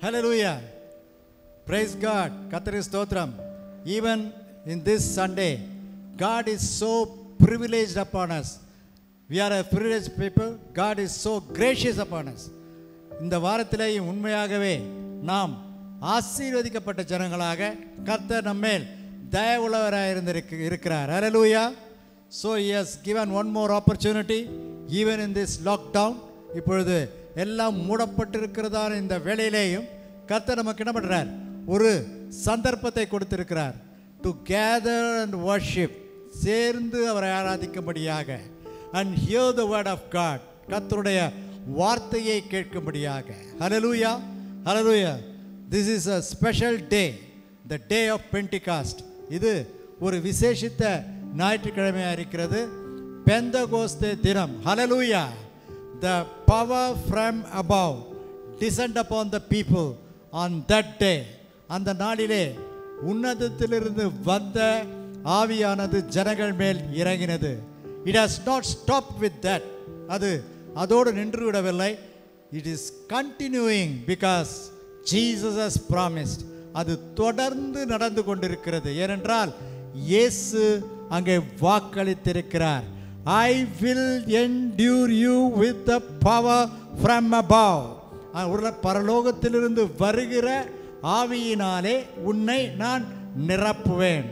Hallelujah. Praise God. Kathari Stotram. Even in this Sunday, God is so privileged upon us. We are a privileged people. God is so gracious upon us. இந்த வாரத்திலேயும் உண்மையாகவே நாம் ஆசீர்வதிக்கப்பட்ட ஜனங்களாக கர்த்தர் நம்மேல் தயவுள்ளவராக இருக்கிறார். Hallelujah. So he has given one more opportunity even in this lockdown. இப்பொழுது எல்லாம் மூடப்பட்டிருக்கிறதான இந்த வேளையிலேயும் கர்த்தர் நமக்கு என்ன பண்றார்? ஒரு சந்தர்ப்பத்தை கொடுத்திருக்கிறார். To gather and worship, சேர்ந்து அவரை ஆராதிக்கும்படியாக, and hear the word of God, கர்த்தருடைய வார்த்தையை கேட்கும்படியாக. Hallelujah. Hallelujah. This is a special day, the day of Pentecost. இது ஒரு விசேஷித்த ஞாயிற்றுக்கிழமையாக இருக்கிறது. பெந்தகோஸ்தே தினம். Hallelujah. The power from above descend upon the people on that day. அந்த நாளிலே உன்னதத்திலிருந்து வந்த ஆவியானது ஜனங்கள் மேல் இறங்கினது. It has not stopped with that. அது அதோடு நின்று விடவில்லை. It is continuing because Jesus has promised. அது தொடர்ந்து நடந்து கொண்டிருக்கிறது. ஏனென்றால் இயேசு அங்கே வாக்களித்திருக்கிறார். I will endure you with the power from above. பரலோகத்திலிருந்து வருகிற ஆவியினாலே உன்னை நான் நிரப்புவேன்.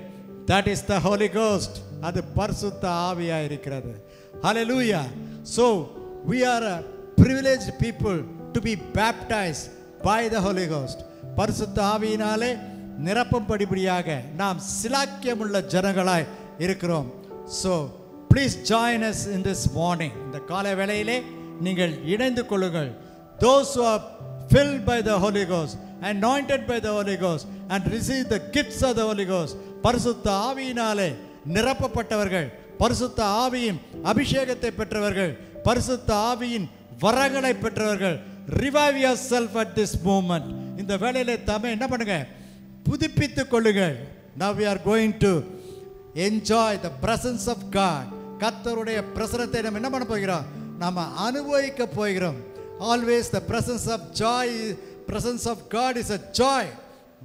That is the Holy Ghost. அது பரிசுத்த ஆவியாக இருக்கிறது. Hallelujah. So we are a privileged people to be baptized by the Holy Ghost. பரிசுத்த ஆவியினாலே நிரப்பும்படியாக நாம் சிலாக்கியமுள்ள ஜனங்களாய் இருக்கிறோம். So please join us in this morning. இந்த காலை வேளையிலே நீங்கள் இணைந்து கொள்ளுங்கள். Those who are filled by the Holy Ghost, anointed by the Holy Ghost, and receive the gifts of the Holy Ghost, பரிசுத்த ஆவியினாலே நிரப்பப்பட்டவர்கள், பரிசுத்த ஆவியின் அபிஷேகத்தை பெற்றவர்கள், பரிசுத்த ஆவியின் வரங்களை பெற்றவர்கள், revive yourself at this moment. இந்த வேளையிலே தம்மை என்ன பண்ணுங்க? புதுப்பித்துக் கொள்ளுங்கள். Now we are going to enjoy the presence of God. கர்த்தருடைய பிரசன்னத்தை நாம் என்ன பண்ண போகிறோம்? நாம் அனுபவிக்க போகிறோம். Always the presence of joy, presence of God is a joy.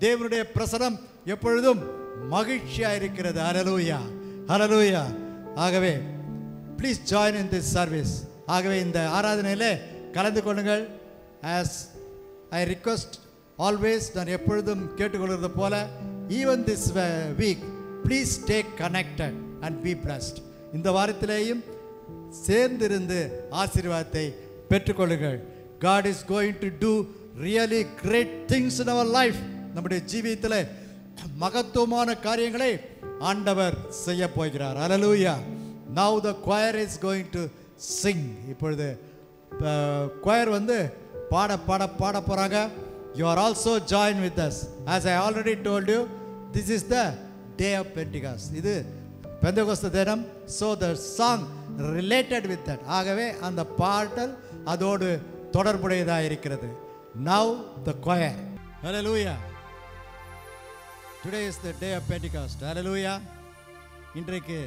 தேவனுடைய பிரசன்னம் எப்பொழுதும் மகிழ்ச்சியாக இருக்கிறது. Hallelujah. Hallelujah. ஆகவே please join in this service. ஆகவே இந்த ஆராதனையிலே கலந்து கொள்ளுங்கள். As I request always, நான் எப்பொழுதும் கேட்டுக்கொள்கிறது போல, even this week, please stay connected and be blessed. இந்த வாரத்திலேயும் சேர்ந்திருந்து ஆசீர்வாதத்தை பெற்றுக்கொள்ளுங்கள். God is going to do really great things in our life. நம்முடைய ஜீவியத்திலே மகத்துவமான காரியங்களை ஆண்டவர் செய்ய போகிறார். Hallelujah. Now the choir is going to sing. இப்பொழுது choir வந்து பாட போறாங்க. You are also join with us. As I already told you, this is the day of Pentecost. இது பெந்தகோஸ்து தினம். So the song related with that. ஆகவே அந்த பாடல் அதோடு தொடர்புடையதாக இருக்கிறது. Now the choir. Hallelujah. Today is the day of Pentecost. Hallelujah. இன்றைக்கு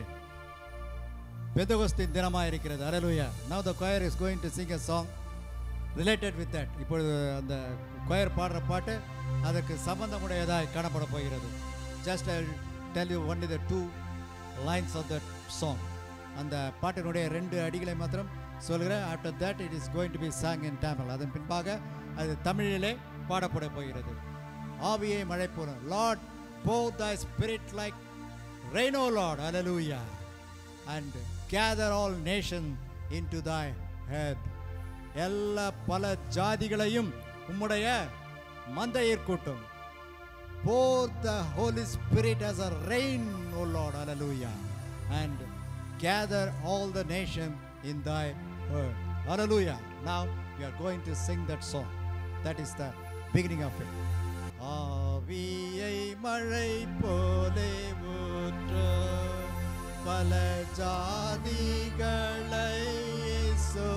பெந்தகோஸ்தின் தினமாக இருக்கிறது. Hallelujah. Now the choir is going to sing a song related with that. இப்பொழுது அந்த choir பாடுற பாட்டு அதற்கு சம்பந்தமுடையதாக காணப்பட போகிறது. Just I will tell you only the two lines of that song. அந்த பாட்டினுடைய 2 அடிகளை மாத்திரம் சொல்கிறேன். After that it is going to be sung in Tamil. அதன் பின்பாக அது தமிழிலே பாடப்பட போகிறது. ஆவியை மழை போல. Lord, pour thy spirit like rain, O Lord. Hallelujah. And gather all nations into thy head. எல்லா பல ஜாதிகளையும் உம்முடைய மந்தையிற் கூட்டும். Pour the Holy Spirit as a rain, O Lord. Hallelujah. And gather all the nations in thy word. Hallelujah. Now we are going to sing that song. That is the beginning of it. ஆவியை மழை போலே ஊற்று, பல ஜாதிகளை இயேசு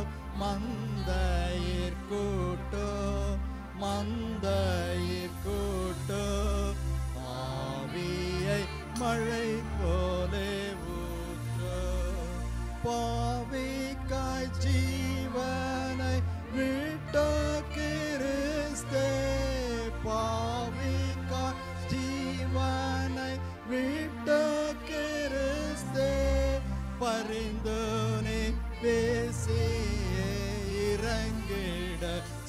மந்தையிற் கூட்டும், மந்தையிற் கூட்டும். ஆவியை மழை போலே ஊற்று, பாவிக்காய் ஜீவனை விட்ட கிறிஸ்தே ஜீவனை விட்ட கிறிஸ்தே பரிந்துனை பேசி இறங்கிட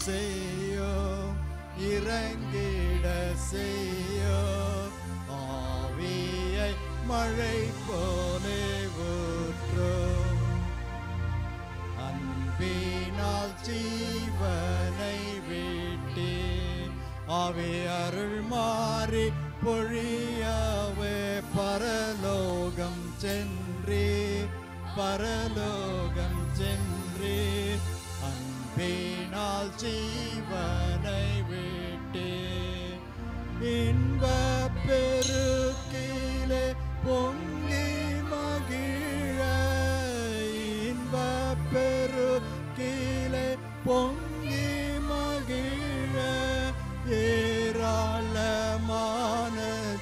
செய்யோ இறங்கிட செய்யோ ஆவியை மழை போலே ஊற்றும் அன்பினால் ஜீவனை விட்டே ஆவி அருள் மாறி பொழியாவே பரலோகம் சென்றே பரலோகம் சென்றே அன்பினால் ஜீவனை விட்டே இன்ப பெருக்கிலே பொங்கி மகிழ இன்ப பெருக்கிலே பொங்கி மகிழ ஏராளமான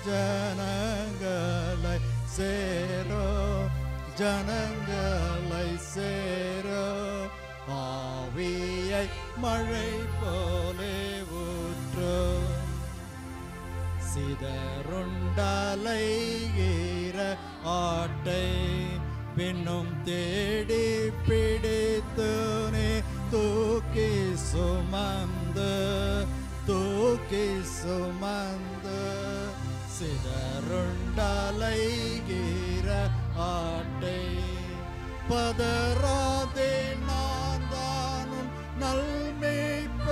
ஜனங்களை சேரோ ஜனங்களை சேரோ ஆவியை மழை போலே ஊற்றோ சிதறுண்டலைகிற ஆட்டை பின்னும் தேடி பிடித்துனே தூக்கி சுமந்து சிதறுண்டலைகிற ஆட்டை பதறாதே நான் தானும் நல்மேய்ப்பனேசோ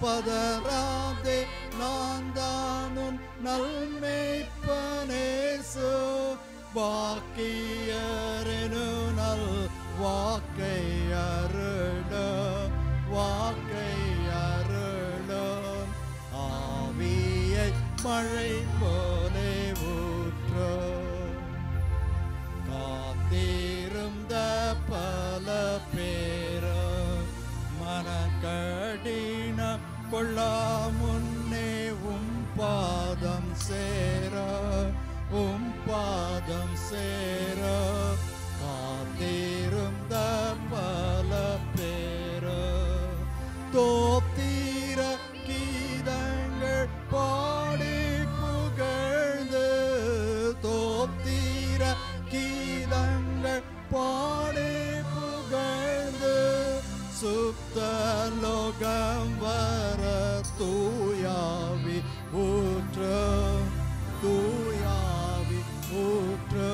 பதறாதே நான் தானும் நல்மேய்ப்பனேசோ வாக்கியரெனு நல் வாக்கை அருளோ வாக்கை அருளோ ஆவியை மழை போலே ஊற்றோ காத்திருந்த பல பேரோ மனக்கடின கொள்ளா முன்னே பாதம் சேரோ பாதம் சேரோ காத்திருந்த பல பேரோ தோத்தீர கீதங்கள் பாடி புகழ்ந்து தோத்தீர கீதங்கள் பாடி புகழ்ந்து சுத்த லோகம் வர தூயாவி ஊற்று தூயாவி ஊற்று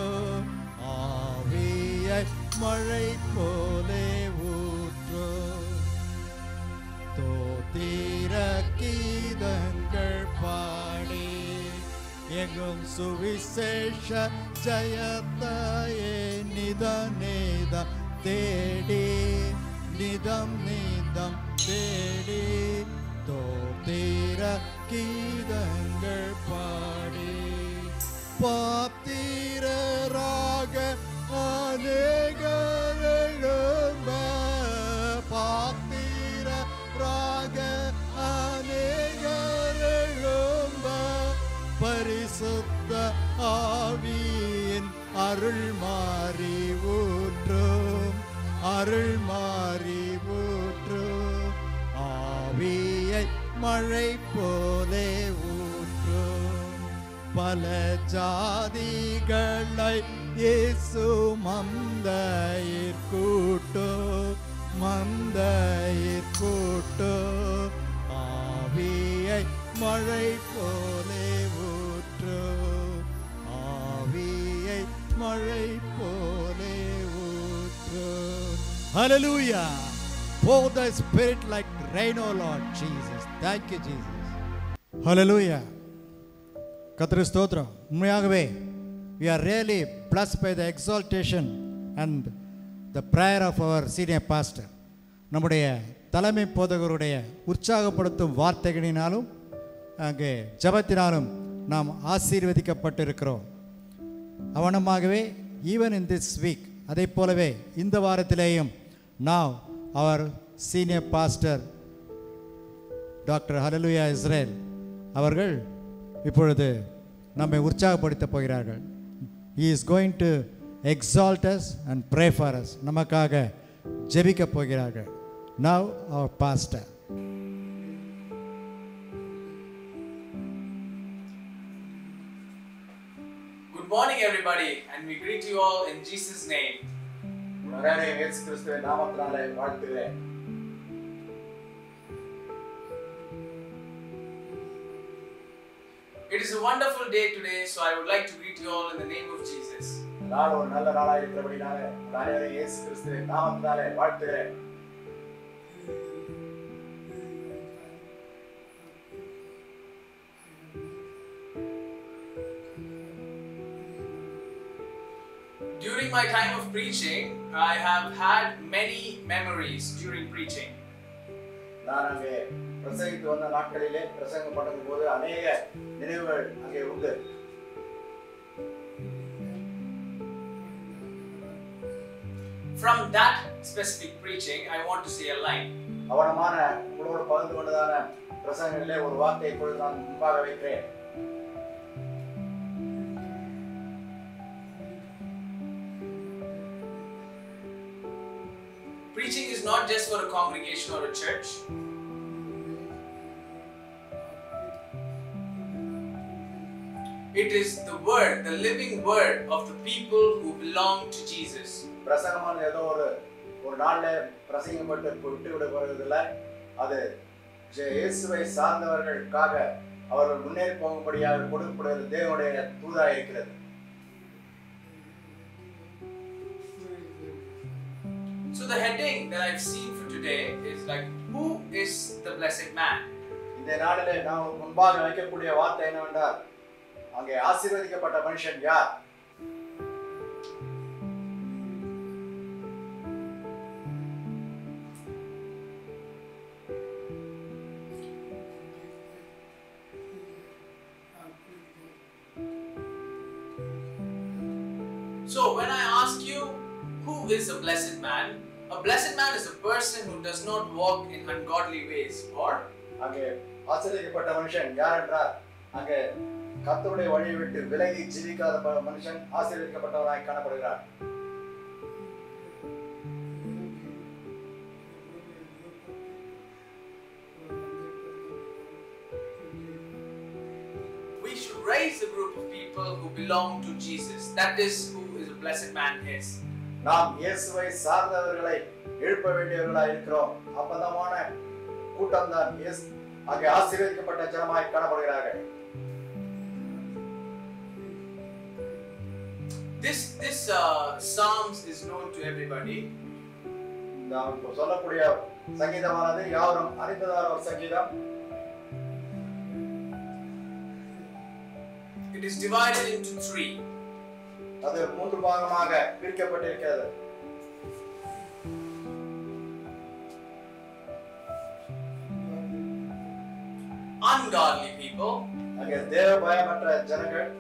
ஆவியை மழை போலே ஊற்று தோத்தீர கீதங்கள் பாடி எங்கும் சுவிசேஷ ஜயத்தையே நிதம் தேடி நிதம் தேடி தோத்தீர கீதங்கள் பாடி பாப்தீரராக அநேகர் எழும்ப பாப்தீரராக அநேகர் எழும்ப பரிசுத்த ஆவியின் அருள் மாறி ஊற்றும் அருள் மாறி ஊற்றும் ஆவியை மழை போலே ஊற்றும் பல ஜாதிகளை இயேசு மந்தையிற் கூட்டோ ஆவியை மழை போலே ஊற்று ஆவியை மழை போலே ஊற்று Hallelujah. Pour the Spirit like rain, O Lord Jesus. Thank you, Jesus. Hallelujah. கர்த்தருக்கு ஸ்தோத்திரம். உண்மையாகவே we are really blessed by the exaltation and the prayer of our senior pastor. நம்முடைய தலைமை போதகருடைய உற்சாகப்படுத்தும் வார்த்தைகளினாலும் அங்கே ஜெபத்தினாலும் நாம் ஆசீர்வதிக்கப்பட்டிருக்கிறோம். அவனமாகவே even in this week அதே போலவே இந்த வாரத்திலேயும் now our senior pastor Dr. Hallelujah Israel அவர்கள் இப்பொழுது நம்மை உற்சாகப்படுத்தப் போகிறார்கள். He is going to exalt us and pray for us. நமக்காக ஜெபிக்கப் போகிறார்கள். Now our pastor. morning, everybody, and we greet you all in Jesus' name. It is a wonderful day today, so I would like to greet you all in the name of Jesus. During my time of preaching, I have had many memories during preaching. From that specific preaching, I want to say a line. Preaching is not just for a congregation or a church. It is the word, the living word of the people who belong to Jesus. So the heading that I've seen for today is like, who is the blessed man? So when I ask you, who is a blessed man is a person who does not walk in ungodly ways, or we should raise a group of people who belong to Jesus. That is who is a blessed man is. நாம் இயேசுவை சார்ந்தவர்களை எழுப்ப வேண்டியவர்களாய் இருக்கிறோம். அப்பந்தமான கூட்டம் தான் அங்கே ஆசீர்வதிக்கப்பட்ட ஜனமாய் காணப்படுகிறார்கள். This Psalms is known to everybody. நாம் சொல்லக்கூடிய சங்கீதமானது யாவரும் அறிந்ததான ஒரு சங்கீதம். It is divided into 3. அது 3 பாகமாக பிரிக்கப்பட்டிருக்கிறது. Ungodly people, அங்கே தேவ பயமற்ற ஜனங்கள்,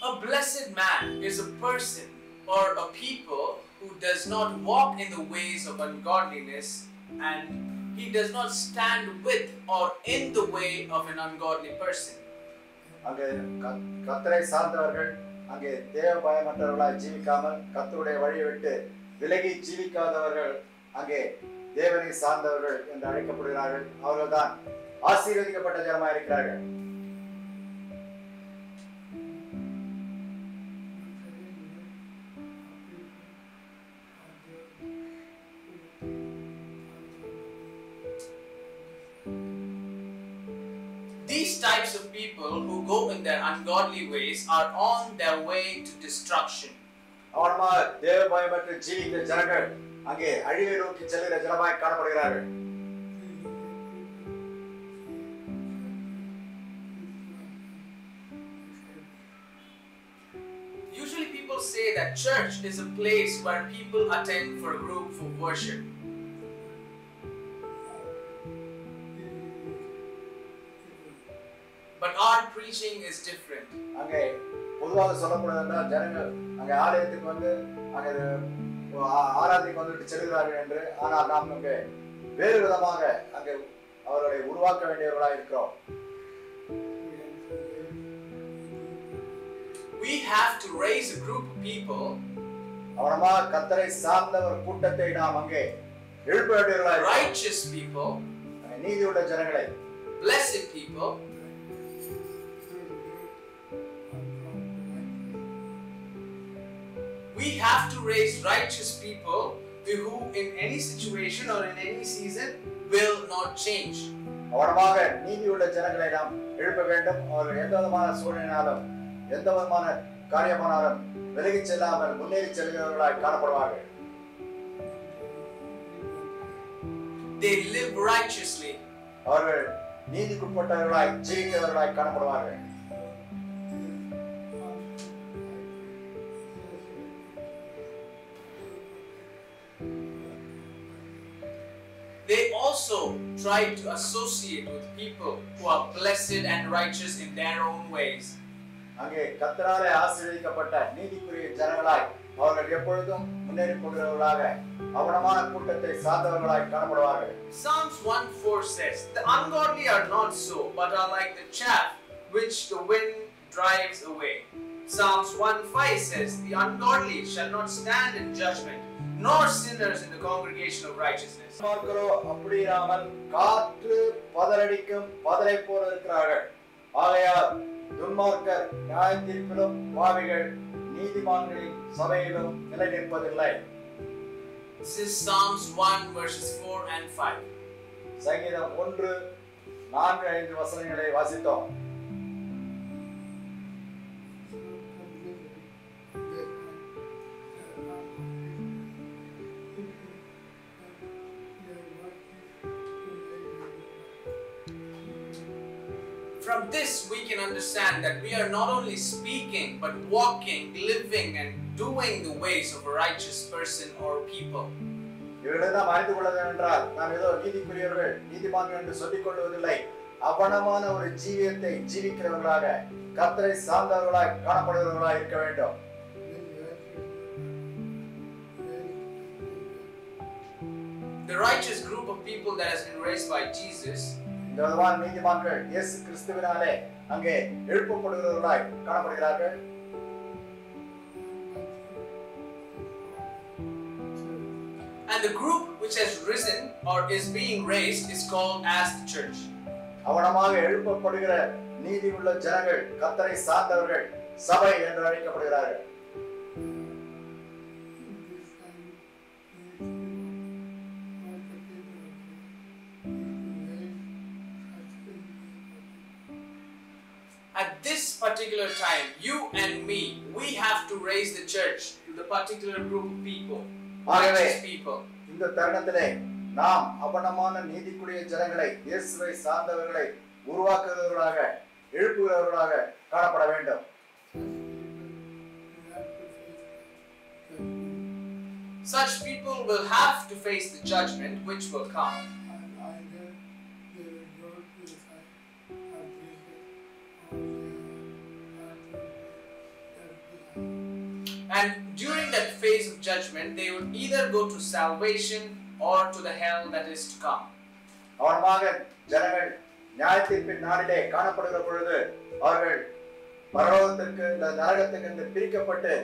a blessed man is a person or a people who does not walk in the ways of ungodliness, and he does not stand with or in the way of an ungodly person. அங்கே கர்த்தரை சார்ந்தவர்கள் அங்கே தேவ பயமற்றவர்களாய் ஜீவிக்காமல் கர்த்தருடைய வழியை விட்டு விலகி ஜீவிக்காதவர்கள் அங்கே தேவனை சார்ந்தவர்கள் என்று அழைக்கப்படுகிறார்கள். அவர்கள்தான் ஆசீர்வதிக்கப்பட்ட ஜனமாய் இருக்கிறார்கள். These types of people who go in their ungodly ways are on their way to destruction. அவனமா தேவ பயமற்ற ஜீவிக்கிற ஜனங்கள் அங்கே அழிவை நோக்கி செல்கிற ஜனமாய் காணப்படுகிறார்கள். Usually people say that church is a place where people attend for a group for worship. But our preaching is different. அங்கே பொதுவாக சொல்லப்படுவதென்றா ஜனங்கள் அங்கே ஆலயத்துக்கு வந்து அங்கே ஆராதனைக்கு வந்துட்டு செல்கிறார்கள் என்று, ஆனால் நாம் அங்கே வேறு விதமாக அங்கே அவர்களை உருவாக்க வேண்டியவர்களாக இருக்கிறோம். we have to raise a group of people, அவனமாக கர்த்தரை சார்ந்த ஒரு கூட்டத்தை நாம் அங்கே எழுப்ப வேண்டியவர்களாய் righteous people, நீதியுள்ள ஜனங்களை, blessed people. We have to raise righteous people who in any situation or in any season will not change. அவனமாக நீதியுள்ள ஜனங்களை நாம் எழுப்ப வேண்டும். அவர்கள் எந்த விதமான சூழ்நிலையினாலும் எந்த விதமான காரியமானாலும் விலகிச் செல்லாமல் முன்னேறி செல்கிறவர்களாய் காணப்படுவார்கள். They live righteously. அவர்கள் நீதிக்குட்பட்டவர்களாய் ஜீவிக்கிறவர்களாய் காணப்படுவார்கள். They also try to associate with people who are blessed and righteous in their own ways. அங்கே கர்த்தராலே ஆசீர்வதிக்கப்பட்ட நீதிக்குரிய ஜனங்களாய் அவர்கள் எப்பொழுதும் முன்னேறி கொள்கிறவர்களாக அவனமான கூட்டத்தை சார்ந்தவர்களாய் காணப்படுவார்கள். Psalms 1:4 says, "The ungodly are not so, but are like the chaff which the wind drives away." Psalms 1:5 says, "The ungodly shall not stand in judgment, nor sinners in the congregation of righteousness." துன்மார்க்கரோ அப்படியிராமல் காற்று பதறடிக்கும் பதரை போல இருக்கிறார்கள். ஆகையால் துன்மார்க்கர் நியாயத்தீர்ப்பிலும் பாவிகள் நீதிமான்களின் சபையிலும் நிலை நிற்பதில்லை. This is Psalms 1 verses 4 and 5. சங்கீதம் 1:4-5 வசனங்களை வாசித்தோம். From this we can understand that we are not only speaking but walking, living and doing the ways of a righteous person or people. இவர்களை நாம் அறிந்து கொள்ள வேண்டும் என்றால் நாம் ஏதோ நீதிக்குரியவர்கள் நீதிமான்கள் என்று சொல்லிக் கொள்வதில்லை. அவனமான ஒரு ஜீவியத்தை ஜீவிக்கிறவர்களாக கர்த்தரை சார்ந்தவர்களாய் காணப்படுகிறவர்களாய் இருக்க வேண்டும். The righteous group of people that has been raised by Jesus, இந்த விதமான நீதிமான்கள் இயேசு கிறிஸ்துவினாலே அங்கே எழுப்பப்படுகிறவர்களாய் காணப்படுகிறார்கள். and the group which has risen or is being raised is called as the church. அவனமாக எழுப்பப்படுகிற நீதியுள்ள ஜனங்கள் கர்த்தரை சார்ந்தவர்கள் சபை என்று அழைக்கப்படுகிறார்கள். At this particular time, you and me, we have to raise the church to the particular group of people, righteous people. இந்த தருணத்திலே நாம் அவனமான நீதிக்குரிய ஜனங்களை இயேசுவை சார்ந்தவர்களை உருவாக்குகிறவர்களாக எழுப்புகிறவர்களாக காணப்பட வேண்டும். Such people will have to face the judgment which will come. And during that phase of judgment, they will either go to salvation or to the hell that is to come. அவனமாக ஜனங்கள் நியாயத்தீர்ப்பின் நாளிலே காணப்படுகிற பொழுது அவர்கள் பரலோகத்திற்கு இந்த நரகத்துக்கு பிரிக்கப்பட்டு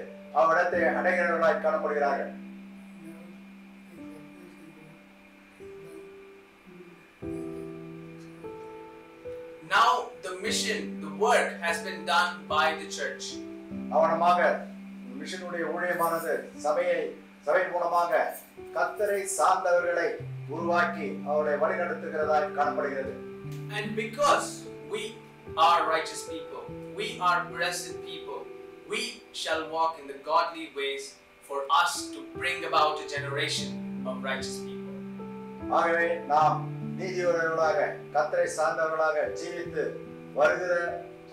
அவரிடத்தை அடைகிறவர்களாய் காணப்படுகிறார்கள். Now the mission, the work has been done by the church. அவனமாக மிஷனுடைய ஊழியமானது சபையின் மூலமாக கர்த்தரை சார்ந்தவர்களை உருவாக்கி அவர்களை வழிநடத்துகிறதாய் காணப்படுகிறது. And because we are righteous people, we are blessed people, we shall walk in the godly ways for us to bring about a generation of righteous people. ஆகவே நாம் நீதியுள்ளவர்களாக கர்த்தரை சார்ந்தவர்களாக ஜீவித்து வருகிற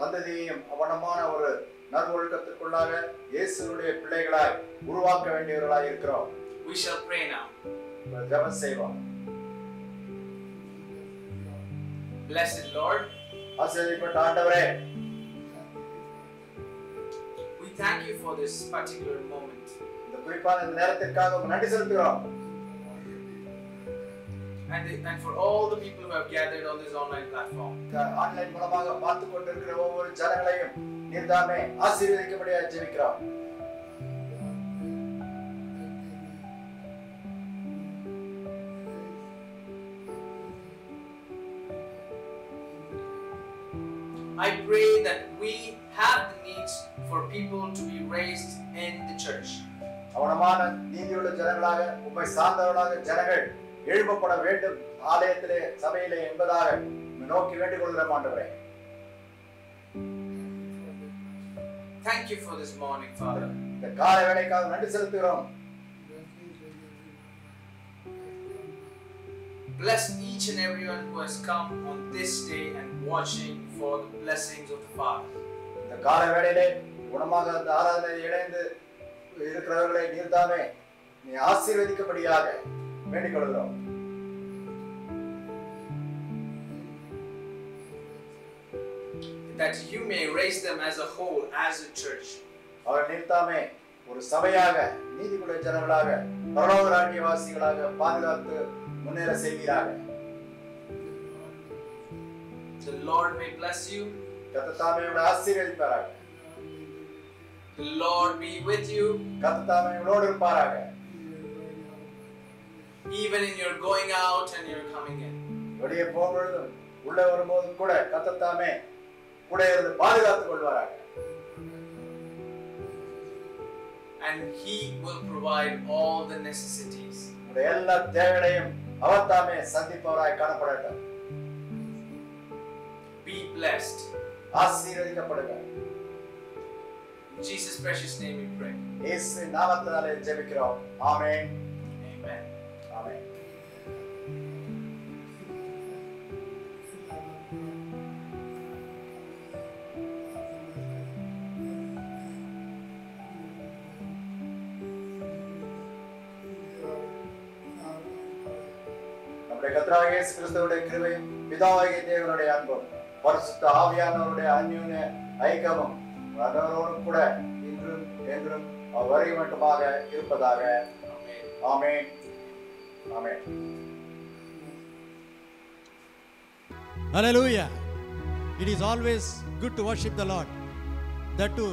சந்ததியையும் அவனமான ஒரு நற்ஒழுக்கத்திற்குள்ளாக இயேசுவுடைய பிள்ளைகளாய் உருவாக்க வேண்டியவர்களாய் இருக்கிறோம். We shall pray now. ஜெபம் செய்வோம். Blessed Lord, ஆசீர்வதிக்கப்பட்ட ஆண்டவரே, we thank you for this particular moment. இந்த குறிப்பான இந்த நேரத்திற்காக நன்றி செலுத்துகிறோம். and for all the people who have gathered on this online platform. Online மூலமாக பார்த்து கொண்டிருக்கிற ஒவ்வொரு ஜனங்களையும் நீர்தாமே ஆசீர்வதிக்கும்படியாக ஜெபிக்கிறோம். I pray that we have the needs for people to be raised in the church. அவனமான நீதியுள்ள ஜனங்களாக உம்மை சார்ந்தவர்களாக ஜனங்கள் எழுப்பப்பட வேண்டும் ஆலயத்திலே சபையிலே என்பதாக நோக்கி வேண்டிக் கொள்கிறோம் ஆண்டவரே. Thank you for this morning, Father. இந்த காலை வேளைக்காக நன்றி செலுத்துகிறோம். Bless each and everyone who has come on this day and watching for the blessings of the Father. இந்த காலை வேளையிலே குணமாக அந்த ஆராதனையில் இணைந்து இருக்கிறவர்களை நீர்தாமே நீ ஆசீர்வதிக்கும்படியாக வேண்டிக் கொள்கிறோம். That you may raise them as a whole, as a church. அவர் நீர்தாமே ஒரு சபையாக நீதிக்குள்ள ஜனங்களாக பரலோக ராஜ்யவாசிகளாக பாதுகாத்து முன்னேற செய்கிறார். The Lord may bless you. கர்த்தர் தாமே உங்களை ஆசீர்வதிப்பாராக. The Lord be with you. கர்த்தர் தாமே உங்களோடு இருப்பாராக. Even in your going out and your coming in. வெளியே போகும்போதும் உள்ளே வரும்போதும் கூட கர்த்தர் தாமே கூட இருந்து பாதுகாத்துக் கொள்வாராக. And He will provide all the necessities. உங்களுடைய எல்லா தேவைகளையும் அவர் தாமே சந்திப்பவராய் காணப்படட்டும். Be blessed. ஆசீர்வதிக்கப்படுங்க. In Jesus' precious name we pray. இயேசு நாமத்தினாலே ஜெபிக்கிறோம். ஆமென். Amen. ஆமென். நம்முடைய கர்த்தராகிய இயேசு கிறிஸ்துவுடைய கிருபையும் பிதாவாகிய தேவனுடைய அன்பும் பரிசுத்த ஆவியானவருடைய அன்யோன்ய ஐக்கியமும் அதனோடு கூட இன்றும் என்றும் வரை மட்டுமாக இருப்பதாக. ஆமென். ஆமென். Hallelujah. It is always good to worship the Lord. That too,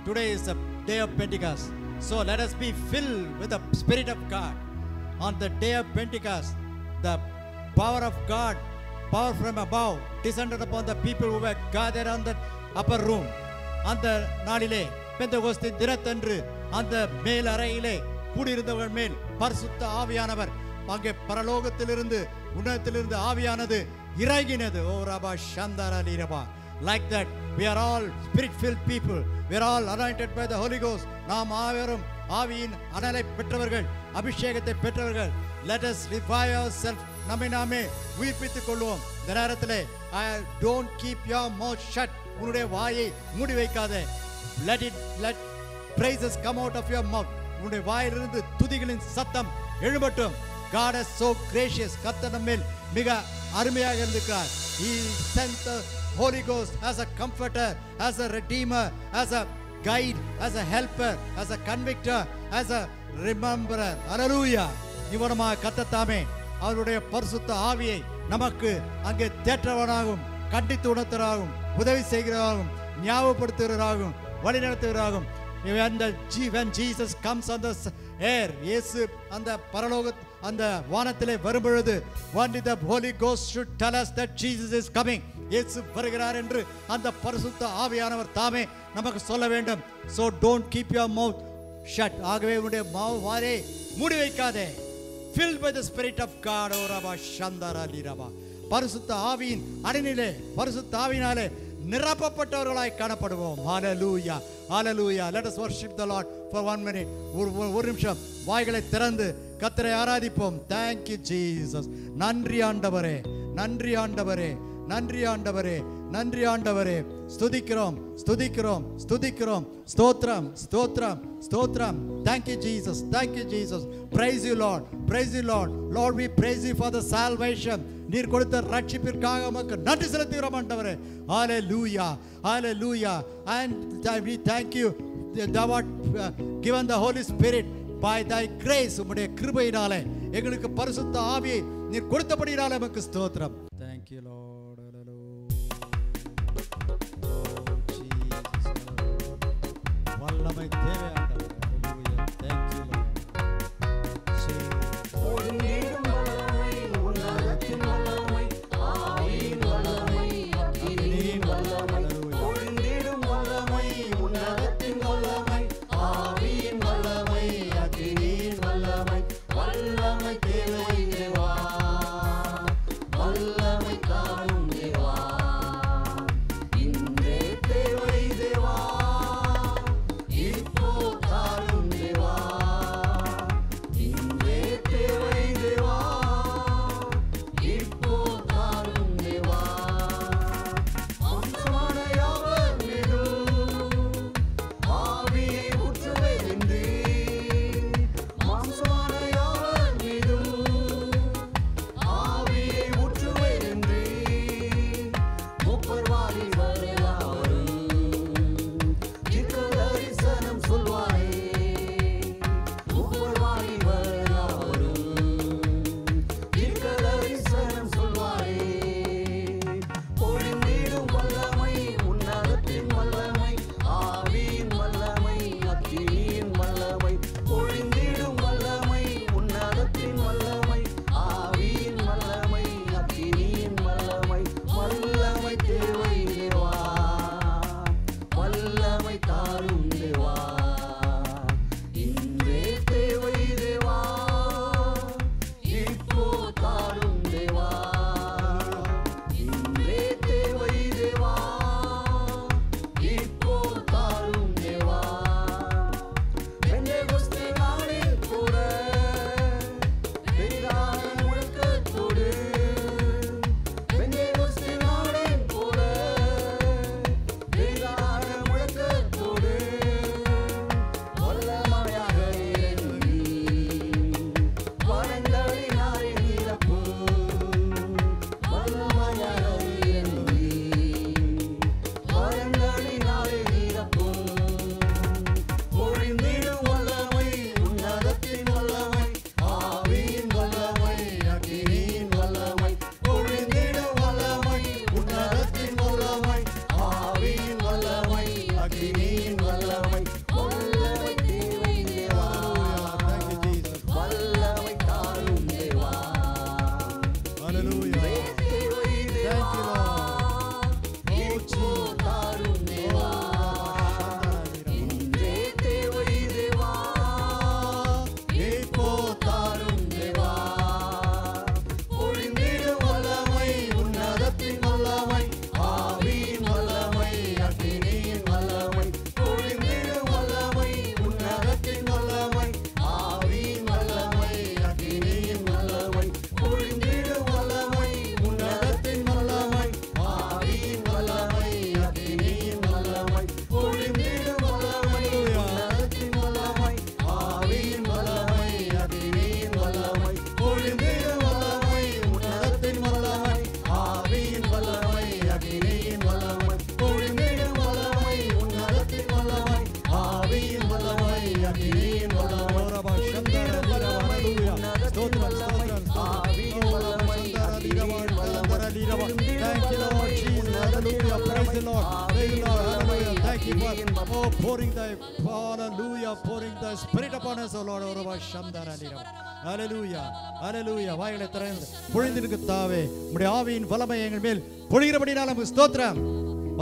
today is the day of Pentecost. So let us be filled with the Spirit of God. On the day of Pentecost, the power of God, power from above, descended upon the people who were gathered on the upper room. அந்த நாளிலே பெந்தெகோஸ்தின் தினத்தன்று அந்த மேல் அறையிலே கூடியிருந்தவர்கள் மேல் பரிசுத்த ஆவியானவர் அங்கே பரலோகத்திலிருந்து உன்னதத்திலிருந்து ஆவியானது இறங்கினது. ஓ ரபா சந்தரா லீரபா. Like that, we are all spirit-filled people. We are all anointed by the Holy Ghost. நாம் ஆவரும் ஆவியின் அனலை பெற்றவர்கள், அபிஷேகத்தை பெற்றவர்கள். Let us revive ourselves. நம்மை நாமே உயிர்ப்பித்துக் கொள்வோம். இந்த நேரத்திலே don't keep your mouth shut. உன்னுடைய வாயை மூடி வைக்காதே. Let praises come out of your mouth. உன்னுடைய வாயிலிருந்து துதிகளின் சத்தம் எழும்பட்டும். God is so gracious. கர்த்தர் நம்மேல் மிக அருமையாக இருக்கிறார். He sent the Holy Ghost as a comforter, as a redeemer, as a guide, as a helper, as a convictor, as a rememberer. Hallelujah. இவனமாக கர்த்தர் தாமே அவருடைய பரிசுத்த ஆவியை நமக்கு அங்கே தேற்றவனாகவும் கண்டித்து உணர்த்தராகும் உதவி செய்கிறவராகும் ஞாபகப்படுத்துகிறவராகும் வழிநடத்துகிறவராகும். When Jesus comes on the air, இயேசு அந்த பரலோக அந்த வானத்திலே வரும்பொழுது only the Holy Ghost should tell us that Jesus is coming. இயேசு வருகிறார் என்று அந்த பரிசுத்த ஆவியானவர் தாமே நமக்கு சொல்ல வேண்டும். So don't keep your mouth shut. ஆகவே உன்னுடைய வாயை மூடி வைக்காதே. Filled by the Spirit of God. O Rabba Shandara Liraba. பரிசுத்த ஆவியின் அடிநிலே பரிசுத்த ஆவியினாலே நிரப்பப்பட்டவர்களாய் காணப்படுவோம். Hallelujah. Hallelujah. Let us worship the Lord for 1 minute. ஒரு நிமிஷம் வாய்களை திறந்து கர்த்தரை ஆராதிப்போம். Thank you Jesus. நன்றி ஆண்டவரே, நன்றி ஆண்டவரே, நன்றி ஆண்டவரே, நன்றி ஆண்டவரே. ஸ்துதிக்கிறோம், ஸ்துதிக்கிறோம், ஸ்துதிக்கிறோம். ஸ்தோத்திரம், ஸ்தோத்திரம், ஸ்தோத்திரம். Thank you Jesus. Thank you Jesus. Praise you Lord. Praise you Lord. Lord, we praise you for the salvation. நீர் கொடுத்த ரட்சிப்பிற்காக உமக்கு நன்றி செலுத்துகிறோம் ஆண்டவரே. Hallelujah. Hallelujah. And we thank you. Thou art given the Holy Spirit by thy grace. உம்முடைய கிருபையினாலே எங்களுக்கு பரிசுத்த ஆவியை நீர் கொடுத்தபடியால் நமக்கு ஸ்தோத்திரம். Thank you Lord. வல்லமை தேவை ஆண்டவரே. Hallelujah. Thank you Lord. ஒளிந்திடும் வல்லமை உன்னதத்தின் வல்லமை ஆவியின் வல்லமை அக்கினியின் வல்லமை ஒளிந்திடும் வல்லமை உன்னதத்தின் வல்லமை ஆவியின் வல்லமை அக்கினியின் வல்லமை வல்லமை தேவை தேவா வல்லமை தாரும் தேவா இன்றே தேவை தேவா இப்போ தாரும் தேவா இன்றே தேவை தேவா இப்போ தாரும் தேவா அம்சமான யாவர் மீதும் ஆவியை ஊற்றுவை என்று மாம்சமான யாவர் மீதும் ஆவியை ஊற்றுவை என்று முப்பர்வாரி வரலாறும் தீர்க்க தரிசனம் சொல்வாரே முப்பர்வாரி வரலாறும் தீர்க்க தரிசனம் சொல்வாரே பொழிந்திடும் வல்லமை உன்னதத்தின் வல்லமை ஆவியின் வல்லமை அக்கினியின் வல்லமை பொழிந்திடும் வல்லமை உன்னதத்தின் வல்லமை ஆவியின் வல்லமை அக்கினியின் வல்லமை வல்லமை தேவை தேவா வல்லமை தாரும் தேவா இன்றே தேவை தேவா இப்போ தாரும் தேவா இன்றே தேவை தேவா இப்போ தாரும் தேவா பெந்தெகோஸ்தே நாளில் கூட பெரிதான முழக்கத்தோடு பெந்தெகோஸ்தே நாளில் கூட பெரிதான முழக்கத்தோடு வல்லமையாக இறங்கி வரங்களினாலே நிரப்பும் வல்லமையாக இறங்கி வரங்களினாலே நிரப்பும் பொழிந்திடும் வல்லமை உன்னதத்தின் வல்லமை ஆவியின் வல்லமை அக்கினியின் வல்லமை பொழிந்திடும் வல்லமை உன்னதத்தின் வல்லமை ஆவியின் வல்லமை அக்கினியின் வல்லமை வல்லமை தேவை தேவா வல்லமை தாரும் தேவா Hallelujah. தேவை தேவா இப்போ தாரும் தேவா இன்றே தேவை தேவா இப்போ தாரும் தேவா பொழிந்திடும் வல்லமை உன்னதத்தின் வல்லமை ஆவியின் வல்லமை அக்கினியின் வல்லமை பொழிந்திடும் வல்லமை உன்னதத்தின் வல்லமை ஆவியின் வல்லமை அக்கினியின் வல்லமை பொழிந்திடும் வல்லமை உன்னதத்தின் வல்லமை ஆவியின் வல்லமை அக்கினியின் வல்லமை பொழிந்திடும் வல்லமை உன்னதத்தின் வல்லமை ஆவியின் வல்லமை அக்கினியின் வல்லமை பொழிந்திடும் வல்லமை உன்னதத்தின் வல்லமை ஆவியின் வல்லமை அக்கினியின் வல்லமை பொழிந்திடும் வல்லமை உன்னதத்தின் வல்லமை ஆவியின் வல்லமை அக்கினியின் வல்லமை Thank you Lord Jesus. Hallelujah. Praise the Lord. Praise the Lord. Hallelujah. Thank you for pouring thy hallelujah, pouring thy spirit upon us, O Lord. Hallelujah. Hallelujah. வாய்களை திறந்து பொழிந்திருக்கு தாவே உம்முடைய ஆவியின் வல்லமை எங்கள் மேல் பொழிகிறபடியால் நமக்கு ஸ்தோத்திரம்.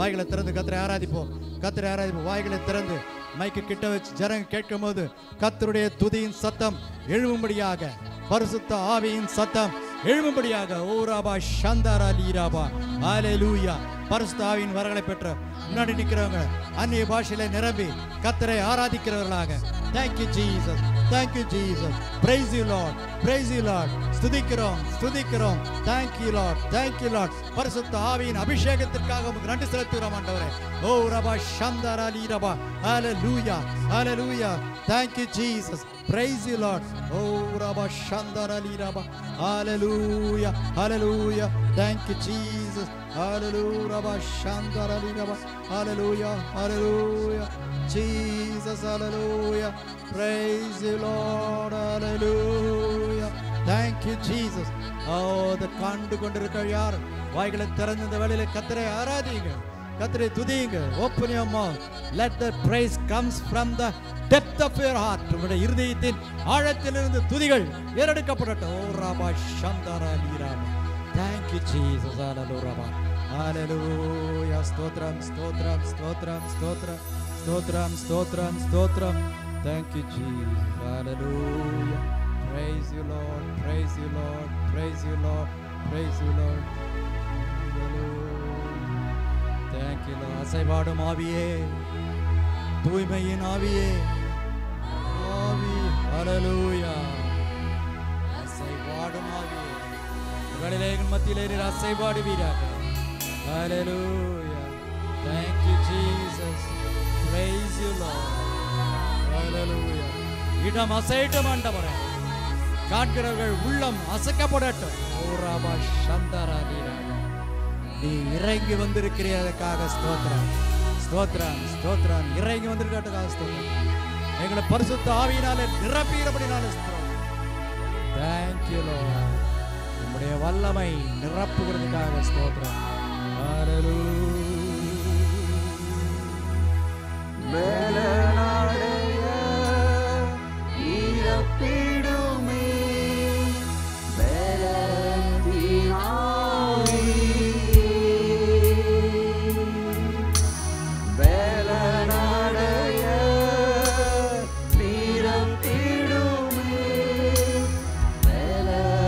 வாய்களை திறந்து கர்த்தரை ஆராதிப்போம். கர்த்தரை ஆராதிப்போம். வாய்களை திறந்து மைக்கு கிட்ட வச்சு ஜனங்க கேட்கும் போது கர்த்தருடைய துதியின் சத்தம் எழும்படியாக பரிசுத்த ஆவியின் சத்தம் எழும்படியாக ஓராபா சந்தாரா லீராபா ஹalleluya. பரிசுத்த ஆவியின் வரங்களை பெற்ற முன்னாடி நிற்கிறவங்க அந்நிய பாஷையில நிரம்பி கர்த்தரை ஆராதிக்கிறவர்களாக. Thank you Jesus. Thank you Jesus. Praise you Lord. Praise you Lord. ஸ்துதிக்கிறோம் ஸ்துதிக்கிறோம். Thank you Lord. Thank you Lord. பரிசுத்த ஆவியின் அபிஷேகத்திற்காக உமக்கு நன்றி செலுத்துகிறோம் ஆண்டவரே. ஓ ரபா சந்தாரா லீராபா ஹalleluya. Hallelujah. Thank you Jesus. Praise you Lord. Oh Rabba Shandara Liraba. Hallelujah. Hallelujah. Thank you Jesus. Hallelujah. Rabba Shandara Liraba. Hallelujah. Hallelujah. Jesus. Hallelujah. Praise you Lord. Hallelujah. Thank you Jesus. அதை கண்டு கொண்டிருக்க யார் வாய்களை திறந்த இந்த வேளையில கர்த்தரை ஆராதிங்க, கர்த்தரை துதியுங்க. Open your mouth. Let the praise comes from the depth of your heart. உங்களுடைய இருதயத்தின் ஆழத்திலிருந்து துதிகள் ஏறெடுக்கப்படட்டும். ஓ Rafah சந்தரா லீராமா. Thank you Jesus. Hallelujah. Hallelujah. ஸ்தோத்திரம் ஸ்தோத்திரம் ஸ்தோத்திரம் ஸ்தோத்திரம் ஸ்தோத்திரம் ஸ்தோத்திரம் ஸ்தோத்திரம். Thank you Jesus. Hallelujah. Praise you Lord. Praise you Lord. Praise you Lord. Praise you Lord. Thank you Lord. அசைவாடும் ஆவியே, தூய்மையின் ஆவியே, ஆவி. Hallelujah. அசைவாடும் ஆவியே, கடலையின் மத்தியிலே நீர் அசைவாடுவீராக. Hallelujah. Thank you Jesus. Praise you Lord. Hallelujah. இடம் அசைட்டும் ஆண்டவரே, காண்கிறவர்கள் உள்ளம் அசைக்கப்படட்டும். ஓராபா சந்தரா லீராமா. நீ இறங்கி வந்திருக்கிறதுக்காக ஸ்தோத்திரம் ஸ்தோத்திரம் ஸ்தோத்திரம். இறங்கி வந்திருக்கிறதுக்காக ஸ்தோத்திரம். எங்களை பரிசுத்த ஆவியினாலே நிரப்பினபடினாலே ஸ்தோத்திரம். Thank you Lord. உம்முடைய வல்லமை நிரப்புகிறதுக்காக ஸ்தோத்திரம். Hallelujah. மேலநாடைய நிரப்பிடுமே மேலத்தினாவி, மேலநாடைய நிரப்பிடுமே மேலத்தினாவி.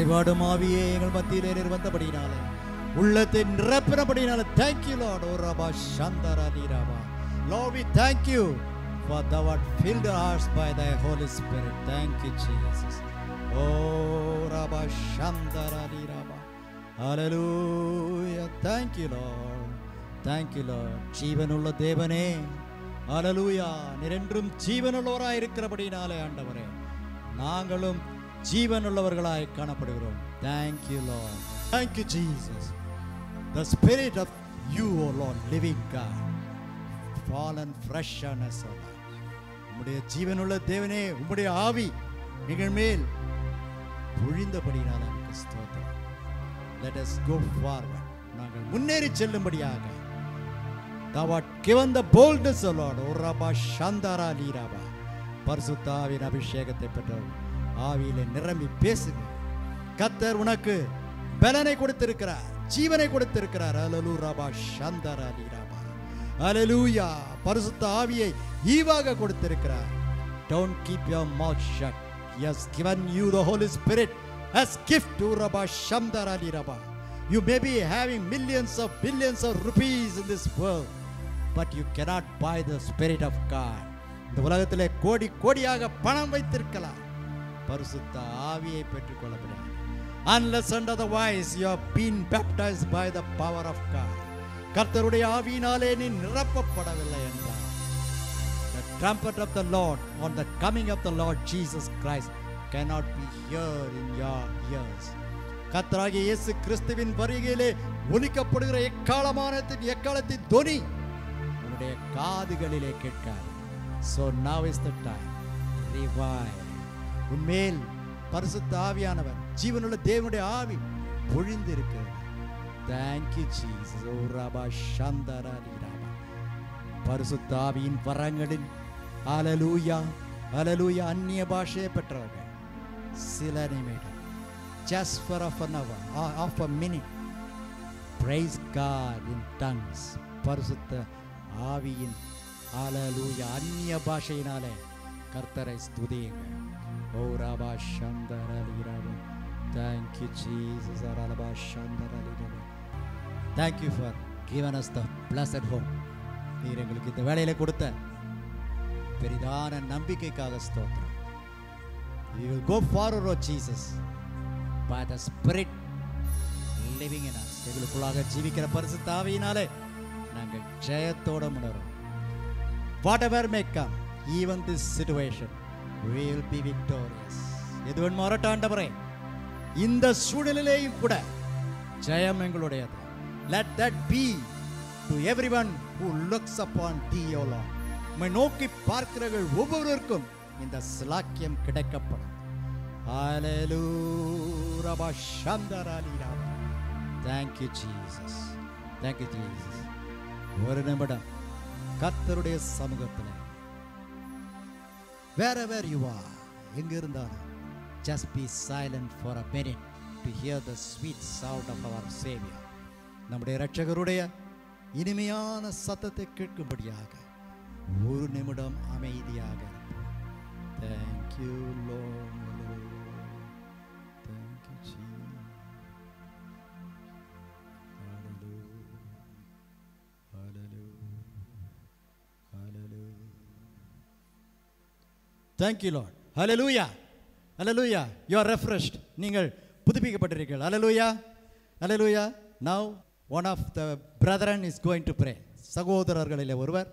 அசைவாடும் ஆவியே எங்கள் மத்தியிலே நீர் வந்தபடினாலே, உள்ளத்தை நிரப்பினபடினாலே, thank you Lord. O Rabba Shandara Nirava. Lord, we thank you for thou art filled our hearts by thy Holy Spirit. Thank you Jesus. Oh Rabba Shandara Nirava. Hallelujah. Thank you Lord. Thank you Lord. ஜீவனுள்ள தேவனே, ஹalleluya. நீர் என்றும் ஜீவனுள்ளவராய் இருக்கிறபடினாலே ஆண்டவரே, நாங்களும் ஜீவனுள்ளவர்களாய் காணப்படுகிறோம். Thank you Lord. Thank you Jesus. The spirit of you, O Lord, living God, fallen fresh on us, O Lord. உம்முடைய ஜீவனுள்ள தேவனே, உம்முடைய ஆவி எங்கள் மேல் பொழிந்தபடினாலே உமக்கு ஸ்தோத்திரம். Let us go forward. நாங்கள் முன்னேறி செல்லும்படியாக thou art given the boldness, O Lord. O Rabba Shandara Nirava. பரிசுத்த ஆவியின் அபிஷேகத்தை பெற்றவர் ஆவியிலே நிரம்பி பேசுங்க. கர்த்தர் உனக்கு பலனை கொடுத்திருக்கிறார், ஜீவனை கொடுத்திருக்கிறார். ஹalleluya. Rabba Shandara Nirava. ஹalleluya. பரிசுத்த ஆவியை ஈவாக கொடுத்திருக்கிறார். Don't keep your mouth shut. He has given you the Holy Spirit as gift to Rabba Shandara Nirava. You may be having millions of billions of rupees in this world, but you cannot buy the Spirit of God. இந்த உலகத்திலே கோடி கோடியாக பணம் வைத்திருக்கலாம், பரிசுத்த ஆவியை பெற்றுக்கொள்ள முடியாது. Unless and otherwise you have been baptized by the power of God. கர்த்தருடைய ஆவியினாலே நீ நிரப்பப்படவில்லை என்றால், the trumpet of the Lord on the coming of the Lord Jesus Christ cannot be heard in your ears. கர்த்தராகிய இயேசு கிறிஸ்துவின் வருகையிலே ஒலிக்கப்படுகிற எக்காலத்தின் தொனி உன்னுடைய காதுகளிலே கேட்காது. So now is the time. Revive. உன்மேல் பரிசுத்த ஆவியானவர், ஜீவனுள்ள தேவனுடைய ஆவி பொழிந்து இருக்கிறது. Thank you Jesus. O Rabba Shandara Nirava. பரிசுத்த ஆவியின் வரங்களில் ஹalleluya ஹalleluya அந்நிய பாஷையை பெற்றவர்கள் சில நிமிடம், just for an hour or of a minute, praise God in tongues. பரிசுத்த ஆவியின் ஹalleluya அந்நிய பாஷையினாலே கர்த்தரை ஸ்துதியுங்கள். O Rabba Shandara Nirava. Thank you Jesus. Rabba Shandara Nirava. Thank you for giving us the blessed hope. நீர் எங்களுக்கு இந்த வேளையில கொடுத்த பெரிதான நம்பிக்கைக்காக ஸ்தோத்திரம். We will go forward, O Jesus, by the Spirit living in us. எங்களுக்குள்ளாக ஜீவிக்கிற பரிசுத்த ஆவியினாலே நாங்கள் ஜெயத்தோட முன்னேறும். Whatever may come, even this situation, we will be victorious. எதுவன் மாறட்டாண்டவரே, இந்த சூழ்நிலையிலேயும் கூட ஜெயம் எங்களுடையது. Let that be to everyone who looks upon thee, O Lord. உம்மை நோக்கி பார்க்கிறவர்கள் ஒவ்வொருவருக்கும் இந்த ஸ்லாக்கியம் கிடைக்கப்படும். Hallelujah. Rabba Shandara Nirava. Thank you Jesus. Thank you Jesus. ஒரு நிமிடம் கர்த்தருடைய சமூகத்தில், wherever you are, எங்க இருந்தாலும், just be silent for a minute to hear the sweet sound of our Savior. நம்முடைய இரட்சகருடைய இனிமையான சத்தத்தை கேட்கும்படியாக ஒரு நிமிடம் அமைதியாக இருப்போம். Thank you Lord. Thank you Jesus. Hallelujah. Hallelujah. Hallelujah. Thank you Lord. Hallelujah. Hallelujah. You are refreshed. நீங்கள் புதுப்பிக்கப்பட்டிருக்கிறீர்கள். Hallelujah. Hallelujah. Now one of the brethren is going to pray. சகோதரர்களிலே ஒருவர்,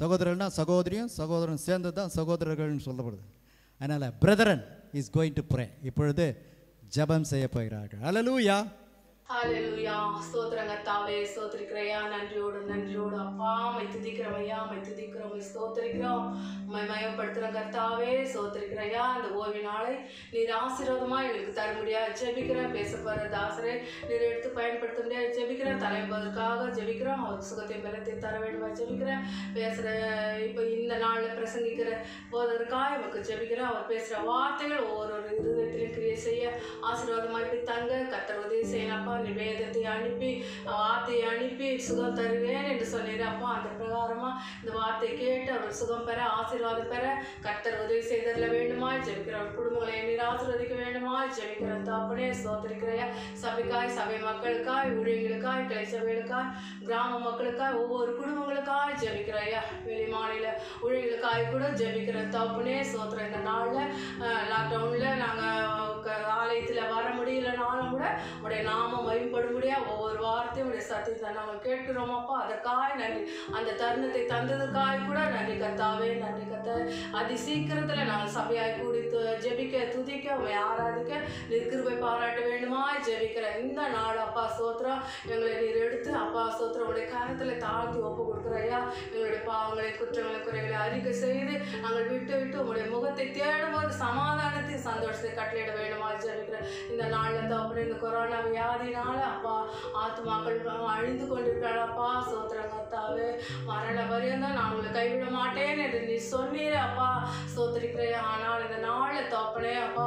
சகோதரர்னா சகோதரியும் சகோதரன் சேர்ந்து தான் சகோதரர்கள்னு சொல்லப்படுது. அதனால் brethren is going to pray. இப்பொழுது ஜெபம் செய்ய போகிறார்கள். Hallelujah. ஹalleluya. ஸ்தோத்திரம் கர்த்தாவே, ஸ்தோத்திரிக்கிறேயா, நன்றியோடு அப்பா மை துதிக்கிறோம் ஐயா, மை துதிக்கிறோம், ஸ்தோத்திரிக்கிறோம், மை மயப்படுத்துகிற கர்த்தாவே, ஸ்தோத்திரிக்கிறேயா. இந்த ஓய்வு நாளை நீர் ஆசீர்வாதமாக எங்களுக்கு தர முடியாது ஜெபிக்கிறேன். பேச போகிற தாசரை நீர் எடுத்து பயன்படுத்த முடியாது ஜெபிக்கிறேன். தலைவதற்காக ஜெபிக்கிறோம். அவருக்கு சுகத்தை பலத்தை தர வேண்டுமா ஜெபிக்கிறேன். பேசுகிற இப்போ இந்த நாளில் பிரசங்கிக்கிற போதற்காக நமக்கு ஜெபிக்கிறேன். அவர் பேசுகிற வார்த்தைகள் ஒவ்வொரு இருதயத்திலும் கிரியை செய்ய ஆசீர்வாதமாக இப்படி தங்க கர்த்தர் உதவி செய்யணப்பா. நீ வேதத்தை அனுப்பி வார்த்தையை அனுப்பி சுகம் தருவேன் என்று சொன்னீர் அப்பா. அந்த பிரகாரமா இந்த வார்த்தை கேட்டு அவர் சுகம் பெற ஆசீர்வாதம் பெற கர்த்தர் உதவி செய்தரல வேண்டுமா ஜெபிக்கிற குடும்பங்களை நீர் ஆசீர்வதிக்க வேண்டுமா ஜெபிக்கிற தாப்பனே ஸ்தோத்திரிக்கிறையா. சபைக்காய் சபை மக்களுக்காய் ஊழியர்களுக்காய் கிளை சபைகளுக்காய் கிராம மக்களுக்காய் ஒவ்வொரு குடும்பங்களுக்காய் ஜெபிக்கிறையா. வெளி மாநில ஊழியர்களுக்காய் கூட ஜெபிக்கிற தாப்பனே ஸ்தோத்திரம். இந்த நாளில் லாக்டவுனில் நாங்கள் ஆலயத்தில் வர முடியலனாலும் கூட உடைய நாமம் மகிமைப்படும்படியா ஒவ்வொரு வார்த்தையும் உடைய சத்தியத்தை நாங்கள் கேட்கிறோம் அப்பா. அதற்காய் நன்றி. அந்த தருணத்தை தந்ததுக்காய் கூட நன்றி கர்த்தாவே. நன்றி கர்த்தாவே. அதி சீக்கிரத்தில் நாங்கள் சபையாய் கூடி ஜெபிக்க துதிக்க உண்மை ஆராதிக்க நீர் கிருபை பாராட்ட வேண்டுமா ஜெபிக்கிற இந்த நாள் அப்பா ஸ்தோத்திரம். எங்களை நீர் எடுத்து அப்பா ஸ்தோத்திரம் உடைய கரத்தில் தாழ்த்தி ஒப்பு கொடுக்குறையா. எங்களுடைய பாவங்களை குற்றங்களை குறைகளை அறிக்கை செய்து நாங்கள் விட்டு விட்டு உங்களுடைய முகத்தை தேடும்போது சமாதானத்தை சந்தோஷத்தை கட்டளையிட வேண்டுமா ஜெபிக்கிற இந்த நாளில் தான் இந்த கொரோனா வியாதினால அப்பா ஆத்துமாக்கள் அழிந்து கொண்டிருக்கிறாப்பா ஸ்தோத்திரம் கர்த்தாவே. மரண பரியந்தான் நான் உங்களை கைவிட மாட்டேன் என்று நீ சொன்னீர அப்பா ஸ்தோத்திரிக்கிறேன். ஆனால் இந்த நாளில் தோப்பனே அப்பா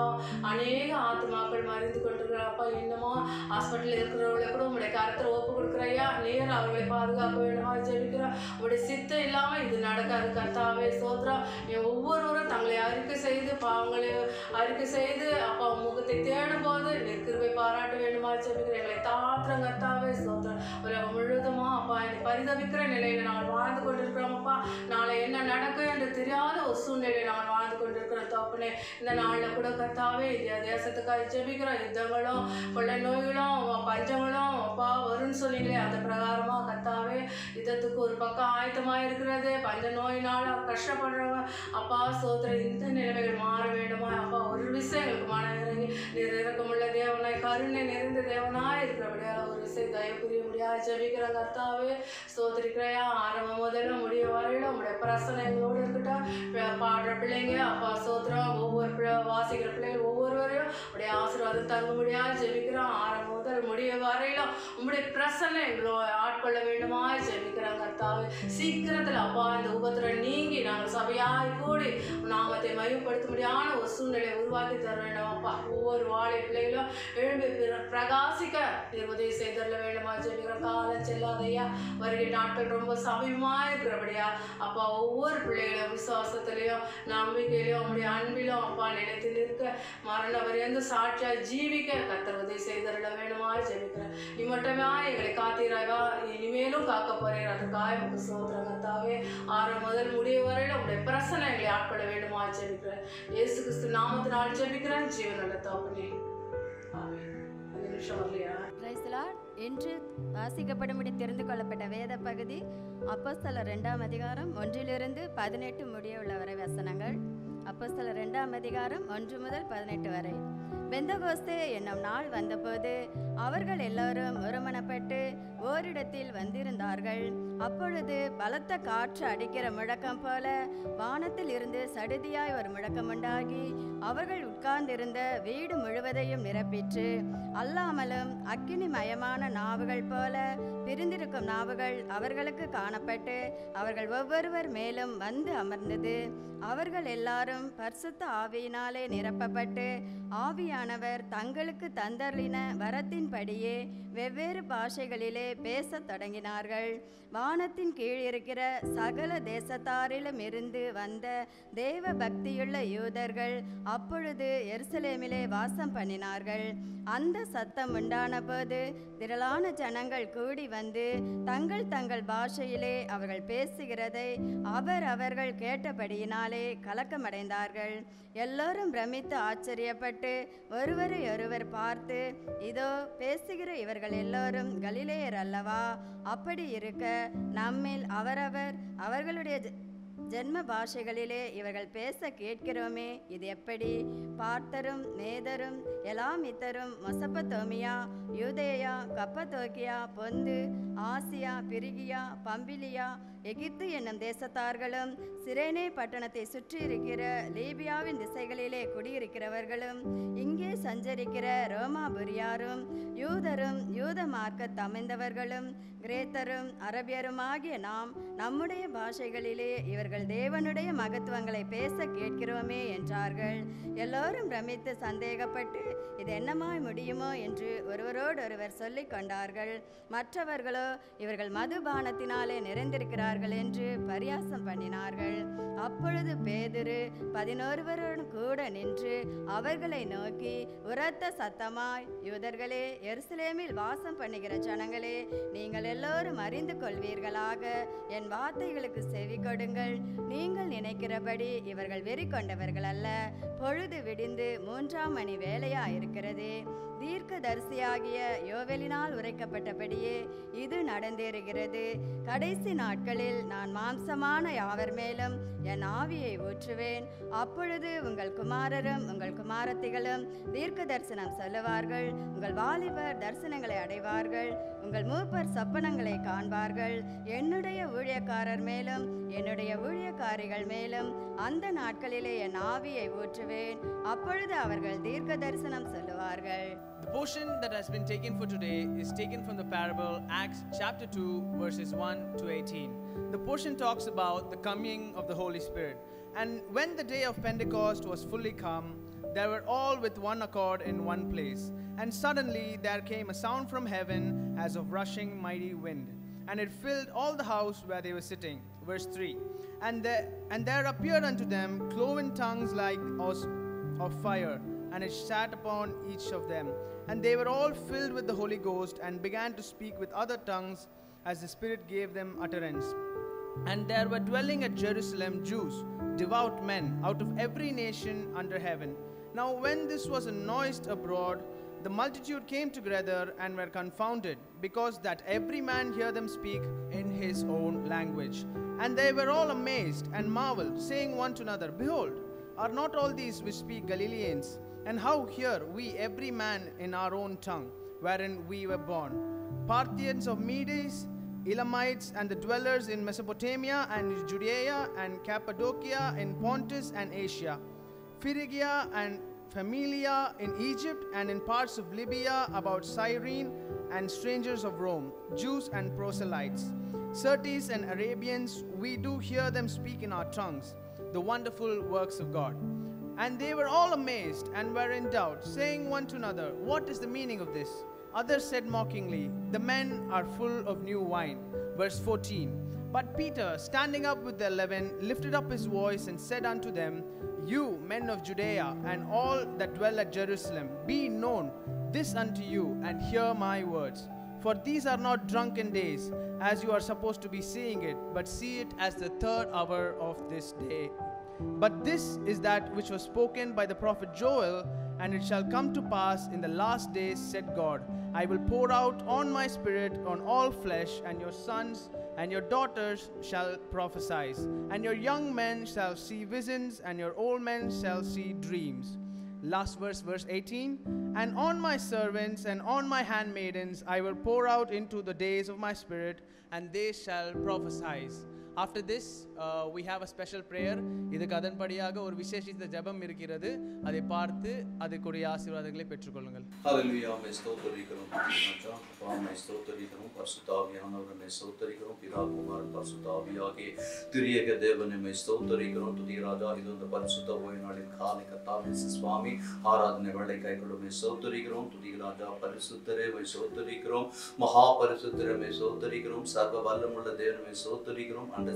அநேக ஆத்துமாக்கள் மறைந்து கொண்டிருக்கிறாப்பா. இன்னமும் ஹாஸ்பிட்டலில் இருக்கிறவங்களை கூட உங்களுடைய கருத்தில் ஒப்பு கொடுக்குறையா. நேர் அவர்களை பாதுகாக்க வேண்டுமா ஜெபிக்கிறோம். உங்களுடைய சித்தம் இல்லாமல் இது நடக்காது கர்த்தாவே ஸ்தோத்திரம். ஒவ்வொருவரும் தங்களை அறிக்கை செய்து பாவங்களை அறிக்கை செய்து அப்பா முகத்தை தேடும் போது நீர் கிருபை பாராட்ட வேண்டுமா ஜெபிக்கிறேன். எங்களை தாத்திரம் கர்த்தாவே ஸ்தோத்திரம். உலகம் முழுவதுமா அப்பா என்னை பரிதவிக்கிற நிலையில் நாங்கள் வாழ்ந்து கொண்டிருக்கிறோம் அப்பா. நாளை என்ன நடக்கும் என்று தெரியாத ஒரு சூழ்நிலையை நாங்கள் வாழ்ந்து கொண்டிருக்கிறோம் தோப்பனே. இந்த நாளில் கூட கர்த்தாவே இந்தியா தேசத்துக்காக ஜெபிக்கிறோம். யுத்தங்களும் கொள்ளை நோய்களும் பஞ்சங்களும் அப்பா வரும்னு சொன்னீங்களே அந்த பிரகாரமாக கர்த்தாவே யுத்தத்துக்கு ஒரு பக்கம் ஆயத்தமாக இருக்கிறது. பஞ்ச நோயினால் கஷ்டப்படுறவங்க அப்பா ஸ்தோத்திரம். இந்த நிலைமைகள் மாற வேண்டுமா அப்பா. ஒரு விஷயம் எங்களுக்கு மன இறங்கி நீர் இறக்கமுள்ள தேவனாய் கருணை நிறைந்த தேவனாய் இருக்கிறபடியால் ஒரு விஷயம் தயவு புரிய முடியாது ஜெபிக்கிற கர்த்தாவே ஸ்தோத்திரிக்கிறையா. ஆரம்பம் முதல்ல முடிய வரையில உங்களுடைய பிரசனை எங்களோடு இருக்கட்டும். பாடுற பிள்ளைங்க அப்பா ஸ்தோத்திரம். ஒவ்வொரு வாசிக்கிற பிள்ளைகள் ஒவ்வொருவரையும் உடைய ஆசீர்வாதம் தங்க முடியாது ஜெபிக்கிறோம். ஆரம்பம் முதல் முடிய வரையிலும் உங்களுடைய பிரசனை எங்களோ ஆட்கொள்ள வேண்டுமா ஜெபிக்கிறோம் கர்த்தாவே. சீக்கிரத்தில் அப்பா இந்த உபத்திரம் நீங்கி நாங்கள் சபையாய் கூடி நாமத்தை மகிமைப்படுத்த முடியாத ஒரு சூழ்நிலையை உருவாக்கி தர வேண்டும் அப்பா. ஒவ்வொரு வாழை பிள்ளைகளும் எழும்பி பிரகாசிக்க நீர் உதவி செய்தரல வேண்டுமா ஜெபிக்கிறோம். காலம் செல்லாதையா வருகை நாட்கள் ரொம்ப சமயமா இருக்கிறபடியா அப்பா ஒவ்வொரு பிள்ளைகளும் விசுவாசத்திலையும் நம்பிக்கையிலையும் உங்களுடைய அன்பிலும் அப்பா நிலைத்து நிற்க மரண வரையந்து சாட்சியா ஜீவிக்க கர்த்தர் உதவி செய்தரல வேண்டுமா ஜெபிக்கிறேன். இம்மட்டமே எங்களை காத்தீராக இனிமேலும் காக்க போறீர். அதுக்காக உங்களுக்கு சோதரம் கர்த்தாவே. ஆரம்பம் முதல் முடிய வரையில உங்களுடைய பிரசனை எங்களை ஆட்கொள்ள வேண்டுமா ஜெபிக்கிறேன். இயேசு கிறிஸ்து நாமத்தினால் ஜெபிக்கிறேன் ஜீவனுள்ள தகப்பனே. ஆமென். அந்த நிமிஷம் வரலையா? Praise the Lord. இன்று வாசிக்கப்படும்படி தெரிந்து கொள்ளப்பட்ட வேத பகுதி அப்போஸ்தலர் 2ஆம் அதிகாரம் 1-18 முடிய உள்ள வரை வசனங்கள். அப்போஸ்தலர் 2ஆம் அதிகாரம் 1 முதல் 18 வரை. பெந்தகோஸ்தே என்னும் நாள் வந்தபோது அவர்கள் எல்லாரும் ஒருமனப்பட்டு ஓரிடத்தில் வந்திருந்தார்கள். அப்பொழுது பலத்த காற்று அடிக்கிற முழக்கம் போல வானத்தில் இருந்து சடுதியாய் ஒரு முழக்கம் உண்டாகி அவர்கள் உட்கார்ந்திருந்த வீடு முழுவதையும் நிரப்பிற்று. அல்லாமலும் அக்கினிமயமான நாவுகள் போல பிரிந்திருக்கும் நாவுகள் அவர்களுக்கு காணப்பட்டு அவர்கள் ஒவ்வொருவர் மேலும் வந்து அமர்ந்தது. அவர்கள் எல்லாரும் பரிசுத்த ஆவியினாலே நிரப்பப்பட்டு ஆவியானவர் தங்களுக்கு தந்தருளின வரத்தின்படியே வெவ்வேறு பாஷைகளிலே பேசத் தொடங்கினார்கள். வானத்தின் கீழ் இருக்கிற சகல தேசத்தாரிலும் இருந்து வந்த தேவ பக்தியுள்ள யூதர்கள் அப்பொழுது எருசலேமிலே வாசம் பண்ணினார்கள். அந்த சத்தம் உண்டான போது திரளான ஜனங்கள் கூடி வந்து தங்கள் தங்கள் பாஷையிலே அவர்கள் பேசுகிறதை அவர்கள் கேட்டபடியினாலே கலக்கமடைந்தார்கள். எல்லோரும் பிரமித்து ஆச்சரியப்பட்டு ஒருவரை ஒருவர் பார்த்து, இதோ பேசுகிற இவர்கள் எல்லோரும் கலிலேயர் அல்லவா? அப்படி இருக்க நம்மில் அவரவர் அவர்களுடைய ஜென்ம பாஷைகளிலே இவர்கள் பேச கேட்கிறோமே, இது எப்படி? பார்த்தரும் மேதரும் எலாமித்தரும் மொசப்பத்தோமியா யூதேயா கப்பத்தோக்கியா பொந்து ஆசியா, பிரிகியா, பம்பிலியா, எகிப்து என்னும் தேசத்தார்களும் சிரேனே பட்டணத்தை சுற்றி இருக்கிற லீபியாவின் திசைகளிலே குடியிருக்கிறவர்களும் இங்கே சஞ்சரிக்கிற ரோமாபுரியாரும் யூதரும் யூத மார்க்கத் அமைந்தவர்களும் கிரேத்தரும் அரபியருமாகிய நாம் நம்முடைய பாஷைகளிலே இவர்கள் தேவனுடைய மகத்துவங்களை பேச கேட்கிறோமே என்றார்கள். எல்லோரும் பிரமித்து சந்தேகப்பட்டு இது என்னமாய் முடியுமோ என்று ஒருவரோடொருவர் சொல்லிக் கொண்டார்கள். மற்றவர்களோ இவர்கள் மதுபானத்தினாலே நிறைந்திருக்கிறார்கள் என்று பரியாசம் பண்ணினார்கள். அப்பொழுது பேதுரு 11 கூட நின்று அவர்களை நோக்கி உரத்த சத்தமாய், யூதர்களே, எருசலேமில் வாசம் பண்ணுகிற ஜனங்களே, நீங்கள் எல்லோரும் அறிந்து கொள்வீர்களாக, என் வார்த்தைகளுக்கு செவி கொடுங்கள். நீங்கள் நினைக்கிறபடி இவர்கள் வெறி கொண்டவர்கள் அல்ல. பொழுது விடிந்து 3ஆம் மணி வேளையா இருக்கிறது. தீர்க்க தரிசியாகிய யோவேலினால் உரைக்கப்பட்டபடியே இது நடந்தேறுகிறது. கடைசி நாட்களில் நான் மாம்சமான யாவர் மேலும் என் ஆவியை ஊற்றுவேன். அப்பொழுது உங்கள் குமாரரும் உங்கள் குமாரத்திகளும் தீர்க்க தரிசனம் சொல்லுவார்கள். உங்கள் வாலிபர் தரிசனங்களை அடைவார்கள். உங்கள் மூப்பர் சொப்பனங்களை காண்பார்கள். என்னுடைய ஊழியக்காரர் மேலும் என்னுடைய ஊழியக்காரிகள் மேலும் அந்த நாட்களிலே என் ஆவியை ஊற்றுவேன். அப்பொழுது அவர்கள் தீர்க்க தரிசனம் சொல்லுவார்கள். The portion that has been taken for today is taken from the parable Acts chapter 2 verses 1 to 18. The portion talks about the coming of the Holy Spirit. And when the day of Pentecost was fully come, they were all with one accord in one place. And suddenly there came a sound from heaven as of rushing mighty wind, and it filled all the house where they were sitting. Verse 3. And there appeared unto them cloven tongues like of fire, and it sat upon each of them. And they were all filled with the Holy Ghost, and began to speak with other tongues as the Spirit gave them utterance. And there were dwelling at Jerusalem Jews, devout men, out of every nation under heaven. Now when this was noised abroad, the multitude came together and were confounded, because that every man heard them speak in his own language. And they were all amazed and marveled, saying one to another, Behold, are not all these which speak Galileans? And how hear we every man in our own tongue, wherein we were born? Parthians of Medes, Elamites, and the dwellers in Mesopotamia and Judea and Cappadocia, in Pontus and Asia, Phrygia and Familia, in Egypt and in parts of Libya about Cyrene, and strangers of Rome, Jews and proselytes, Certes and Arabians, we do hear them speak in our tongues the wonderful works of God. And they were all amazed and were in doubt, saying one to another, What is the meaning of this? Others said mockingly, The men are full of new wine. Verse 14. But Peter, standing up with the 11, lifted up his voice and said unto them, You men of Judea, and all that dwell at Jerusalem, be known this unto you, and hear my words. For these are not drunken days, as you are supposed to be seeing it, but see it as the 3rd hour of this day. But this is that which was spoken by the prophet Joel, and it shall come to pass in the last days, said God, I will pour out on my spirit on all flesh, and your sons and your daughters shall prophesy, and your young men shall see visions, and your old men shall see dreams. Last verse, verse 18. And on my servants and on my handmaidens I will pour out into the days of my spirit, and they shall prophesy. After this, we have a special prayer. இதுக்கு அதன்படியாக ஒரு விசேஷித்த ஜெபம் இருக்கிறது. அதை பார்த்து அதுக்குரிய ஆசீர்வாதங்களை பெற்றுக்கொள்ளுங்கள். ஹalleluya. மே ஸ்தோத்திரிக்கிறோம் ராஜா, மே ஸ்தோத்திரிக்கிறோம் பரிசுத்த ஆவியானவரே, மே ஸ்தோத்திரிக்கிறோம் பிதா குமாரன் பரிசுத்த ஆவியாகிய திரியேக தேவனே, மே ஸ்தோத்திரிக்கிறோம் துதி ராஜா. இது இந்த பரிசுத்த ஓய்நாளின் காலை கர்த்தாவே சுவாமி ஆராதனை வேளை கைக்கொள்ளும் மே ஸ்தோத்திரிக்கிறோம் துதி ராஜா. பரிசுத்தரே மே ஸ்தோத்திரிக்கிறோம், மகா பரிசுத்தரே மே ஸ்தோத்திரிக்கிறோம், சர்வ வல்லமுள்ள தேவனே மே ஸ்தோத்திரிக்கிறோம். அந்த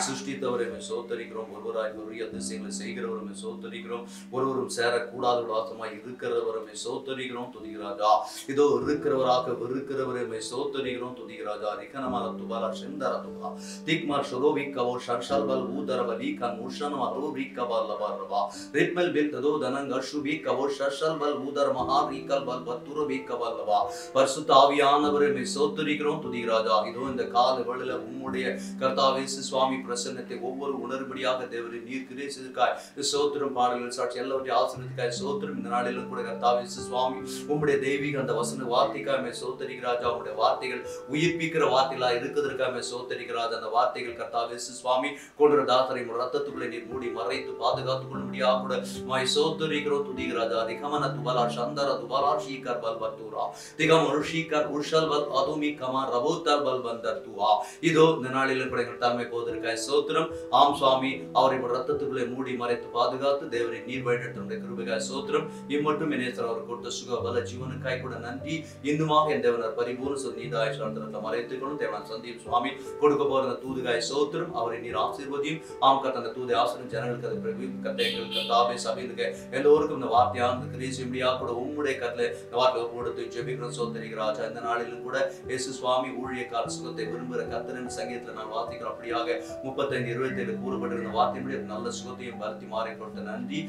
சிருஷ்டித்தவரை சோத்தரிக்கிறோம், ஒருவராய் பெரிய அதிசயங்களை செய்கிறவரை சோத்தரிக்கிறோம், ஒருவரும் சேரக்கூடாத வாசமாய் இருக்கிறவரை சோத்தரிக்கிறோம் துதிராஜா. இதோ இருக்கிறவராக இருக்கிறவரை சோத்தரிக்கிறோம் துதிராஜா. ரிகனமான துபாரா செந்தர துபா திக்மார் ஷரோவிக்கவோ ஷர்ஷல்பல் ஊதரவலி கன் முஷனமா ரோவிக்கவல் லபரவா ரித்மல் பில்ததோ தனங்க ஷுபிக்கவோ ஷர்ஷல்பல் ஊதர மஹாரிக்கல்பல் பத்துரவிக்கவல் லபா. பரிசுத்த ஆவியானவரை சோத்தரிக்கிறோம் துதிராஜா. இதோ இந்த கால வேளையில உம்முடைய கர்த்தா கர்த்தாவே சுவாமி பிரசன்னத்தை ஒவ்வொரு உணர்படியாக தேவரே நீர் கிரியை செய்திருக்காய். ஸ்தோத்திரம். பாடல்கள் சாட்சி எல்லாவற்றையும் ஆசீர்வதிக்காய். ஸ்தோத்திரம். இந்த நாளிலும் கூட கர்த்தாவே சுவாமி உம்முடைய தெய்வீக அந்த வசன வார்த்தைக்காக ஸ்தோத்திரிக்கிற ராஜா. உம்முடைய வார்த்தைகள் உயிர்ப்பிக்கிற வார்த்தைகளா இருக்கிறதுக்காக ஸ்தோத்திரிக்கிற ராஜா. அந்த வார்த்தைகள் கர்த்தாவே சுவாமி கொள்ற தாசரை ரத்தத்துக்குள்ளே நீர் மூடி மறைத்து பாதுகாத்துக் கொள்ள முடியாது கூட மை ஸ்தோத்திரிக்கிறோம் துதிக்கிற ராஜா. திகமன துபலா சந்தர துபலா ஷீகர் பல் பத்துரா திகம் ருஷிகர் உஷல் பல் அதுமி கமா ரபோத்தல் பல் பந்தர் துவா. இதோ இந்த நாளிலும் கூட எங்கள் தலைமை போவதற்காக ஸ்தோத்திரம். ஆம் சுவாமி அவரை ரத்தத்துக்குள்ளே மூடி மறைத்து பாதுகாத்து தேவரை நீர் வழிநடத்துடைய கிருபைக்காக ஸ்தோத்திரம். இம்மட்டும் இனேசர் அவர் கொடுத்த சுக பல ஜீவனுக்காய் கூட நன்றி. இன்னுமாக என் தேவனர் பரிபூர்ண நீதாய் சார்ந்த மறைத்துக்கொள்ளும் தேவன் சந்தீப் சுவாமி கொடுக்க போற அந்த தூதுகாய் ஸ்தோத்திரம். அவரை நீர் ஆசீர்வதியும். ஆம் கத்த அந்த தூதை ஆசிரியர் ஜனங்களுக்கு அதை பிரபு கத்தைகளுக்கு தாபே சபையிலுக்கு எல்லோருக்கும் இந்த வார்த்தையான கிரீசியா கூட உம்முடைய கத்துல இந்த வார்த்தை கொடுத்து ஜெபிக்கிறோம் சோதரிக்கிற ராஜா. இந்த நாளிலும் கூட இயேசு சுவாமி ஊழியக்கார சுகத்தை விரும்புகிற கத்தரின் சங்கீதத்தில் நான் வார்த்தைக்கிறோம். அப்படியாக 35:27 கூறப்பட்டிருந்த வார்த்தையுடைய நல்ல சுகத்தையும் பலத்தி மாறி கொடுத்த நன்றி.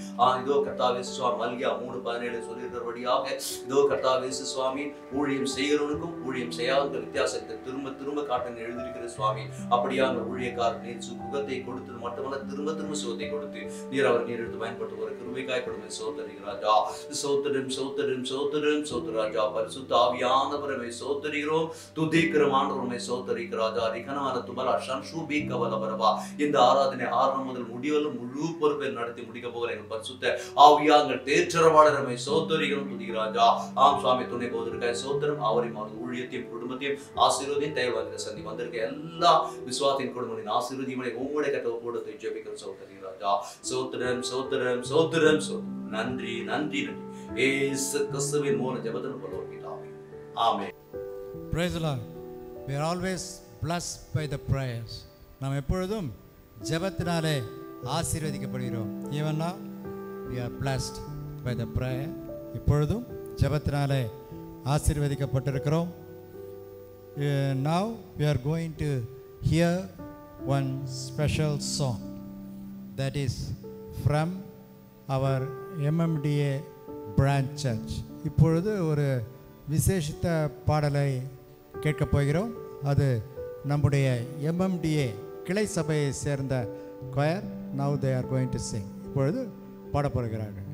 இதோ கர்த்தாவே சுவாமி மல்கியா 3:17 சொல்லியிருக்கிறபடியாக இதோ கர்த்தாவே சுவாமி ஊழியம் செய்கிறவனுக்கும் ஊழியம் செய்யாத வித்தியாசத்தை திரும்ப திரும்ப காட்டுன்னு எழுதியிருக்கிற சுவாமி. அப்படியா அந்த ஊழியக்காரர் நீர் சுகத்தை கொடுத்தது மட்டுமல்ல திரும்ப திரும்ப சுகத்தை கொடுத்து நீர் அவர் நீர் எடுத்து பயன்படுத்த ஒரு கிருபைக்காய் கொடுமை சோதரிகிறாஜா. சோதரம் சோதரம் சோதரம் சோதராஜா. பரிசுத்த ஆவியானவரை சோதரிகிறோம். துதிக்கிறோம் ஆண்டவரை சோதரிக்கிறாஜா. ரிகனான துபலா ஷன்ஷூபி கவலபரவா. இந்த ஆராதனை ஆரம்பம் முதல் முடிவலும் முழு பொறுப்பை நடத்தி முடிக்க போகிற எங்கள் பரிசுத்த ஆவியாங்கள் தேற்றரவாளரை சோதரிகிறோம் துதிகிறாஜா. ஆம் சுவாமி துணை போவதற்காக சோதரம். அவரையும் அவர் ஊழியத்தையும் குடும்பத்தையும் ஆசீர்வதியும் தேவ சந்தி வந்திருக்க எல்லா விசுவாசின் குடும்பத்தின் ஆசீர்வதியுமே உங்களுடைய கட்டளை போடுவதை ஜெபிக்கிறோம் சோதரிகிறாஜா. சோத்திரம் சோத்திரம் சோத்திரம் சோத்திரம். நன்றி நன்றி நன்றி. இயேசு கிறிஸ்துவின் மூலம் ஜெபத்தில் பரலோகிதாவே. ஆமென். Praise the Lord. We are always blessed by the prayers. நாம் எப்பொழுதும் ஜெபத்தினாலே ஆசீர்வதிக்கப்படுகிறோம். Even now we are blessed by the prayer. இப்பொழுதும் ஜெபத்தினாலே ஆசீர்வதிக்கப்பட்டிருக்கிறோம். Now we are going to hear one special song that is from our MMDA branch church. இப்பொழுது ஒரு விசேஷித்த பாடலை கேட்கப் போகிறோம். அது நம்முடைய MMDA கிளை சபையை சேர்ந்த choir. Now they are going to sing. இப்பொழுது பாடப் போகிறார்கள்.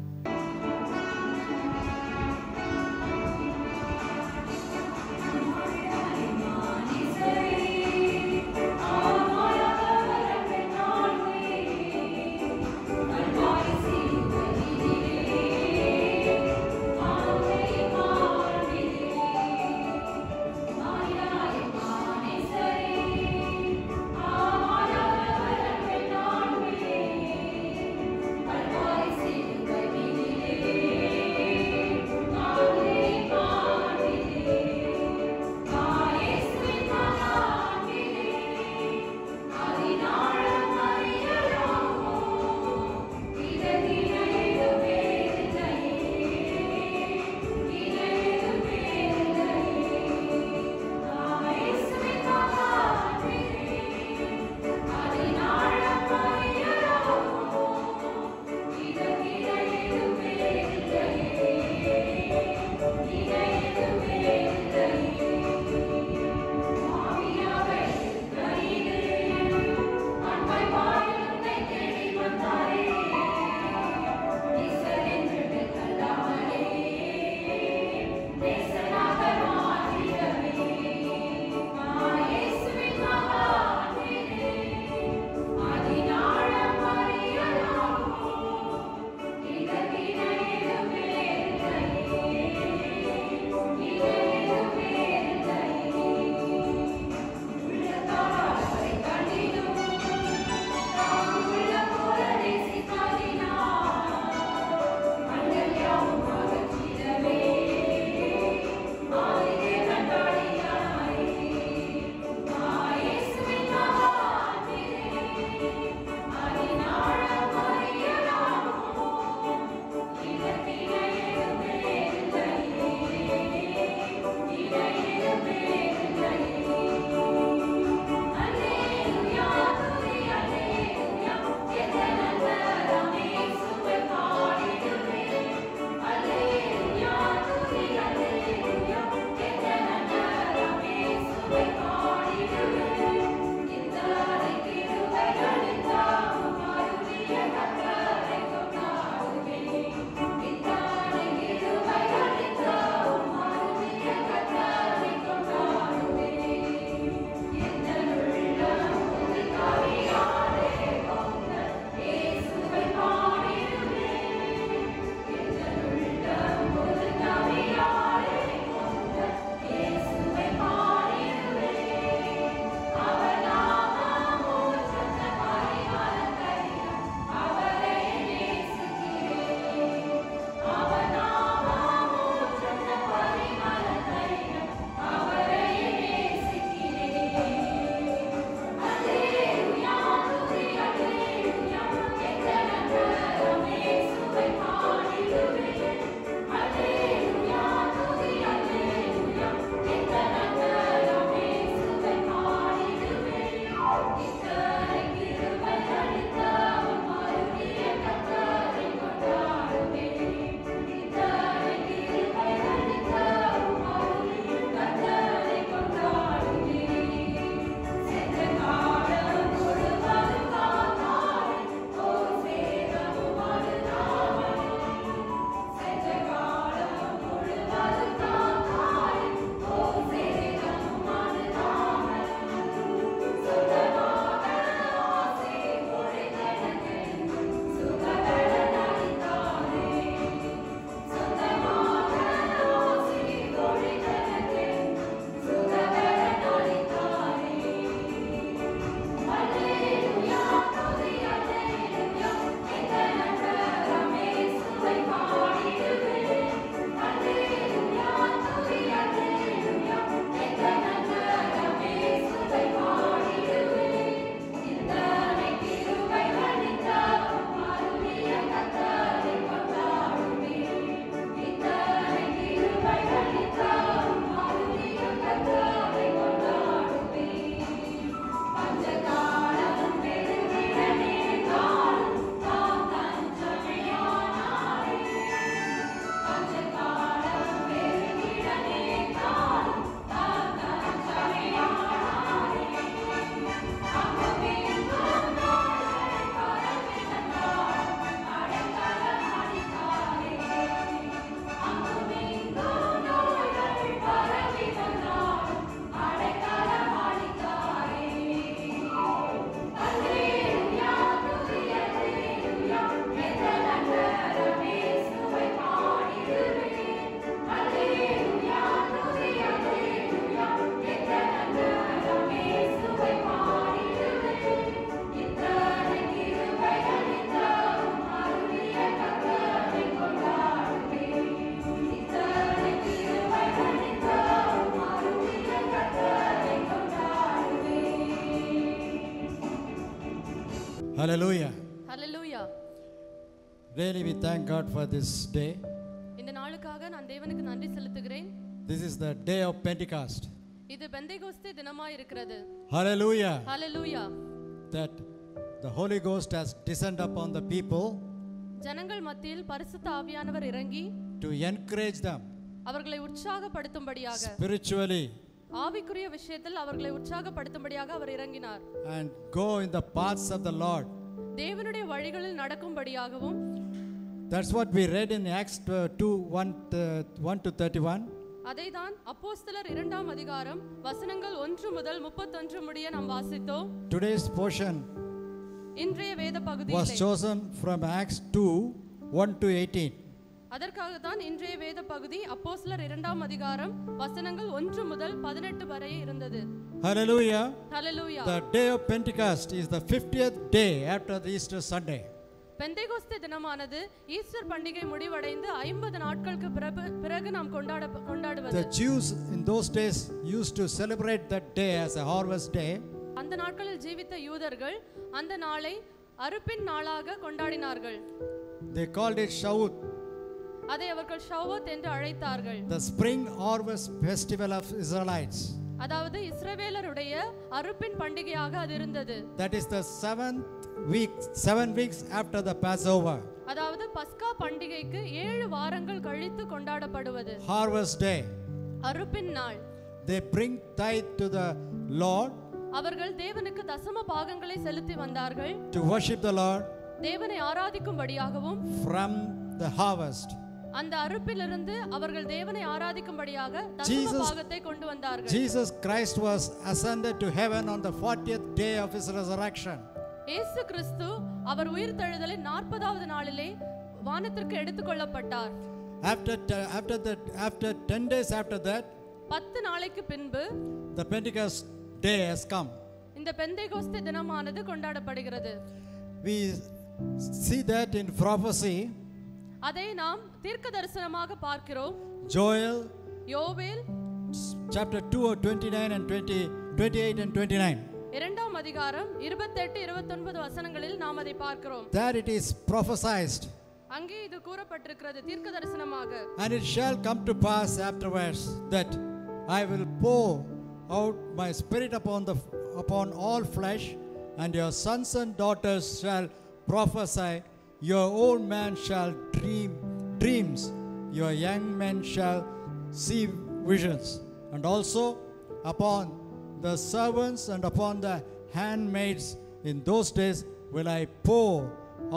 Bye. Hallelujah. Hallelujah. Really, we thank God for this day. இந்த நாளுக்காக நான் தேவனுக்கு நன்றி செலுத்துகிறேன். This is the day of Pentecost. இது பெந்தேகோஸ்தே தினமாய் இருக்கிறது. Hallelujah. Hallelujah. That the Holy Ghost has descended upon the people ஜனங்கள் மத்தியில் பரிசுத்த ஆவியானவர் இறங்கி to encourage them அவர்களை உற்சாகப்படுத்தும்படியாக spiritually ஆவிக்குரிய விஷயத்தில் அவர்களை உற்சாகப்படுத்தும்படியாக அவர் இறங்கினார். and go in the paths of the Lord. தேவனுடைய வழிகளில் நடக்கும்படியாகவும். That's what we read in Acts 2:1 to 31. அதைதான் அப்போஸ்தலர் 2ஆம் அதிகாரம் வசனங்கள் 1 முதல் 31 முடிய நாம் வாசித்தோம். Today's portion இன்றைய வேத was பகுதியிலே chosen from Acts 2:1 to 18. அதற்காக தான் இன்றைய வேத பகுதி அப்போஸ்தலர் 2ஆம் அதிகாரம் வசனங்கள் 1 முதல் 18 வரை இருந்தது. Hallelujah. Hallelujah. The day of Pentecost is the 50th day after the Easter Sunday. பெந்தேகோஸ்தே தினமானது ஈஸ்டர் பண்டிகை முடிவடைந்து 50 நாட்களுக்கு பிறகு நாம் கொண்டாடுவது. The Jews in those days used to celebrate that day as a harvest day. அந்த நாட்களில் ஜீவித்த யூதர்கள் அந்த நாளை அறுப்பின் நாளாக கொண்டாடினார்கள். They called it Shavuot, அதை அவர்கள் ஷவ்வத் என்று அழைத்தார்கள். the spring harvest festival of Israelites. அதாவது இஸ்ரவேலருடைய அறுப்பின் பண்டிகையாக அது இருந்தது. That is the 7 weeks after the Passover. அதாவது பஸ்கா பண்டிகைக்கு 7 வாரங்கள் கழித்து கொண்டாடப்படுவது. Harvest day. அறுப்பின் நாள். They bring tithe to the Lord அவர்கள் தேவனுக்கு தசம பாகங்களை செலுத்தி வந்தார்கள். to worship the Lord தேவனை ஆராதிக்கும்படியாகவும். from the harvest. அந்த அறுப்பிலிருந்து அவர்கள் தேவனை ஆராதிக்கும்படியாக தசம பாகத்தை கொண்டு வந்தார்கள். Jesus Christ was ascended to heaven on the 40th day of his resurrection. இயேசு கிறிஸ்து அவர் உயிர்த்தெழுதலின் 40வது நாளிலே வானத்திற்கு எடுத்துக்கொள்ளப்பட்டார். After 10 days after that, 10 நாளைக்கு பின்பு the Pentecost day has come. இந்த பெந்தேகோஸ்தே தினமானது கொண்டாடப்படுகிறது. We see that in prophecy. அதை நாம் தீர்க்க தரிசனமாக பார்க்கிறோம். Joel யோவேல் chapter 2:29 and 28 and 29. இரண்டாம் அதிகாரம் 28 29 வசனங்களில் நாம் அதை பார்க்கிறோம். There it is prophesied. அங்கே இது கூறப்பட்டிருக்கிறது தீர்க்க தரிசனமாக. And it shall come to pass afterwards that I will pour out my spirit upon all flesh, and your sons and daughters shall prophesy, your old man shall dream dreams, your young men shall see visions, and also upon the servants and upon the handmaids in those days will I pour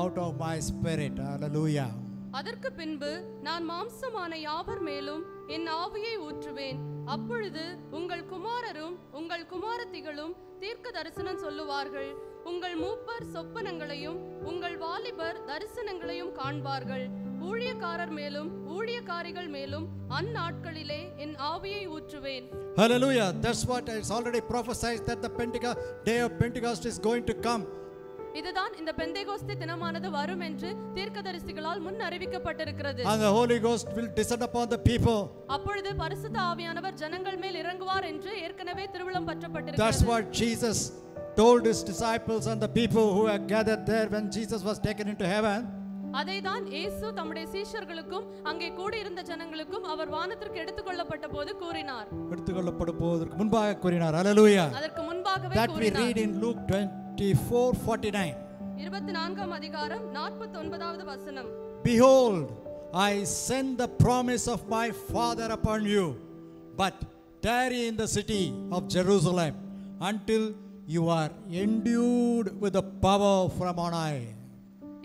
out of my spirit. Hallelujah. அதற்கு பின்பு நான் மாம்சமான யாவர் மேலும் என் ஆவியை ஊற்றுவேன். அப்பொழுது உங்கள் குமாரரும் உங்கள் குமாரத்திகளும் தீர்க்க தரிசனம் சொல்லுவார்கள். உங்கள் மூப்பர் சொப்பனங்களையும் உங்கள் வாலிபர் தரிசனங்களையும் காண்பார்கள். ஊழியக்காரர் மேலும் ஊழியக்காரிகள் மேலும் அந்நாட்களிலே என் ஆவியை ஊற்றுவேன். Hallelujah. That's what is already prophesied, that the day of Pentecost is going to come. இதுதான் இந்த பெந்தேகோஸ்தே தினமானது வரும் என்று தீர்க்கதரிசிகளால் முன் அறிவிக்கப்பட்டிருக்கிறது. And the Holy Ghost will descend upon the people. அப்பொழுது பரிசுத்த ஆவியானவர் ஜனங்கள் மேல் இறங்குவார் என்று ஏற்கனவே திருவிழம் பற்றப்பட்டிருக்கிறது. That's what Jesus told his disciples and the people who had gathered there when Jesus was taken into heaven. அதைதான் இயேசு தம்முடைய சீஷர்களுக்கும் அங்கே கூடியிருந்த ஜனங்களுக்கும் அவர் வானத்திற்கு எடுத்துக்கொள்ளப்பட்ட போது கூறினார். எடுத்துக்கொள்ளப்படுவதற்கு முன்பாக கூறினார். Hallelujah. அதற்கு முன்பாகவே That we கூறினார். read in Luke 24:49. 24ஆம் அதிகாரம் 49வது வசனம். Behold, I send the promise of my Father upon you, but tarry in the city of Jerusalem until you are endued with the power from on high.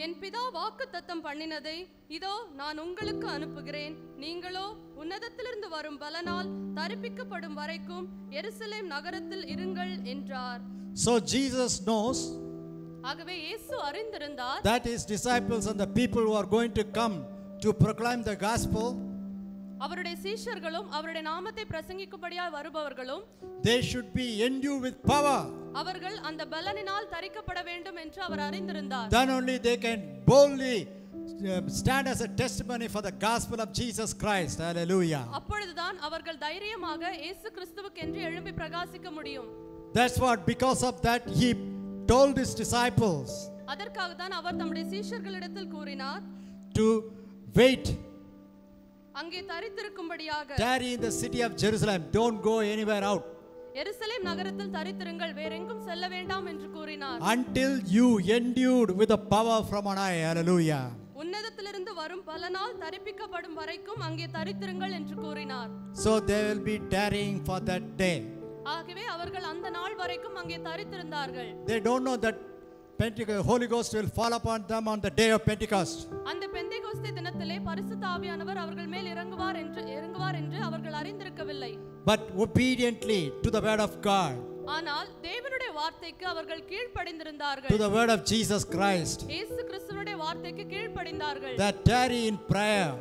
என் பிதா வாக்குத்தத்தம் பண்ணினதை இதோ நான் உங்களுக்கு அனுப்புகிறேன். நீங்களோ உன்னதத்திலிருந்து வரும் பலனால் தரிப்பிக்கப்படும் வரைக்கும் எருசலேம் நகரத்தில் இருங்கள் என்றார். So Jesus knows ஆகவே இயேசு அறிந்திருந்தார் that his disciples and the people who are going to come to proclaim the gospel, அவருடைய சீஷர்களும் அவருடைய நாமத்தை பிரசங்கிக்கும்படியாய் வருபவர்களும் they should be endued with power. அவர்கள் அந்த பலனினால் தரிக்கப்பட வேண்டும் என்று அவர் அறிந்திருந்தார். Then only they can boldly stand as a testimony for the gospel of Jesus Christ. Hallelujah. அப்பொழுதுதான் அவர்கள் தைரியமாக இயேசு கிறிஸ்துவுக்கு என்று எழும்பி பிரகாசிக்க முடியும். That's what, because of that, he told his disciples அதற்காக தான் அவர் தம்முடைய சீஷர்களிடத்தில் கூறினார், to wait, அங்கே தரித்திருக்கும்படியாக tarry in the city of Jerusalem, don't go anywhere out எருசலேம் நகரத்தில் தரித்திருங்கள், வேறெங்கும் செல்ல வேண்டாம் என்று கூறினார். until you endued with the power from on high. Hallelujah. உன்னதத்திலிருந்து வரும் பலனால் தரிப்பிக்கப்படும் வரைக்கும் அங்கே தரித்திருங்கள் என்று கூறினார். So they will be tarrying for that day. ஆகவே அவர்கள் அந்த நாள் வரைக்கும் அங்கே தரித்திருந்தார்கள். They don't know that Holy Ghost will fall upon them on the day of Pentecost. அந்த பெந்தேகோஸ்தே தினத்திலே பரிசுத்த ஆவியானவர் அவர்கள் மேல் இறங்குவார் என்று அவர்கள் அறிந்திருக்கவில்லை. But obediently to the word of God, ஆனால் தேவனுடைய வார்த்தைக்கு அவர்கள் to கீழ்ப்படிந்திருந்தார்கள். the word of Jesus Christ, இயேசு கிறிஸ்துவினுடைய வார்த்தைக்கு கீழ்ப்படிந்தார்கள். that tarry in prayer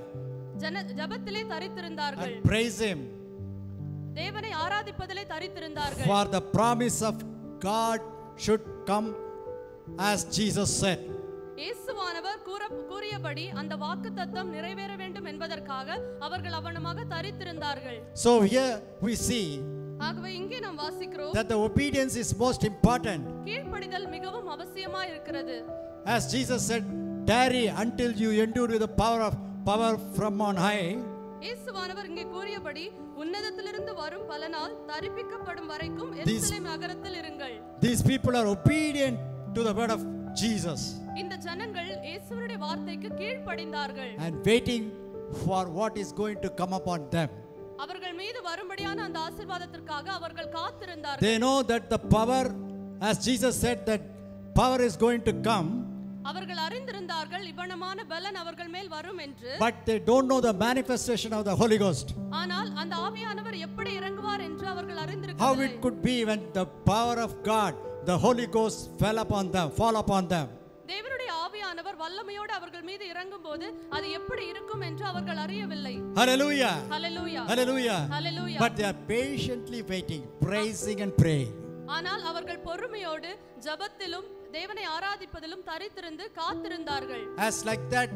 ஜெபத்திலே தரித்திருந்தார்கள். and praise Him தேவனை ஆராதிப்பதிலே தரித்திருந்தார்கள். for the promise of God should come as Jesus said. இயேசுவானவர் கூறியபடி அந்த வாக்குத்தத்தம் நிறைவேற வேண்டும் என்பதற்காக அவர்கள் அவனமாக தரித்திருந்தார்கள். So here we see ஆகவே இங்கே நாம் வாசிக்கிறோம் that the obedience is most important. கீழ்ப்படிதல் மிகவும் அவசியமாய் இருக்கிறது. As Jesus said, tarry until you endure with the power from on high. இயேசுவானவர் இங்கே கூறியபடி உன்னதத்திலிருந்து வரும் பலனால் தரிப்பிக்கப்படும் வரைக்கும் எருசலேம் நகரத்தில் இருங்கள். These people are obedient to the word of Jesus இந்த ஜனங்கள் இயேசுவினுடைய வார்த்தைக்கு கீழ்ப்படிந்தார்கள். and waiting for what is going to come upon them. அவர்கள் மீது வரும்படியான அந்த ஆசீர்வாதத்திற்காக அவர்கள் காத்திருந்தார்கள். They know that the power, as Jesus said, that power is going to come, அவர்கள் அறிந்திருந்தார்கள் இவ்வளமான பலன் அவர்கள் மேல் வரும் என்று. but they don't know the manifestation of the Holy Ghost. ஆனால் அந்த ஆவியானவர் எப்படி இறங்குவார் என்று அவர்கள் How அறிந்திருக்கவில்லை. it could be when the power of God, the Holy Ghost fall upon them. தேவனுடைய ஆவியானவர் வல்லமையோடு அவர்கள் மீது இறங்கும்போது அது எப்படி இருக்கும் என்று அவர்கள் அறியவில்லை. Hallelujah. Hallelujah. Hallelujah. Hallelujah. But they are patiently waiting, praising and praying. ஆனால் அவர்கள் பொறுமையோடு ஜெபத்திலும் தேவனை ஆராதிப்பதிலும் தரித்திருந்து காத்திருந்தார்கள். As like that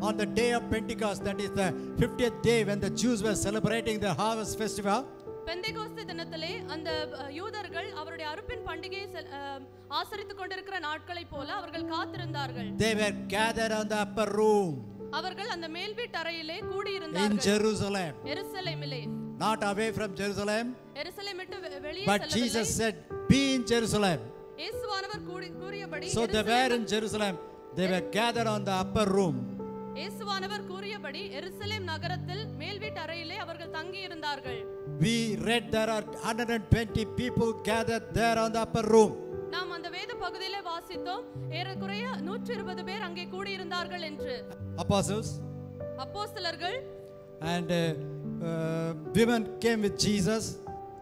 on the day of Pentecost, that is the 50th day when the Jews were celebrating the harvest festival. Pentecost தினத்திலே அந்த யூதர்கள் அவருடைய அறுப்பின் பண்டிகையை ஆசரித்துக் கொண்டிருக்கிற நாட்களைப் போல அவர்கள் காத்திருந்தார்கள். They were gathered on the upper room அவர்கள் அந்த மேல் வீட்டு அறையிலே in கூடியிருந்தார்கள். Jerusalem, எருசலேமிலே, not away from Jerusalem, எருசலேம் விட்டு வெளியே but Jesus செல்லவில்லை. said, be in Jerusalem. இயேசுவானவர் கூறியபடி So they were in Jerusalem, they were gathered on the upper room. இயேசுவானவர் கூறியபடி எருசலேம் நகரத்தில் மேல் வீட்டு அறையிலே அவர்கள் தங்கி இருந்தார்கள். We read there are 120 people gathered there on the upper room. நாம் அந்த வேத பகுதியிலே வாசித்தோம் ஏறக்குறைய 120 பேர் அங்கே கூடியிருந்தார்கள் என்று. Apostles அப்போஸ்தலர்கள் and women came with Jesus,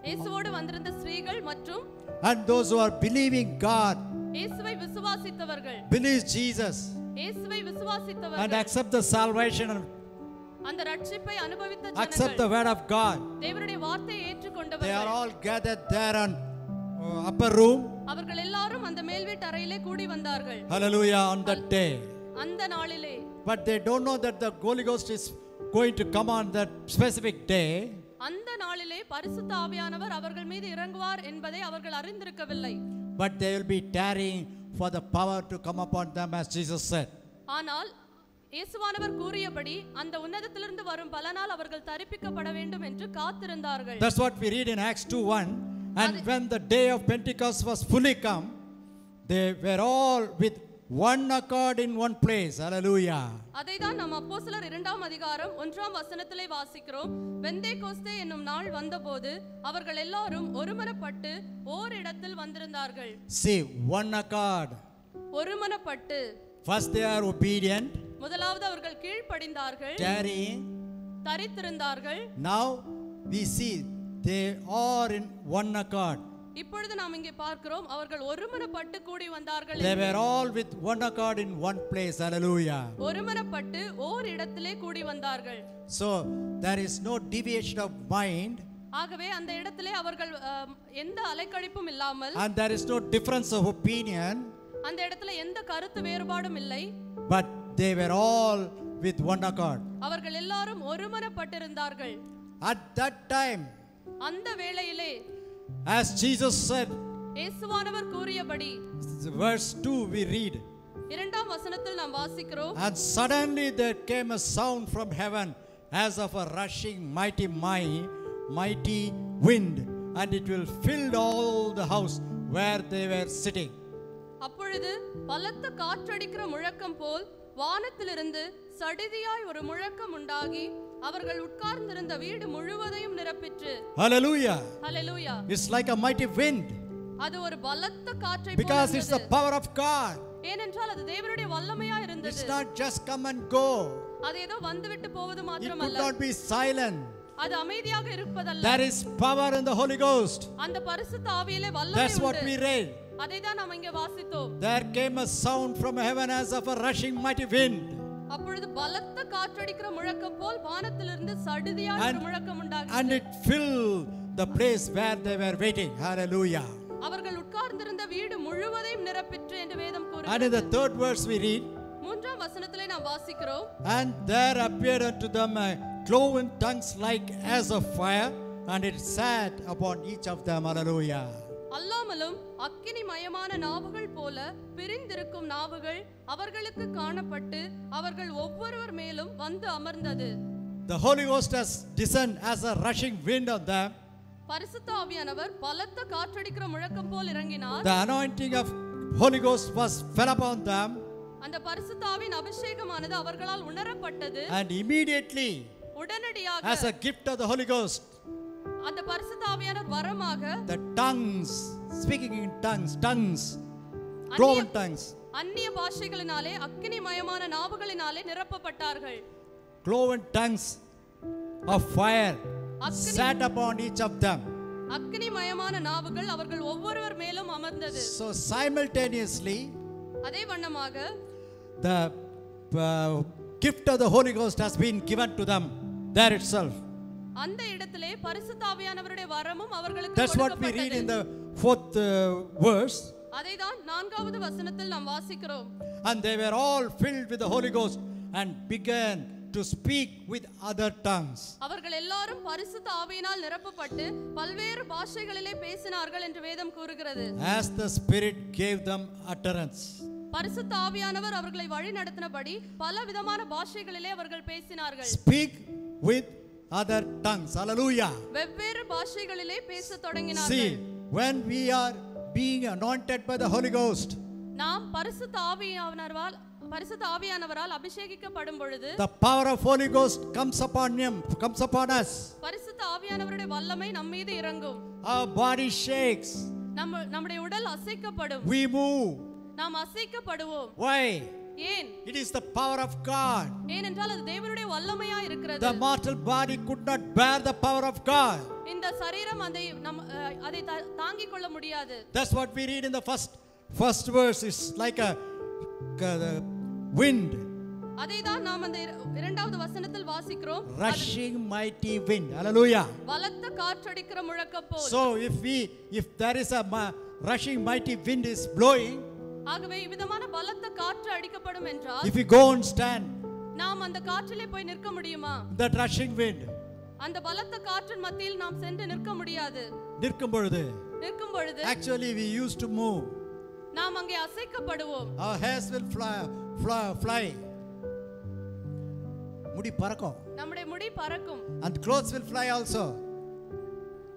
இயேசுவோடு வந்திருந்த ஸ்திரீகள் மற்றும் and those who are believing God, இயேசுவை விசுவாசித்தவர்கள், believe Jesus இயேசுவை and விசுவாசித்தவர்கள், accept the salvation and அந்த ரட்சிப்பை அனுபவித்த accept the ஜனங்கள், word of God. தேவனுடைய வார்த்தையை They are ஏற்றுக்கொண்டவர்கள், all gathered there on upper room. அவர்கள் எல்லாரும் அந்த மேல் வீட்டு அறையிலே கூடி வந்தார்கள். Hallelujah, on that day. அந்த நாளிலே But they don't know that the Holy Ghost is going to come on that specific day. அந்த நாளிலே பரிசுத்த ஆவியானவர் அவர்கள் மீது இறங்குவார் என்பதை அவர்கள் அறிந்திருக்கவில்லை. But they will be tarrying for the power to come upon them, as Jesus said. ஆனால் இயேசுவானவர் கூறியபடி அந்த உன்னதத்திலிருந்து வரும் பலனால் அவர்கள் தரிப்பிக்கப்பட வேண்டும் என்று காத்திருந்தார்கள். That's what we read in Acts 2:1. And when the day of Pentecost was fully come, they were all with one accord in one place. Hallelujah. அதைதான் நாம் அப்போஸ்தலர் 2ஆம் அதிகாரம் 1ஆம் வசனத்திலே வாசிக்கிறோம். பெந்தேகோஸ்தே என்னும் நாள் வந்தபோது அவர்கள் எல்லாரும் ஒருமனப்பட்டு ஓரிடத்தில் வந்திருந்தார்கள். See, one accord. ஒருமனப்பட்டு. First they are obedient, முதலாவது அவர்கள் கீழ்ப்படிந்தார்கள், tarrying. தரித்திருந்தார்கள். Now we see they are in one accord. இப்பொழுது நாம் இங்கே பார்க்கிறோம் அவர்கள் ஒருமனப்பட்டு கூடி வந்தார்கள். They were all with one accord in one place. Hallelujah. ஒருமனப்பட்டு ஓர் இடத்திலே கூடி வந்தார்கள். So there is no deviation of mind, ஆகவே அந்த இடத்திலே அவர்கள் எந்த அலைக்கழிப்பும் இல்லாமல், and there is no difference of opinion, அந்த இடத்துல எந்த கருத்து வேறுபாடும் இல்லை. but they were all with one accord. அவர்கள் எல்லாரும் ஒருமனப்பட்டிருந்தார்கள். At that time, அந்த வேளையிலே as Jesus said, இயேசுவானவர் கூறியபடி verse 2 we read, இரண்டாம் வசனத்தில் நாம் வாசிக்கிறோம், And suddenly there came a sound from heaven as of a rushing mighty wind, and it will fill all the house where they were sitting. அப்பொழுது பலத்த காற்றடிக்கிற முழக்கம் போல் வானத்திலிருந்து சடிதியாய் ஒரு முழக்கம் உண்டாகி அவர்கள் உட்கார்ந்திருந்த வீடு முழுவதையும் நிரப்பிற்று. Hallelujah. Hallelujah. It's like a mighty wind அது ஒரு பலத்த காற்றை because போல it's the இருந்தது. power of God. ஏனென்றால் அது தேவனுடைய வல்லமையா It's இருந்தது. not just come and go. அது ஏதோ வந்துவிட்டு போவது It could மாத்திரமல்ல, not be silent. அது அமைதியாக இருப்பதல்ல. There is power in the Holy Ghost. அந்த பரிசுத்த ஆவியிலே வல்லமை That's what we உண்டு. read. அதை தான் நாம் இங்கே வாசித்தோம். There came a sound from heaven as of a rushing mighty wind. அப்பொழுது பலத்த காற்றடிக்கிற முழக்கம் போல் வானத்திலிருந்து சடுதியாய் ஒரு முழக்கம் And உண்டாகியது. it filled the place where they were waiting. Hallelujah. அவர்கள் உட்கார்ந்திருந்த வீடு முழுவதையும் நிரப்பிற்று என்று வேதம் And in கூறுகிறது. the third verse we read, மூன்றாம் வசனத்திலே நாம் வாசிக்கிறோம், And there appeared unto them a cloven tongues like as of fire, and it sat upon each of them. Hallelujah. அல்லாமலும் அக்கினி மயமான நாவுகள் போல பிரிந்திருக்கும் நாவுகள் அவர்களுக்கு காணப்பட்டு அவர்கள் ஒவ்வொருவர் மேலும் வந்து அமர்ந்தது. The Holy Ghost has descended as a rushing wind on them. பரிசுத்த ஆவியானவர் பலத்த காற்றடிக்கிற முழக்கம் போல் இறங்கினார். The anointing of Holy Ghost fell upon them, அந்த பரிசுத்த ஆவியின் அபிஷேகமானது அவர்களால் உணரப்பட்டது. and immediately, உடனடியாக as a gift of the Holy Ghost, அந்த பரிசுத்த ஆவியானவர் வரமாக the tongues, speaking in tongues, cloven tongues, அந்நிய பாஷைகளினாலே அக்கினி மயமான நாவுகளினாலே நிரப்பப்பட்டார்கள். cloven tongues of fire அக்கினி sat upon each of them. அக்கினி மயமான நாவுகள் அவர்கள் ஒவ்வொருவர் மேலும் அமர்ந்தது. So simultaneously, அதே வண்ணமாக the gift of the Holy Ghost has been given to them there itself. அந்த இடத்திலே பரிசுத்த ஆவியானவருடைய வரமும் அவர்களுக்கு That's what we read in கொடுக்கப்பட்டது. the fourth verse. அதைதான் நான்காவது வசனத்தில் நாம் வாசிக்கிறோம். And they were all filled with the Holy Ghost and began to speak with other tongues. அவர்கள் எல்லாரும் பரிசுத்த ஆவியினால் நிரப்பப்பட்டு பல்வேறு பாஷைகளிலே பேசினார்கள் என்று வேதம் கூறுகிறது. As the Spirit gave them utterance. பரிசுத்த ஆவியானவர் அவர்களை வழி நடத்தினபடி பல விதமான பாஷைகளிலே அவர்கள் பேசினார்கள். Speak with other tongues. Hallelujah. வெவ்வேறு பாஷைகளிலே பேசத் See, தொடங்கினார்கள். when we are being anointed by the Holy Ghost, நாம் பரிசுத்த ஆவியானவரால் அபிஷேகிக்கப்படும் பொழுது the power of Holy Ghost comes upon us. பரிசுத்த ஆவியானவருடைய வல்லமை நம் மீது இறங்கும். Our body shakes. நம்முடைய உடல் அசைக்கப்படும். We move. நாம் அசைக்கப்படுவோம். Why? ஏன்? It is the power of God. ஏனென்றால் அது தேவனுடைய வல்லமையா இருக்கிறது. The mortal body could not bear the power of God. இந்த சரீரம் அதை தாங்கிக் கொள்ள முடியாது. That's what we read in the first verse. It's like a wind. அதைதான் நாம் அந்த இரண்டாவது வசனத்தில் வாசிக்கிறோம். Rushing mighty wind. Hallelujah. பலத்த காற்றடிக்கிற முழக்கம் போல். So if there is a rushing mighty wind is blowing, ஆகவே இவ்விதமான பலத்த காற்று அடிக்கப்படும் என்றால் if you go and stand நாம் அந்த காற்றிலே போய் நிற்க முடியுமா? that rushing wind, அந்த பலத்த காற்றின் மத்தியில் நாம் சென்று நிற்க முடியாது. நிற்கும் பொழுது, actually we used to move. நாம் அங்கே அசைக்கப்படுவோம். Our hairs will fly. முடி பறக்கும். நம்முடைய முடி பறக்கும். And clothes will fly also.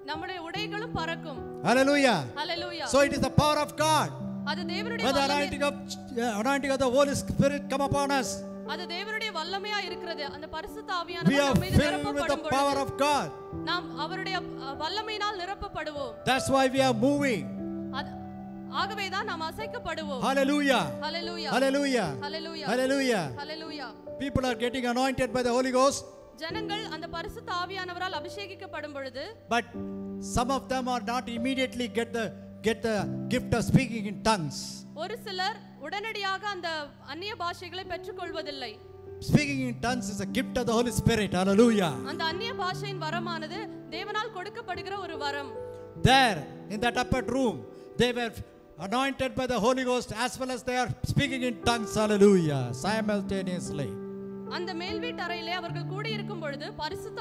நம்முடைய உடைகளும் பறக்கும். Hallelujah. Hallelujah. So it is the power of God. அது தேவனுடைய When the வல்லமை. anointing of the Holy Spirit come upon us, அது தேவனுடைய வல்லமையா இருக்கிறது. அந்த பரிசுத்த we ஆவியானவர் are நம் மீது filled with the நிரப்பப்படும் power பொழுது of God. நாம் அவருடைய வல்லமையினால் நிரப்பப்படுவோம். That's why we are moving. ஆகவே தான் நாம் அசைக்கப்படுவோம். Hallelujah. Hallelujah. Hallelujah. Hallelujah. Hallelujah. Hallelujah. People are getting anointed by the Holy Ghost, ஜனங்கள் அந்த பரிசுத்த ஆவியானவரால் அபிஷேகிக்கப்படும் பொழுது but some of them are not immediately get the gift of speaking in tongues. ஒரு சிலர் உடனடியாக அந்த அந்நிய பாஷைகளை பெற்றுக்கொள்வதில்லை. Speaking in tongues is a gift of the Holy Spirit. Hallelujah. அந்த அந்நிய பாஷையின் வரமானது தேவனால் கொடுக்கப்படுகிற ஒரு வரம். There in that upper room they were anointed by the Holy Ghost as well as they are speaking in tongues. Hallelujah. Simultaneously. அந்த மேல் வீட்டு அறையிலே அவர்கள் கூடி இருக்கும் பொழுது பரிசுத்த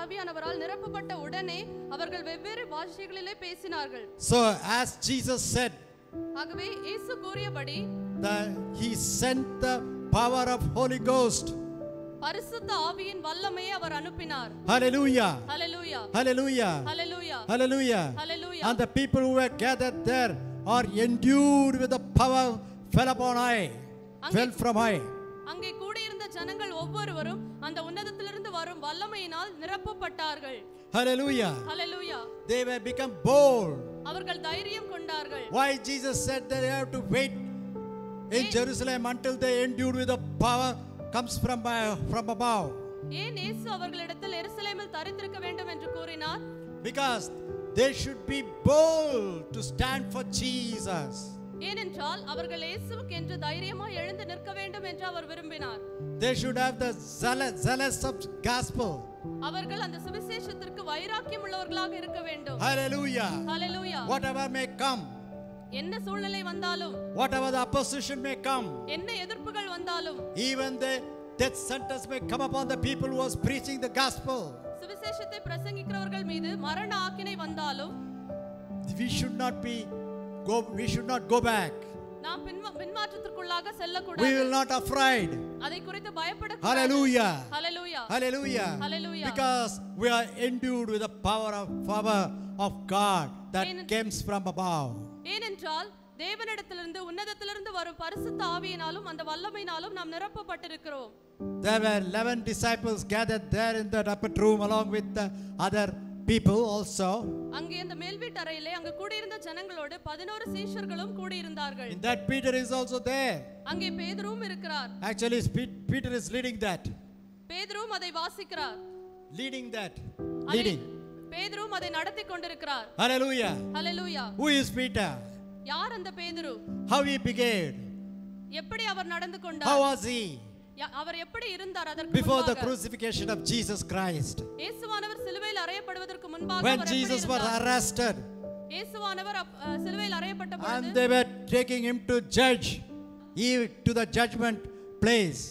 ஆவியானவரால் நிரப்பப்பட்ட உடனே அவர்கள் வெவ்வேறு பாஷைகளிலே பேசினார்கள். So as Jesus said, ஆகவே இயேசு கூறியபடி he sent the power of Holy Ghost. பரிசுத்த ஆவியின் வல்லமையை அவர் அனுப்பினார். Hallelujah. Hallelujah. Hallelujah. Hallelujah. Hallelujah. Hallelujah. And the people who were gathered there are endued with the power fell upon high. Fell from high. அங்கே கூடியிருந்த ஜனங்கள் ஒவ்வொருவரும் அந்த உன்னதத்திலிருந்து வரும் வல்லமையினால் நிரப்பப்பட்டார்கள். Hallelujah. Hallelujah. They were become bold. அவர்கள் தைரியம் கொண்டார்கள். Why Jesus said they have to wait in Jerusalem until they endued with the power comes from above. ஏன் இயேசு அவர்களிடத்தில் எருசலேமில் தரித்திருக்க வேண்டும் என்று கூறினார்? Because they should be bold to stand for Jesus. ஏனென்றால் அவர்கள் இயேசுவுக்கு என்று தைரியமாய் எழுந்து நிற்க வேண்டும் என்று அவர் விரும்பினார். They should have the zealous of gospel. அவர்கள் அந்த சுவிசேஷத்திற்கு வைராக்கியம் உள்ளவர்களாக இருக்க வேண்டும். Hallelujah. ஹல்லேலூயா. Whatever may come, என்ன சூழ்நிலை வந்தாலும், whatever the opposition may come, என்ன எதிர்ப்புகள் வந்தாலும், even the death sentence may come upon the people who was preaching the gospel, சுவிசேஷத்தை பிரசங்கிக்கிறவர்கள் மீது மரண ஆக்கினை வந்தாலும், we should not go back. நாம் பின்மாற்றத்திற்குள்ளாக We செல்லக்கூடாது. will not afraid. அதை குறித்து பயப்படக்கூடாது. Hallelujah. Hallelujah. Hallelujah. Hallelujah. Because we are endued with the power of God that comes from above. ஏனென்றால் தேவனிடத்திலிருந்து உன்னதத்திலிருந்து வரும் பரிசுத்த ஆவியினாலும் அந்த வல்லமையினாலும் நாம் நிரப்பப்பட்டிருக்கிறோம். There were 11 disciples gathered there in that upper room along with the other people also. அங்கே அந்த மேல்வீட்டு அறையிலே அங்கு கூடியிருந்த ஜனங்களோடு 11 சீஷர்களும் கூடியிருந்தார்கள். In that Peter is also there. அங்கே பேதுருவும் இருக்கிறார். Actually Peter is leading that. பேதுருவும் அதை வாசிக்கிறார். Leading that. அதை- Leading. பேதுருவும் அதை நடத்தி கொண்டிருக்கிறார். Hallelujah. Hallelujah. Who is Peter? யார் அந்த பேதுரு? How he behaved? எப்படி அவர் நடந்து How கொண்டார்? was he அவர் எப்படி இருந்தார் அதற்கு before the முன்பாக? crucifixion of Jesus Christ? இயேசுவானவர் சிலுவையில் அறையப்படுவதற்கு முன்பாக When அவர் எப்படி Jesus was இருந்தார்? arrested இயேசுவானவர் சிலுவையில் அறையப்பட்ட and பொழுது they were taking him to judge, to the judgment place.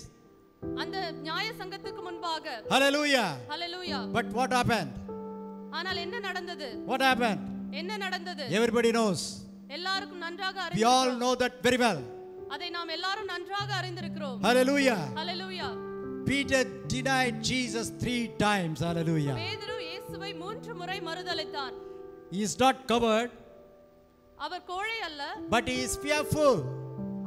அந்த நியாய சங்கத்துக்கு முன்பாக. Hallelujah. Hallelujah. But what happened? ஆனால் என்ன நடந்தது? What happened? என்ன நடந்தது? Everybody knows. எல்லாருக்கும் நன்றாக We all அறிந்திருக்கிறோம். know that very well. அதை நாம் எல்லாரும் நன்றாக அறிந்திருக்கிறோம். Hallelujah. ஹல்லேலூயா. Peter denied Jesus 3 times. Hallelujah. பேதுரு இயேசுவை 3 முறை மறுதலித்தான். He is not covered, அவர் கோழை அல்ல, but he is fearful.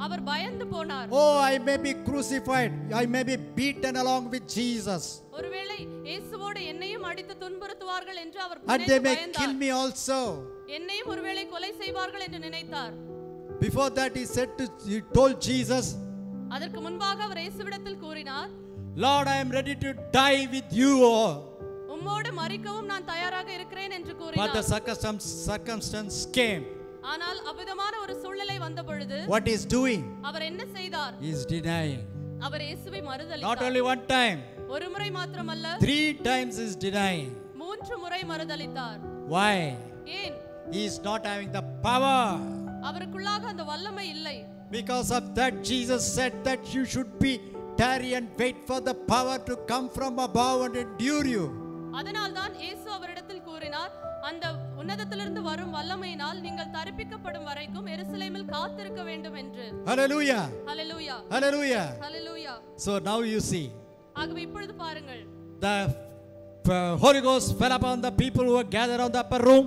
அவர் பயந்து போனார். Oh, I may be crucified. I may be beaten along with Jesus. ஒருவேளை இயேசுவோடு என்னையும் அடித்து துன்புறுத்துவார்கள் என்று அவர் And they may பயந்தார். kill me also. என்னையும் ஒருவேளை கொலை செய்வார்கள் என்று நினைத்தார். Before that he told Jesus, அதற்கு முன்பாக அவர் இயேசுவிடத்தில் கூறினார், Lord, I am ready to die with you. உம்மோடு மரிக்கவும் நான் தயாராக இருக்கிறேன் என்று But the கூறினார். circumstance came. ஆனால் அபிதமான ஒரு சூழ்நிலை வந்த பொழுது What he is doing? அவர் என்ன செய்தார்? He is denying. அவர் இயேசுவை Not மறுதலித்தார். only one time, ஒரு முறை மாத்திரமல்ல, 3 times he is denying. 3 முறை மறுதலித்தார். Why? ஏன்? He is not having the power. அவருக்குள்ளாக அந்த வல்லமை இல்லை. Because of that, Jesus said that you should be tarry and wait for the power to come from above and endure you. அதனால்தான் இயேசு அவரிடத்தில் கூறினார், அந்த உன்னதத்திலிருந்து வரும் வல்லமையினால் நீங்கள் தரிப்பிக்கப்படும் வரைக்கும் எருசலேமில் காத்திருக்க வேண்டும் என்று. Hallelujah. Hallelujah. Hallelujah. Hallelujah. So now you see, ஆகவே இப்பொழுது பாருங்கள், the Holy Ghost fell upon the people who were gathered on the upper room.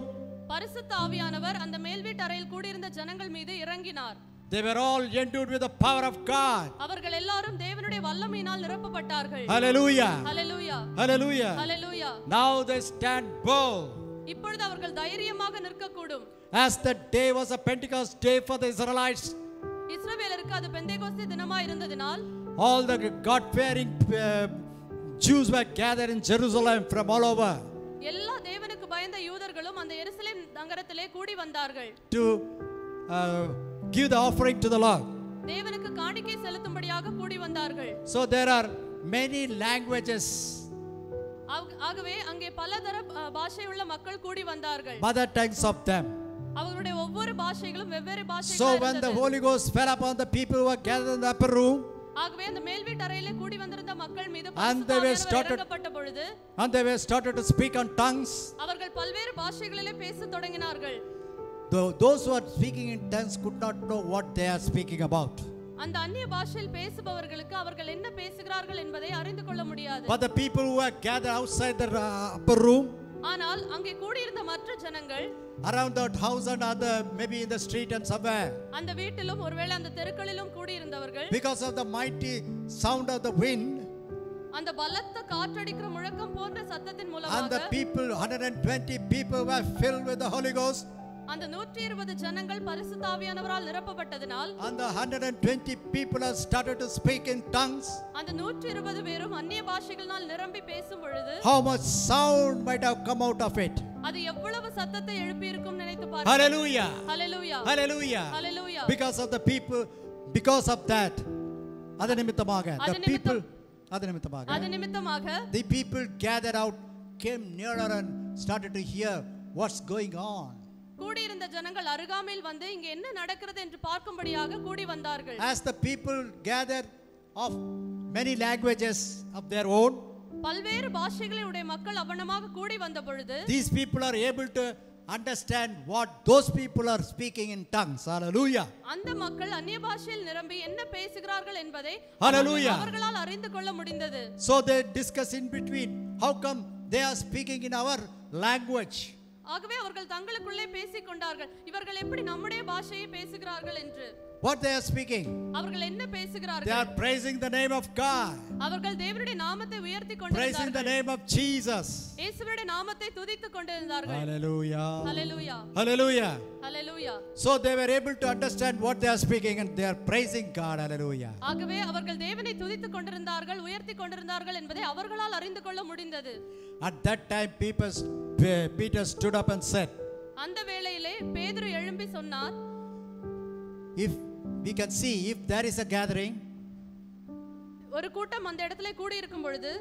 பரிசுத்த ஆவியானவர் அந்த மேல்வீட்டு அறையில் கூடியிருந்த ஜனங்கள் மீது இறங்கினார். They were all endued with the power of God. அவர்கள் எல்லாரும் தேவனுடைய வல்லமையினால் நிரப்பப்பட்டார்கள். Hallelujah. Hallelujah. Hallelujah. Hallelujah. Now they stand bold. இப்பொழுது அவர்கள் தைரியமாக நிற்கக்கூடும். As the day was a Pentecost day for the Israelites, இஸ்ரவேலருக்கு அது Pentecost தினமாய் இருந்ததினால் all the God-fearing Jews were gathered in Jerusalem from all over எல்லா தேவனுக்கு பயந்த யூதர்களும் அந்த எருசலேம் நகரத்திலே கூடி வந்தார்கள். to give the offering to the Lord. தேவனுக்கு காணிக்கை செலுத்தும்படியாக கூடி வந்தார்கள். So there are many languages, ஆகவே அங்கே பலதர பாஷையுள்ள மக்கள் கூடி வந்தார்கள். mother tongues of them. அவர்களுடைய ஒவ்வொரு பாஷைகளும் வெவ்வேறு So பாஷைகளாக when the இருந்தது. Holy Ghost fell upon the people who were gathered in the upper room, ஆகவே அந்த மேல்வீட்டு அறையிலே கூடி வந்திருந்த மக்கள் மீது And they were பரிசுத்த ஆவியானவர் started- இறங்கப்பட்ட பொழுது and they were started to speak on tongues, அவர்கள் பல்வேறு பாஷைகளிலே பேசத் தொடங்கினார்கள். those who are speaking in tongues could not know what they are speaking about. அந்த அந்நிய பாஷையில் பேசுபவர்களுக்கு அவர்கள் என்ன பேசுகிறார்கள் என்பதை அறிந்து கொள்ள முடியாது. But the people who are gathered outside the upper room, ஆனால் அங்கே கூடியிருந்த மற்ற ஜனங்கள் around that house and other, maybe in the street and somewhere, அந்த வீட்டிலும் ஒருவேளை அந்த தெருக்களிலும் கூடியிருந்தவர்கள் because of the mighty sound of the wind, அந்த பலத்த காற்றடிக்கிற முழக்கம் போன்ற சத்தத்தின் and மூலமாக the people, 120 people were filled with the Holy Ghost, அந்த 120 ஜனங்கள் பரிசுத்த ஆவியானவரால் நிரப்பப்பட்டதனால் and the 120 people have started to speak in tongues. அந்த 120 பேரும் அந்நிய பாஷைகளினால் நிரம்பி பேசும் பொழுது How much sound might have come out of it? அது எவ்வளவு சத்தத்தை எழுப்பி இருக்கும் நினைத்து பாருங்கள். Hallelujah! Hallelujah Hallelujah! Hallelujah. Because of the people, because of that, அது நிமித்தமாக, the people, அது நிமித்தமாக, the people gathered out, came nearer and started to hear what's going on. கூடியிருந்த ஜனங்கள் அருகாமையில் வந்து இங்கே என்ன நடக்கிறது என்று பார்க்கும்படியாக கூடி வந்தார்கள். As the people gathered of many languages of their own, பல்வேறு பாஷைகளை உடைய மக்கள் அவனமாக கூடி வந்த பொழுது these people are able to understand what those people are speaking in tongues. Hallelujah! அந்த மக்கள் அந்நிய பாஷையில் நிரம்பி என்ன பேசுகிறார்கள் என்பதை Hallelujah! அவர்களால் அறிந்து கொள்ள முடிந்தது. So they discuss in between, how come they are speaking in our language? ஆகவே அவர்கள் தங்களுக்குள்ளே பேசிக் கொண்டார்கள், இவர்கள் எப்படி நம்முடைய பாஷையை பேசுகிறார்கள் என்று. What they are speaking? அவர்கள் என்ன They பேசுகிறார்கள்? are praising the name of God, அவர்கள் தேவனுடைய நாமத்தை உயர்த்தி praising the கொண்டிருந்தார்கள். name of Jesus. இயேசுவுடைய நாமத்தை துதித்துக் கொண்டிருந்தார்கள். Hallelujah! Hallelujah Hallelujah! Hallelujah. So they were able to understand what they are speaking and they are praising God. Hallelujah! ஆகவே அவர்கள் தேவனை துதித்துக் கொண்டிருந்தார்கள், உயர்த்தி கொண்டிருந்தார்கள் என்பதை அவர்களால் அறிந்து கொள்ள முடிந்தது. At that time, Peter stood up and said, அந்த வேளையிலே பேதுரு எழும்பி சொன்னார், if we can see, if there is a gathering, ஒரு கூட்டம் அந்த இடத்துல கூடி இருக்கும் பொழுது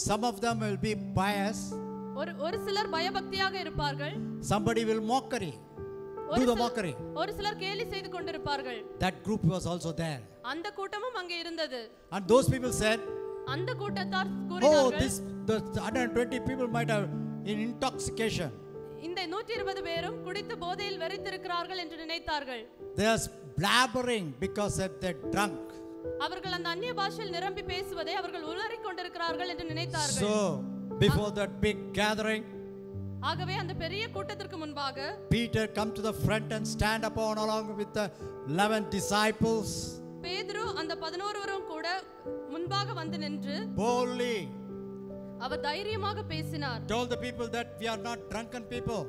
some of them will be pious, ஒரு சிலர் பயபக்தியாக இருப்பார்கள், somebody will mockery, do the mockery. ஒரு சிலர் கேலி செய்து கொண்டிருப்பார்கள். That group was also there. அந்த கூட்டமும் அங்கே இருந்தது. And those people said, அந்த கூட்டத்தார் oh, கூறினார்கள், the 120 people might have in intoxication. இந்த 120 பேரும் குடித்து போதையில் வெறித்திருக்கிறார்கள் என்று நினைத்தார்கள். They are blabbering because they're drunk. அவர்கள் அந்த அந்நிய பாஷையில் நிரம்பி பேசுவதை அவர்கள் உளறிக் கொண்டிருக்கிறார்கள் என்று நினைத்தார்கள். So before that big gathering, ஆகவே அந்த பெரிய கூட்டத்திற்கு முன்பாக Peter come to the front and stand upon along with the 11 disciples. பேதுரு அந்த 11 கூட முன்பாக வந்து நின்று Boldly அவர் தைரியமாக பேசினார். told the people that we are not drunken people.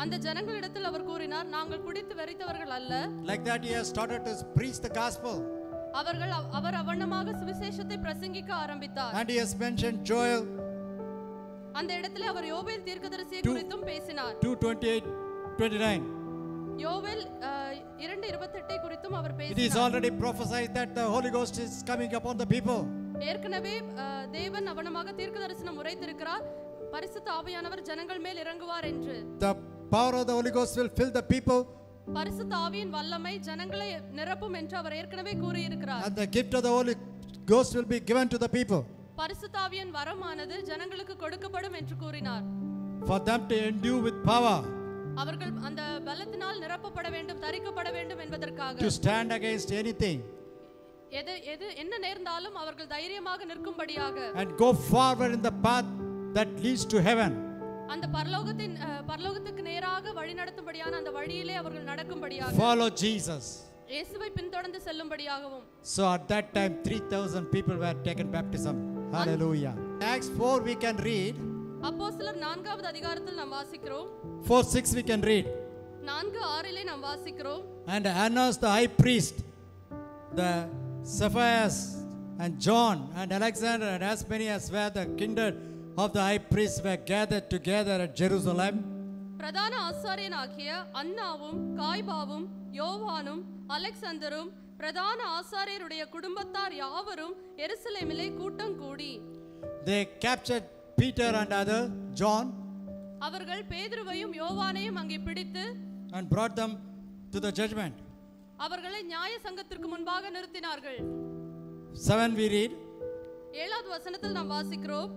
அந்த ஜனங்களிடத்தில் அவர் கூறினார், நாங்கள் குடித்து வெறித்தவர்கள் அல்ல. Like that he has started to preach the gospel. அவர் அவண்ணமாக சுவிசேஷத்தை பிரசங்கிக்க ஆரம்பித்தார். And he has mentioned Joel அந்த இடத்துல அவர் யோவேல் தீர்க்கதரிசியை குறித்தும் பேசினார். 2:28-29. யோவேல் 2:28 குறித்தும் அவர் It is பேசினார். already prophesied that the Holy Ghost is coming upon the people. ஏற்கனவே தேவன் அவனமாக தீர்க்கதரிசனம் உரைத்திருக்கிறார், பரிசுத்த ஆவியானவர் ஜனங்கள் மேல் இறங்குவார் என்று. The power of the Holy Ghost will fill the people. பரிசுத்த ஆவியின் வல்லமை ஜனங்களை நிரப்பும் என்று அவர் ஏற்கனவே கூறியிருக்கிறார். And the gift of the Holy Ghost will be given to the people. பரிசுத்த ஆவியின் வரமானது ஜனங்களுக்கு கொடுக்கப்படும் என்று கூறினார். For them to endue with power. அவர்கள் அந்த பலத்தினால் நிரப்பப்பட வேண்டும், தரிக்கப்பட வேண்டும் என்பதற்காக. To stand against anything. எது என்ன நேர்ந்தாலும் அவர்கள் தைரியமாக நிற்கும்படியாக. And go forward in the path that leads to heaven. அந்த பரலோகத்துக்கு நேராக வழிநடத்தும்படியான அந்த வழியிலே அவர்கள் நடக்கும்படியாக. Follow Jesus. இயேசுவை பின்தொடர்ந்து செல்லும்படியாகவும். So at that time 3,000 people were taken baptism. Hallelujah. Acts 4 we can read. அப்போஸ்தலர் 4வது அதிகாரத்தில் நாம் வாசிக்கிறோம். 4:6 we can read. 4:6 நாம் வாசிக்கிறோம். And Annas the high priest, the Cephas and John and Alexander and as many as were the kindred of the high priest were gathered together at Jerusalem. பிரதான ஆசாரியனாகிய அன்னாவும் காய்பாவும் யோவானும் அலெக்சந்தரும் பிரதான ஆசாரியருடைய குடும்பத்தார் யாவரும் எருசலேமிலே கூட்டம் கூடி. They captured Peter and other John அவர்கள் பேதுருவையும் யோவானையும் அங்கே பிடித்து and brought them to the judgment. அவர்களை நியாய சங்கத்திற்கு முன்பாக நிறுத்தினார்கள். 7 we read. 7வது வசனத்தில் நாம் வாசிக்கிறோம்.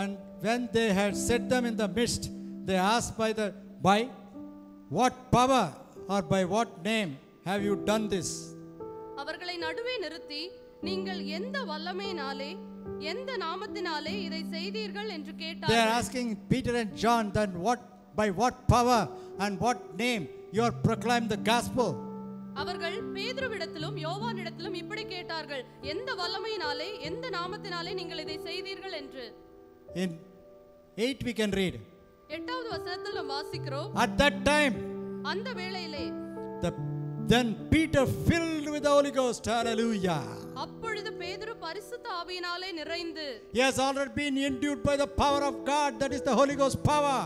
And when they had set them in the midst, they asked by what power or by what name have you done this? அவர்களை நடுவே நிறுத்தி, நீங்கள் எந்த வல்லமையினாலே எந்த நாமத்தினாலே இதை செய்தீர்கள் என்று They are கேட்டார்கள். asking Peter and John, then by what power and what name you are proclaimed the gospel? அவர்கள் பேதுருவிடத்திலும் யோவானிடத்திலும் இப்படி கேட்டார்கள், எந்த வல்லமையினாலே எந்த நாமத்தினாலே நீங்கள் இதை செய்தீர்கள் என்று. In 8 we can read. 8வது வசனத்தில் நாம் வாசிக்கிறோம், At that time, அந்த வேளையிலே then Peter filled with the Holy Ghost, hallelujah. அப்பொழுது பேதுரு பரிசுத்த ஆவியினாலே நிறைந்து, He has already been endued by the power of God, that is the Holy Ghost power.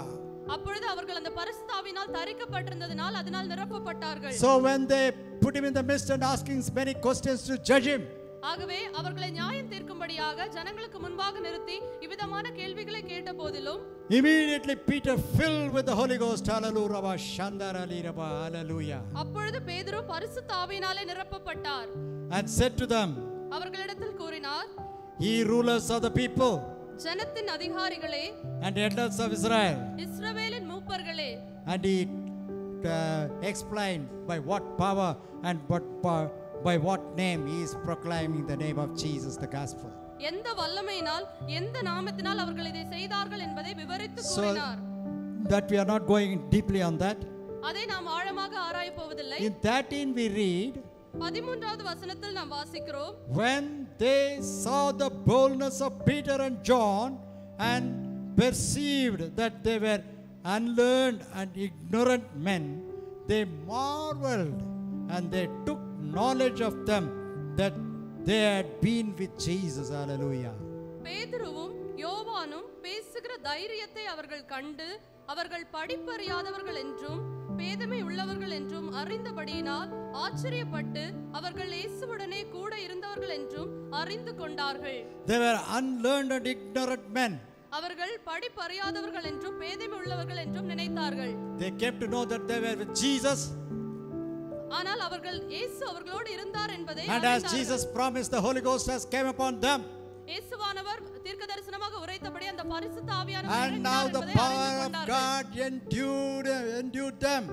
அப்பொழுது அவர்கள் அந்த பரிசுத்த ஆவியினால் தரிக்கப்பட்டிருந்ததினால் அதனால் நிரப்பப்பட்டார்கள். So when they put him in the midst and asking many questions to judge him, ஆகவே அவர்களை நியாயம் தீர்க்கும்படியாக ஜனங்களுக்கு முன்பாக நிறுத்தி இவ்விதமான கேள்விகளை கேட்ட போதிலும், immediately Peter filled with the Holy Ghost, hallelujah, அப்பொழுது பேதுரு பரிசுத்த ஆவியினாலே நிரப்பப்பட்டார். and said to them, அவர்களிடத்தில் கூறினார், ye rulers of the people ஜனத்தின் அதிகாரிகளே, and elders of Israel. இஸ்ரவேலின் மூப்பர்களே, And he explained by what power and by what name he is proclaiming the name of Jesus, the gospel. எந்த வல்லமையினால் எந்த நாமத்தினால் அவர்கள் இதை செய்தார்கள் என்பதை விவரித்து So கூறினார். that we are not going deeply on that. அதை நாம் ஆழமாக ஆராயப் போவதில்லை. In 13 we read, 13வது வசனத்தில் நாம் வாசிக்கிறோம், when they saw the boldness of Peter and John and perceived that they were unlearned and ignorant men, they marveled and they took knowledge of them that they had been with Jesus, hallelujah. பேதுருவும் யோவானும் பேசுகிற தைரியத்தை அவர்கள் கண்டு, அவர்கள் படிப்பறியாதவர்கள் என்றும் பேதமை உள்ளவர்கள் என்றும் அறிந்தபடியினால் ஆச்சரியப்பட்டு அவர்கள் இயேசுவுடனே கூட இருந்தவர்கள் என்றும் அறிந்து கொண்டார்கள். They were unlearned and ignorant men. அவர்கள் படிப்பறியாதவர்கள் என்றும் பேதமை உள்ளவர்கள் என்றும் நினைத்தார்கள். They came to know that they were with Jesus. ஆனால் அவர்கள் இயேசு அவர்களோடு இருந்தார் என்பதை And as Jesus promised, the Holy Ghost has came upon them. இயேசுவானவர் தீர்க்கதரிசனமாக உரைத்தபடி அந்த பரிசுத்த ஆவியானவர் And now இறங்கினார் the என்பதை power அறிந்து of கொண்டார்கள். God endued them.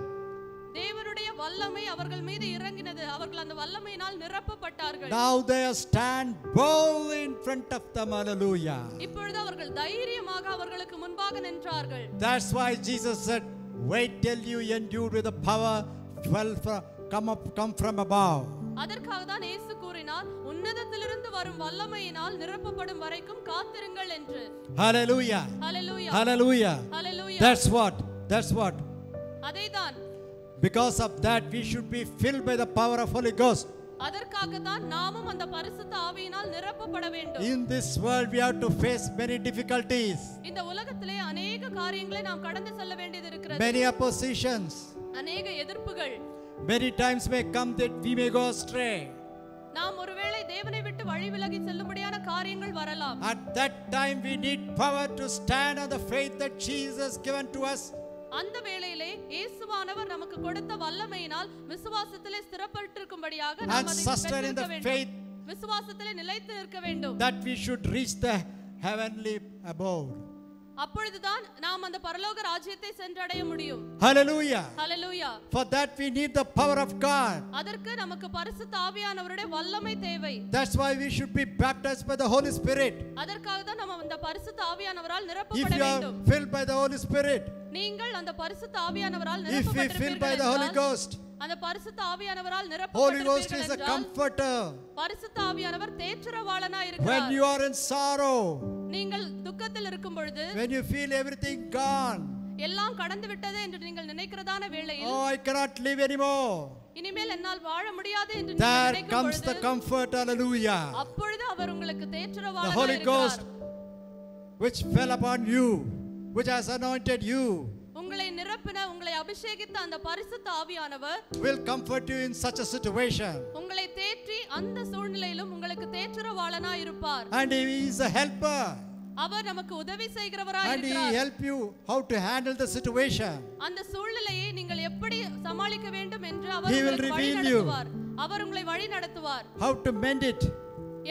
தேவனுடைய வல்லமை அவர்கள் மீது இறங்கினது. அவர்கள் அந்த வல்லமையினால் நிரப்பப்பட்டார்கள். Now they stand boldly in front of them, hallelujah. இப்பொழுது அவர்கள் தைரியமாக அவர்களுக்கு முன்பாக நின்றார்கள். That's why Jesus said, wait till you endued with the power come from above. அதற்காக தான் இயேசு கூறினார், உன்னதத்திலிருந்து வரும் வல்லமையினால் நிரப்பப்படும் வரைக்கும் காத்திருங்கள் என்று. Hallelujah. Hallelujah. Hallelujah. Hallelujah. That's what. அதேதான். Because of that we should be filled by the power of Holy Ghost. அதற்காக தான் நாமும் அந்த பரிசுத்த ஆவியினால் நிரப்பப்பட வேண்டும். In this world we have to face many difficulties, இந்த உலகத்திலே अनेक காரியங்களை நாம் கடந்து செல்ல வேண்டியது இருக்கிறது. many oppositions. अनेक எதிர்ப்புகள். Many times may come that we may go astray. நாம் ஒருவேளை தேவனை விட்டு வழி விலகி செல்லும்படியான காரியங்கள் வரலாம். At that time we need power to stand on the faith that Jesus given to us. அந்த வேளையிலே இயேசுவானவர் நமக்கு கொடுத்த வல்லமையினால் விசுவாசத்திலே ஸ்திரப்பட்டிருக்கும்படியாக நாம் And அதை sustain in the பெற்றிருக்க faith வேண்டும். விசுவாசத்திலே நிலைத்து நிற்க வேண்டும். that we should reach the heavenly abode. அப்பொழுதுதான் நாம் அந்த பரலோக ராஜ்யத்தை சென்றடைய முடியும். Hallelujah. Hallelujah. For that we need the power of God. அதற்கு நமக்கு பரிசுத்த ஆவியானவருடைய வல்லமை தேவை. That's why we should be baptized by the Holy Spirit. அதற்காக தான் நாம் அந்த பரிசுத்த ஆவியானவரால் If நிரப்பப்பட you are வேண்டும். filled by the Holy Spirit, நீங்கள் அந்த பரிசுத்த ஆவியானவரால் if we filled by the Holy நிரப்பப்பட்டிருப்பீர்கள் Ghost, அந்த பரிசுத்த ஆவியானவரால் Holy Ghost is a நிரப்பப்பட்டிருப்பீர்கள் comforter. பரிசுத்த ஆவியானவர் தேற்றரவாளனாய் When இருக்கிறார். you are in sorrow, நீங்கள் துக்கத்தில் இருக்கும் பொழுது, when you feel everything gone, எல்லாம் கடந்து விட்டது என்று நீங்கள் நினைக்கிறதான வேளையில், oh, I cannot live anymore, இனிமேல் என்னால் வாழ முடியாது என்று நீங்கள் there நினைக்கும் comes the பொழுது, comfort, hallelujah. அப்பொழுது அவர் உங்களுக்கு The தேற்றரவாளனாய் Holy Ghost இருக்கிறார். which fell upon you, which has anointed you, உங்களை நிரப்பின, உங்களை அபிஷேகித்த அந்த பரிசுத்த ஆவியானவர் will comfort you in such a situation. உங்களை தேற்றி அந்த சூழ்நிலையிலும் உங்களுக்கு தேற்றரவாளனாய் இருப்பார். And he is a helper. அவர் நமக்கு உதவி செய்கிறவராய் And he இருக்கிறார். help you how to handle the situation. அந்த சூழ்நிலையை நீங்கள் எப்படி சமாளிக்க வேண்டும் என்று அவர் He will உங்களுக்கு வழி reveal you. நடத்துவார். அவர் உங்களை வழி நடத்துவார். How to mend it.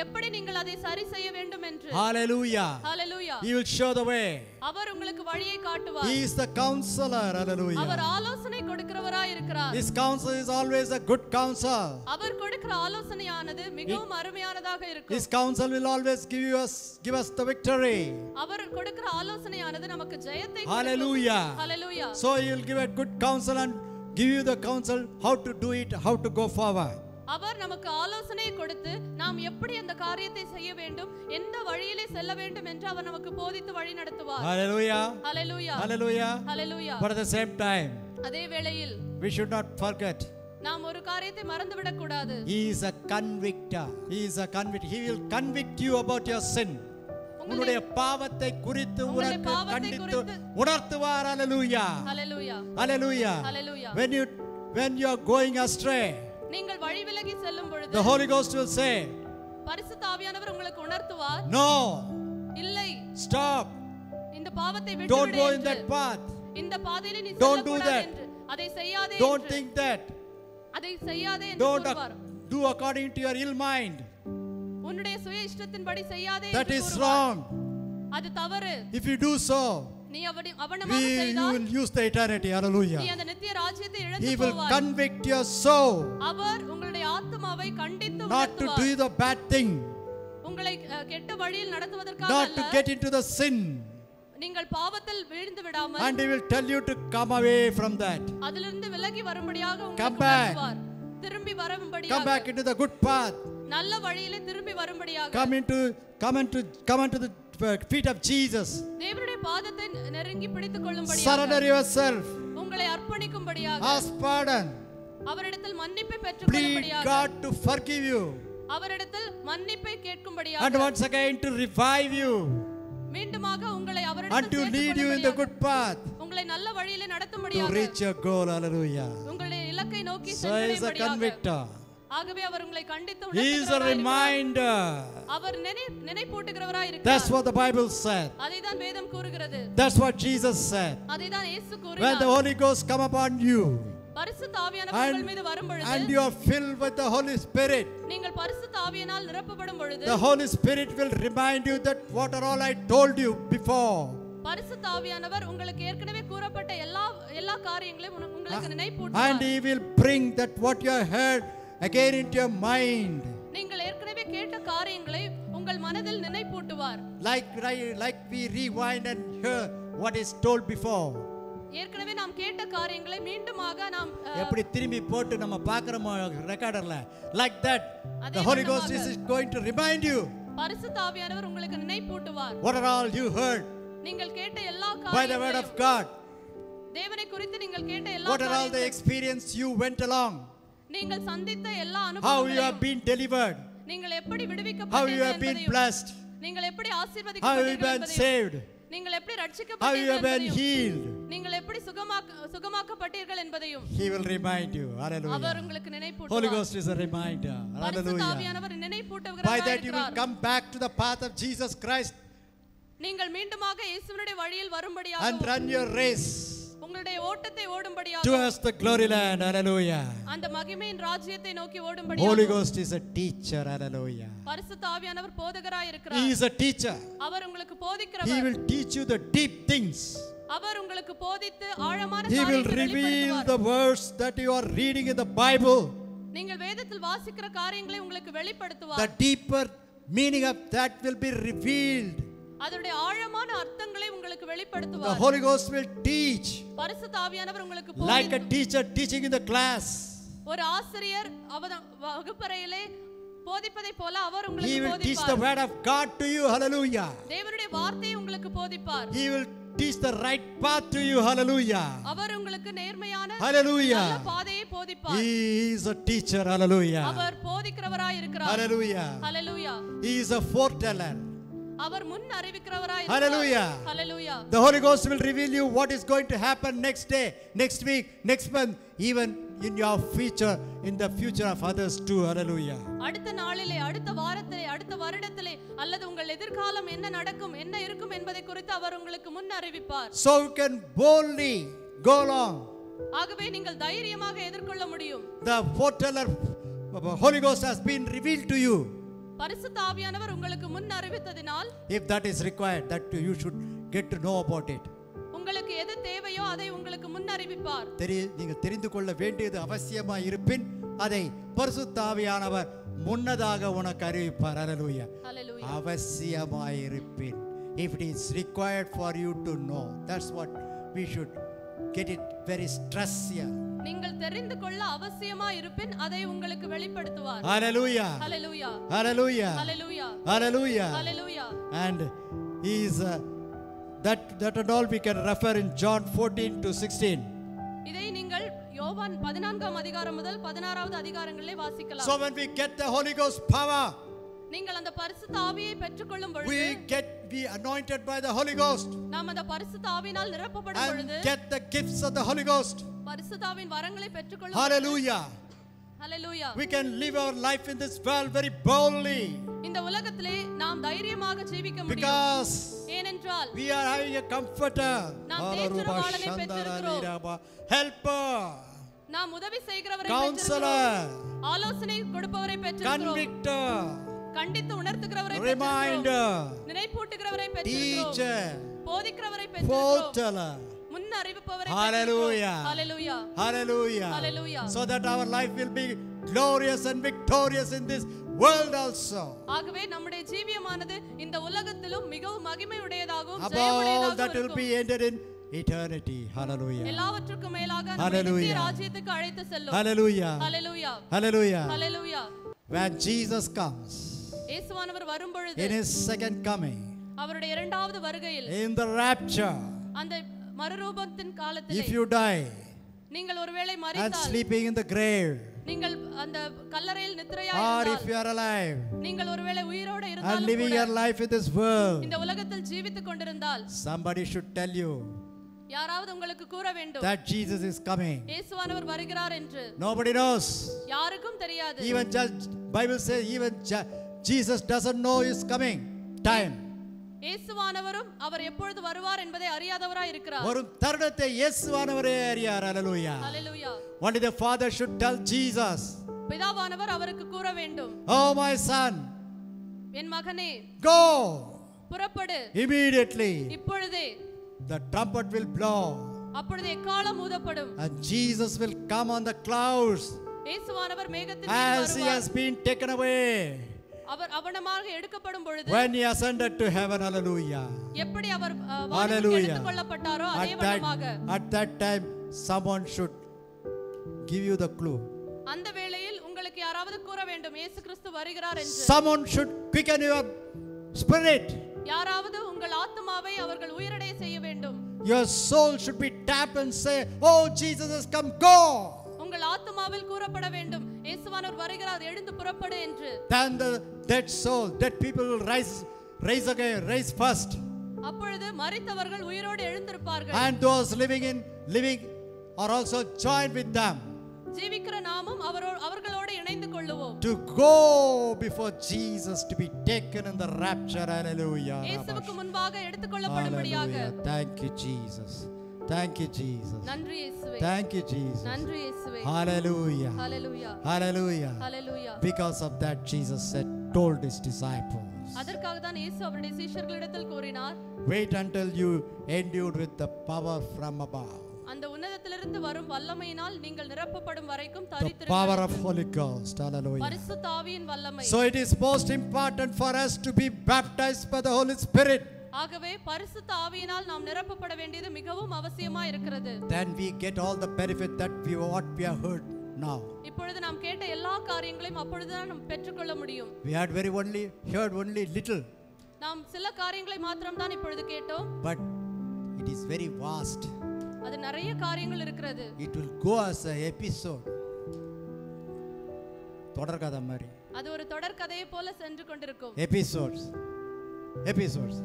எப்படி நீங்கள் அதை சரி செய்ய வேண்டும் என்று. Hallelujah. Hallelujah. He will show the way. அவர் உங்களுக்கு வழியை காட்டுவார். He is the counselor. Hallelujah. அவர் ஆலோசனை கொடுக்கிறவராய் இருக்கிறார். His counsel is always a good counsel. அவர் கொடுக்கிற ஆலோசனையானது மிகவும் அருமையானதாக இருக்கும். His counsel will always give us the victory. அவர் கொடுக்கிற ஆலோசனையானது நமக்கு ஜெயத்தை கொடுக்கும். Hallelujah. Hallelujah. So he will give a good counsel and give you the counsel how to do it, how to go forward. அவர் நமக்கு ஆலோசனை கொடுத்து நாம் எப்படி அந்த காரியத்தை செய்ய வேண்டும், எந்த வழியிலே செல்ல வேண்டும் என்று அவர் நமக்கு போதித்து வழி நடத்துவார். Hallelujah. Hallelujah. Hallelujah. Hallelujah. But at the same time, அதே வேளையில் we should not forget, நாம் ஒரு காரியத்தை மறந்துவிடக் கூடாது. he is a convictor. He is a convict. He will convict you about your sin. உன்னுடைய பாவத்தை குறித்து உனக்கு கண்டித்து உணர்த்துவார். Hallelujah. Hallelujah. Hallelujah. Hallelujah. When you are going astray, நீங்கள் வழி விலகி செல்லும் பொழுது the Holy Ghost will say, பரிசுத்த ஆவியானவர் உங்களுக்கு உணர்த்துவார், no, இல்லை, stop, இந்த பாவத்தை விட்டு don't விடு go in என்று. that path, இந்த பாதையிலே நீ Don't do செல்லக்கூடாது that. என்று. அதை செய்யாதே don't என்று. think that, அதை செய்யாதே என்று don't கூறுவார். do according to your ill mind. உன்னுடைய சுய இஷ்டத்தின்படி செய்யாதே That என்று is கூறுவார். wrong. அது தவறு. If you do so, நீ அவனமாக you செய்தால் will use the eternity. Hallelujah. நீ அந்த நித்திய ராஜ்யத்தை He இழந்து will Powai. convict your soul அவர் உங்களுடைய ஆத்துமாவை கண்டித்து not to உணர்த்துவார். do the bad thing, உங்களை கெட்ட வழியில் நடத்துவதற்காக not அல்ல. to get into the sin, நீங்கள் பாவத்தில் வீழ்ந்து விடாமல் and he will tell you to come away from that. அதிலிருந்து விலகி வரும்படியாக Come உங்களுக்கு back. உணர்த்துவார். திரும்பி Come வரும்படியாக, back into the good path. நல்ல வழியிலே திரும்பி வரும்படியாக, Come into the feet of Jesus. தேவனுடைய பாதத்தை நெருங்கி பிடித்துக் கொள்ளும்படியாக, Surrender yourself. உங்களை அர்ப்பணிக்கும்படியாக, Ask pardon. அவரிடத்தில் மன்னிப்பை Plead பெற்றுக்கொள்ளும்படியாக, God to forgive you. அவரிடத்தில் மன்னிப்பை And கேட்கும்படியாக, once again to revive you. மீண்டுமாக உங்களை And அவரிடத்தில் to lead you in the சேர்த்துக் good path. உங்களை நல்ல வழியிலே To நடத்தும்படியாக, reach your goal. Hallelujah. உங்களுடைய இலக்கை நோக்கி So he is a செல்லும்படியாக. convictor. ஆகவே அவர் உங்களை கண்டித்து He is a உணர்த்துகிறவராய் இருக்கிறார். reminder. அவர் நினைப்பூட்டுகிறவராய் That's இருக்கிறார். what the Bible said. அதைதான் வேதம் கூறுகிறது. That's what Jesus said. அதைதான் இயேசு When the கூறினார். Holy Ghost come upon you பரிசுத்த ஆவியானவர் உங்கள் மீது வரும் and பொழுது, you are filled with the Holy Spirit, நீங்கள் பரிசுத்த ஆவியினால் நிரப்பப்படும் பொழுது, the Holy Spirit will remind you that what are all I told you before. பரிசுத்த ஆவியானவர் உங்களுக்கு ஏற்கனவே கூறப்பட்ட எல்லா காரியங்களையும் உங்களுக்கு And நினைப்பூட்டுவார். he will bring that what you have heard again into your mind. நீங்கள் ஏற்கனவே கேட்ட காரியங்களை உங்கள் மனதில் நினைப்பூட்டுவார். Like we rewind and hear what is told before. ஏற்கனவே நாம் கேட்ட காரியங்களை மீண்டுமாக நாம் எப்படி திரும்பி போட்டு நம்ம பார்க்கறோமோ ரெக்கார்டர்ல, like that the Holy Ghost is going to remind you பரிசுத்த ஆவியானவர் உங்களுக்கு நினைப்பூட்டுவார். what are all you heard நீங்கள் கேட்ட எல்லா by the word of காரியங்களையும், God, தேவனை குறித்து நீங்கள் கேட்ட எல்லா what are all the காரியங்களையும், experience you went along, நீங்கள் சந்தித்த எல்லா how you have அனுபவங்களையும், been delivered, நீங்கள் எப்படி how you விடுவிக்கப்பட்டீர்கள் have been என்பதையும், blessed, நீங்கள் எப்படி how you have ஆசீர்வதிக்கப்பட்டீர்கள் been என்பதையும், saved, நீங்கள் எப்படி how you ரட்சிக்கப்பட்டீர்கள் have been என்பதையும், healed. நீங்கள் எப்படி சுகமாக்கப்பட்டீர்கள் என்பதையும் He will remind you. Our Hallelujah. உங்களுக்கு Holy நினைப்பூட்டுவார். Ghost is a reminder. பரிசுத்த Hallelujah. ஆவியானவர் By நினைப்பூட்டுகிறவராய் that you will இருக்கிறார். come back to the path of Jesus Christ நீங்கள் மீண்டுமாக இயேசுவினுடைய வழியில் and வரும்படியாக, run your race உங்களுடைய ஓட்டத்தை ஓடும்படியாக, towards the glory land. Hallelujah. அந்த மகிமையின் ராஜ்யத்தை நோக்கி Holy ஓடும்படியாக, Ghost is a teacher. Hallelujah. பரிசுத்த ஆவியானவர் போதகராய் He இருக்கிறார். is a teacher. அவர் உங்களுக்கு He போதிக்கிறவர். will teach you the deep things. அவர் உங்களுக்கு போதித்து ஆழமான He will காரியங்களை reveal வெளிப்படுத்துவார். the words that you are reading in the Bible. நீங்கள் வேதத்தில் வாசிக்கிற காரியங்களை உங்களுக்கு The வெளிப்படுத்துவார். deeper meaning of that will be revealed. அதனுடைய ஆழமான அர்த்தங்களை உங்களுக்கு The வெளிப்படுத்துவார். Holy Ghost will teach பரிசுத்த ஆவியானவர் உங்களுக்கு like a போதித்து, teacher teaching in the class. ஒரு ஆசிரியர் வகுப்பறையிலே போதிப்பதை போல அவர் He உங்களுக்கு will teach the போதிப்பார். word of God to you. Hallelujah. தேவனுடைய வார்த்தையை உங்களுக்கு போதிப்பார். He will teach the right path to you. Hallelujah. அவர் உங்களுக்கு நேர்மையான Hallelujah. நல்ல பாதையை போதிப்பார். He is a teacher. Hallelujah. அவர் போதிக்கிறவராய் இருக்கிறார். Hallelujah. Hallelujah. He is a foreteller. அவர் முன் அறிவிக்கிறவராய் Hallelujah. இருக்கிறார். ஹalleluya. The Holy Ghost will reveal you what is going to happen next day, next week, next month, even in your future, in the future of others too. Hallelujah. அடுத்த நாளிலே, அடுத்த வாரத்திலே, அடுத்த வருடத்திலே அல்லது உங்கள் எதிர்காலம் என்ன நடக்கும், என்ன இருக்கும் என்பதை குறித்து அவர் உங்களுக்கு முன் அறிவிப்பார். So you can boldly go along. ஆகவே நீங்கள் தைரியமாக எதிர்கொள்ள முடியும். The foreteller, Holy Ghost has been revealed to you. பரிசுத்த ஆவியானவர் உங்களுக்கு முன் அறிவித்ததினால் if that is required, that you should get to know about it. உங்களுக்கு எது தேவையோ அதை உங்களுக்கு முன் அறிவிப்பார். நீங்கள் தெரிந்து கொள்ள வேண்டியது அவசியமாய் இருப்பின் அதை பரிசுத்த ஆவியானவர் முன்னதாக உனக்கு அறிவிப்பார். ஹல்லேலூயா. Hallelujah. அவசியமாய் இருப்பின், if it is required for you to know, that's what we should get it very stress here. நீங்கள் தெரிந்து கொள்ள அவசியமா இருப்பின் அதை உங்களுக்கு வெளிப்படுத்துவார். Hallelujah. Hallelujah. Hallelujah. Hallelujah. Hallelujah. Hallelujah. And he is that and all we can refer in John 14 to 16. இதை நீங்கள் யோவான் 14ஆம் அதிகாரம் முதல் 16வது அதிகாரங்களிலே வாசிக்கலாம். So when we get the Holy Ghost power, நீங்கள் அந்த பரிசுத்த ஆவியை பெற்றுக்கொள்ளும் பொழுது we anointed by the Holy Ghost நாம் அந்த பரிசுத்த ஆவியினால் நிரப்பப்படும் and பொழுது get the gifts of the Holy Ghost. பரிசுத்த ஆவியின் வரங்களை பெற்றுக்கொள்ளும். Hallelujah. Hallelujah. We can live our life in this world very boldly இந்த உலகத்திலே நாம் தைரியமாக ஜீவிக்க முடியும். because ஏனென்றால் we are having a comforter, நாம் தேற்றரவாளனை பெற்றிருக்கிறோம். helper, நாம் உதவி செய்கிறவரை counselor, பெற்றிருக்கிறோம். ஆலோசனை கொடுப்பவரை பெற்றிருக்கிறோம். convictor, கண்டித்து உணர்த்துகிறவரை பெற்றிருக்கிறோம். reminder, நினைப்பூட்டுகிறவரை பெற்றிருக்கிறோம். teacher, போதிக்கிறவரை பெற்றிருக்கிறோம். foreteller. முன் அறிவிப்பவரை Hallelujah. பெற்றிருக்கிறோம். Hallelujah. Hallelujah. Hallelujah. So that our life will be glorious and victorious in this world also. ஆகவே நம்முடைய ஜீவியமானது இந்த உலகத்திலும் மிகவும் மகிமையுடையதாகவும் Above that ஜெயமுடையதாகவும் will be இருக்கும். ended in eternity. Hallelujah. எல்லாவற்றுக்கும் மேலாக நம்மை Hallelujah. நித்திய ராஜ்யத்துக்கு அழைத்து செல்லும். Hallelujah. Hallelujah. Hallelujah. Hallelujah. When Jesus comes இயேசுவானவர் வரும் பொழுது in his second coming, அவருடைய இரண்டாவது வருகையில் in the rapture, அந்த மறுரூபத்தின் காலத்திலே if you die நீங்கள் ஒருவேளை and மரித்தால் sleeping in the grave, நீங்கள் அந்த கல்லறையில் நித்திரையாய் or if இருந்தால் you are alive நீங்கள் ஒருவேளை உயிரோடு and இருந்தாலும் living கூட your life in this world, இந்த உலகத்தில் ஜீவித்துக் கொண்டிருந்தால் somebody should tell you யாராவது உங்களுக்கு கூற வேண்டும் that Jesus is coming. இயேசுவானவர் வருகிறார் என்று. Nobody knows. யாருக்கும் தெரியாது. Even Bible says even Jesus doesn't know his coming time. இயேசுவானவரும் அவர் எப்பொழுது வருவார் என்பதை அறியாதவராய் இருக்கிறார். ஒரு தருணத்தை இயேசுவானவரே அறியார். Hallelujah. Hallelujah. Only the Father should tell Jesus, பிதாவானவர் அவருக்கு கூற வேண்டும். oh my son, என் மகனே go புறப்படு immediately. இப்பொழுதே. The trumpet will blow அப்பொழுது எக்காளம் ஊதப்படும். and Jesus will come on the clouds இயேசுவானவர் மேகத்தின் மீது as he வருவார். has been taken away அவர் அவனமாக எடுக்கப்படும் பொழுது when he ascended to heaven. Hallelujah. எப்படி அவர் வானத்துக்கு Hallelujah. எடுத்துக்கொள்ளப்பட்டாரோ அதே வண்ணமாக At that time someone should give you the clue. அந்த வேளையில் உங்களுக்கு யாராவது கூற வேண்டும் இயேசு கிறிஸ்து வருகிறார் என்று. Someone should quicken your spirit. யாராவது உங்கள் ஆத்துமாவை அவர்கள் உயிரடைய செய்ய வேண்டும். Your soul should be tapped and say, oh Jesus has come, go. உங்கள் ஆத்துமாவில் கூறப்பட வேண்டும் இயேசுவானவர் வருகிறார், எழுந்து புறப்படு என்று. Then the dead soul, dead people will rise again, rise first. அப்பொழுது மரித்தவர்கள் உயிரோடு எழுந்திருப்பார்கள். And those living are also joined with them. ஜீவிக்கிற நாமும் அவர்களோடு இணைந்து கொள்ளுவோம். To go before Jesus to be taken in the rapture. Hallelujah. இயேசுவுக்கு முன்பாக எடுத்துக்கொள்ளப்படும்படியாக. Hallelujah. Thank you Jesus. Thank you Jesus. நன்றி இயேசுவே. Thank you Jesus. நன்றி இயேசுவே. Hallelujah. Hallelujah. Hallelujah. Hallelujah. Because of that Jesus told his disciples, அதற்காக தான் இயேசு அவருடைய சீஷர்களிடத்தில் கூறினார், wait until you endued with the power from above. அந்த உன்னதத்திலிருந்து வரும் வல்லமையினால் நீங்கள் நிரப்பப்படும் வரைக்கும் The power of தரித்திருங்கள். Holy Ghost. Hallelujah. பரிசுத்த ஆவியின் வல்லமை. So it is most important for us to be baptized by the Holy Spirit. ஆகவே பரிசுத்த ஆவியினால் நாம் நிரப்பப்பட வேண்டியது மிகவும் அவசியமா இருக்கிறது. Then we get all the benefit that what we have heard now. இப்பொழுது நாம் கேட்ட எல்லா காரியங்களையும் அப்பொழுதுதான் நாம் பெற்றுக்கொள்ள முடியும். We had heard only little, நாம் சில காரியங்களை மாத்திரம் தான் இப்பொழுது கேட்டோம். but it is very vast. அது நிறைய காரியங்கள் இருக்கிறது. It will go as an episode. தொடர்கதை மாதிரி. அது ஒரு தொடர்கதையை போல சென்று கொண்டிருக்கும். Episodes.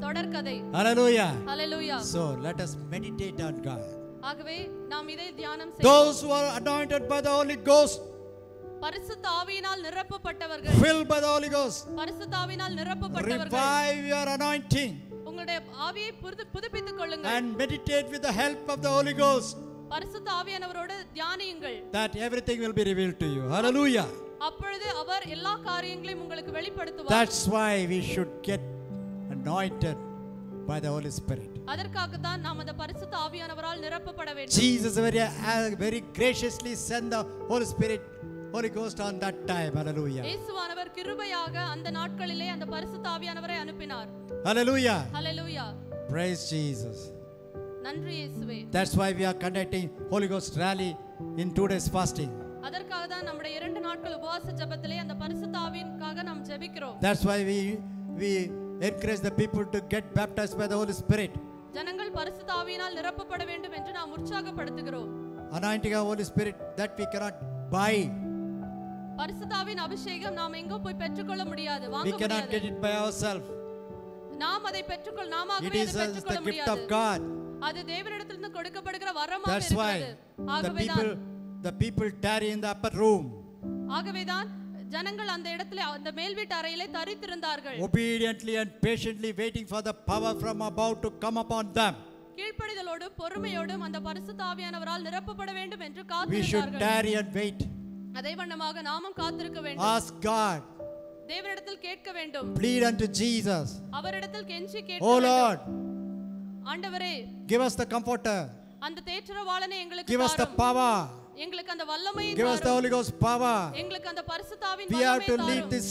தொடர்கதை. Hallelujah. Hallelujah. So let us meditate on God. ஆகவே நாம் இதை தியானம் Those செய்வோம். who are anointed by the Holy Ghost, பரிசுத்த ஆவியினால் நிரப்பப்பட்டவர்கள், filled by the Holy Ghost, பரிசுத்த ஆவியினால் நிரப்பப்பட்டவர்கள், revive your anointing உங்களுடைய ஆவியை புதுப்பித்துக் கொள்ளுங்கள். and meditate with the help of the Holy Ghost, பரிசுத்த ஆவியானவரோடு தியானியுங்கள். that everything will be revealed to you. Hallelujah. அப்பொழுது அவர் எல்லா காரியங்களையும் உங்களுக்கு வெளிப்படுத்துவார். That's why we should get anointed by the Holy Spirit. அதற்காக தான் நாம் அந்த பரிசுத்த ஆவியானவரால் நிரப்பப்பட வேண்டும். Jesus very graciously sent the Holy Spirit, Holy Ghost on that time. Hallelujah. இயேசுவானவர் கிருபையாக அந்த நாட்களிலே அந்த பரிசுத்த ஆவியானவரை அனுப்பினார். Hallelujah. ஹல்லேலூயா. Praise Jesus. நன்றி இயேசுவே. That's why we are conducting Holy Ghost rally in 2 days fasting. அதற்காக தான் நம்முடைய 2 நாட்கள் உபவாச ஜெபத்திலே அந்த பரிசுத்த ஆவியின்காக நாம் ஜெபிக்கிறோம். That's why we encourage the people to get baptized by the Holy Spirit. ஜனங்கள் பரிசுத்த ஆவியினால் நிரப்பப்பட வேண்டும் என்று நாம் உற்சாகப்படுத்துகிறோம். Anointing of Holy Spirit that we cannot buy. பரிசுத்த ஆவியின் அபிஷேகம் நாம் எங்கோ போய் பெற்றுக்கொள்ள முடியாது, வாங்க We cannot முடியாது. get it by ourselves. நாம் அதை பெற்றுக்கொள்ள It நாமாகவே is அதை பெற்றுக்கொள்ள the gift முடியாது. of God. அது தேவனிடத்திலிருந்து கொடுக்கப்படுகிற வரமாக That's why இருக்கிறது. the people tarry in the upper room. ஆகவேதான் ஜனங்கள் அந்த இடத்திலே அந்த மேல் வீட்டு அறையிலே தரித்திருந்தார்கள். Obediently and patiently waiting for the power from above to come upon them. கீழ்ப்படிதலோடும் பொறுமையோடும் அந்த பரிசுத்த ஆவியானவரால் நிரப்பப்பட வேண்டும் என்று We should காத்திருந்தார்கள். tarry and wait. அதே வண்ணமாக நாமும் காத்திருக்க வேண்டும். Ask God. தேவனிடத்தில் கேட்க வேண்டும். Plead unto Jesus. அவரிடத்தில் கெஞ்சி கேட்க Oh வேண்டும். Lord, ஆண்டவரே, give us the comforter. அந்த தேற்றரவாளனை எங்களுக்கு Give us the தாரும். power. எங்களுக்கு அந்த வல்லமையை Give us the தாரும். Holy Ghost power. எங்களுக்கு அந்த பரிசுத்த ஆவியின் We have to வல்லமையை lead தாரும். this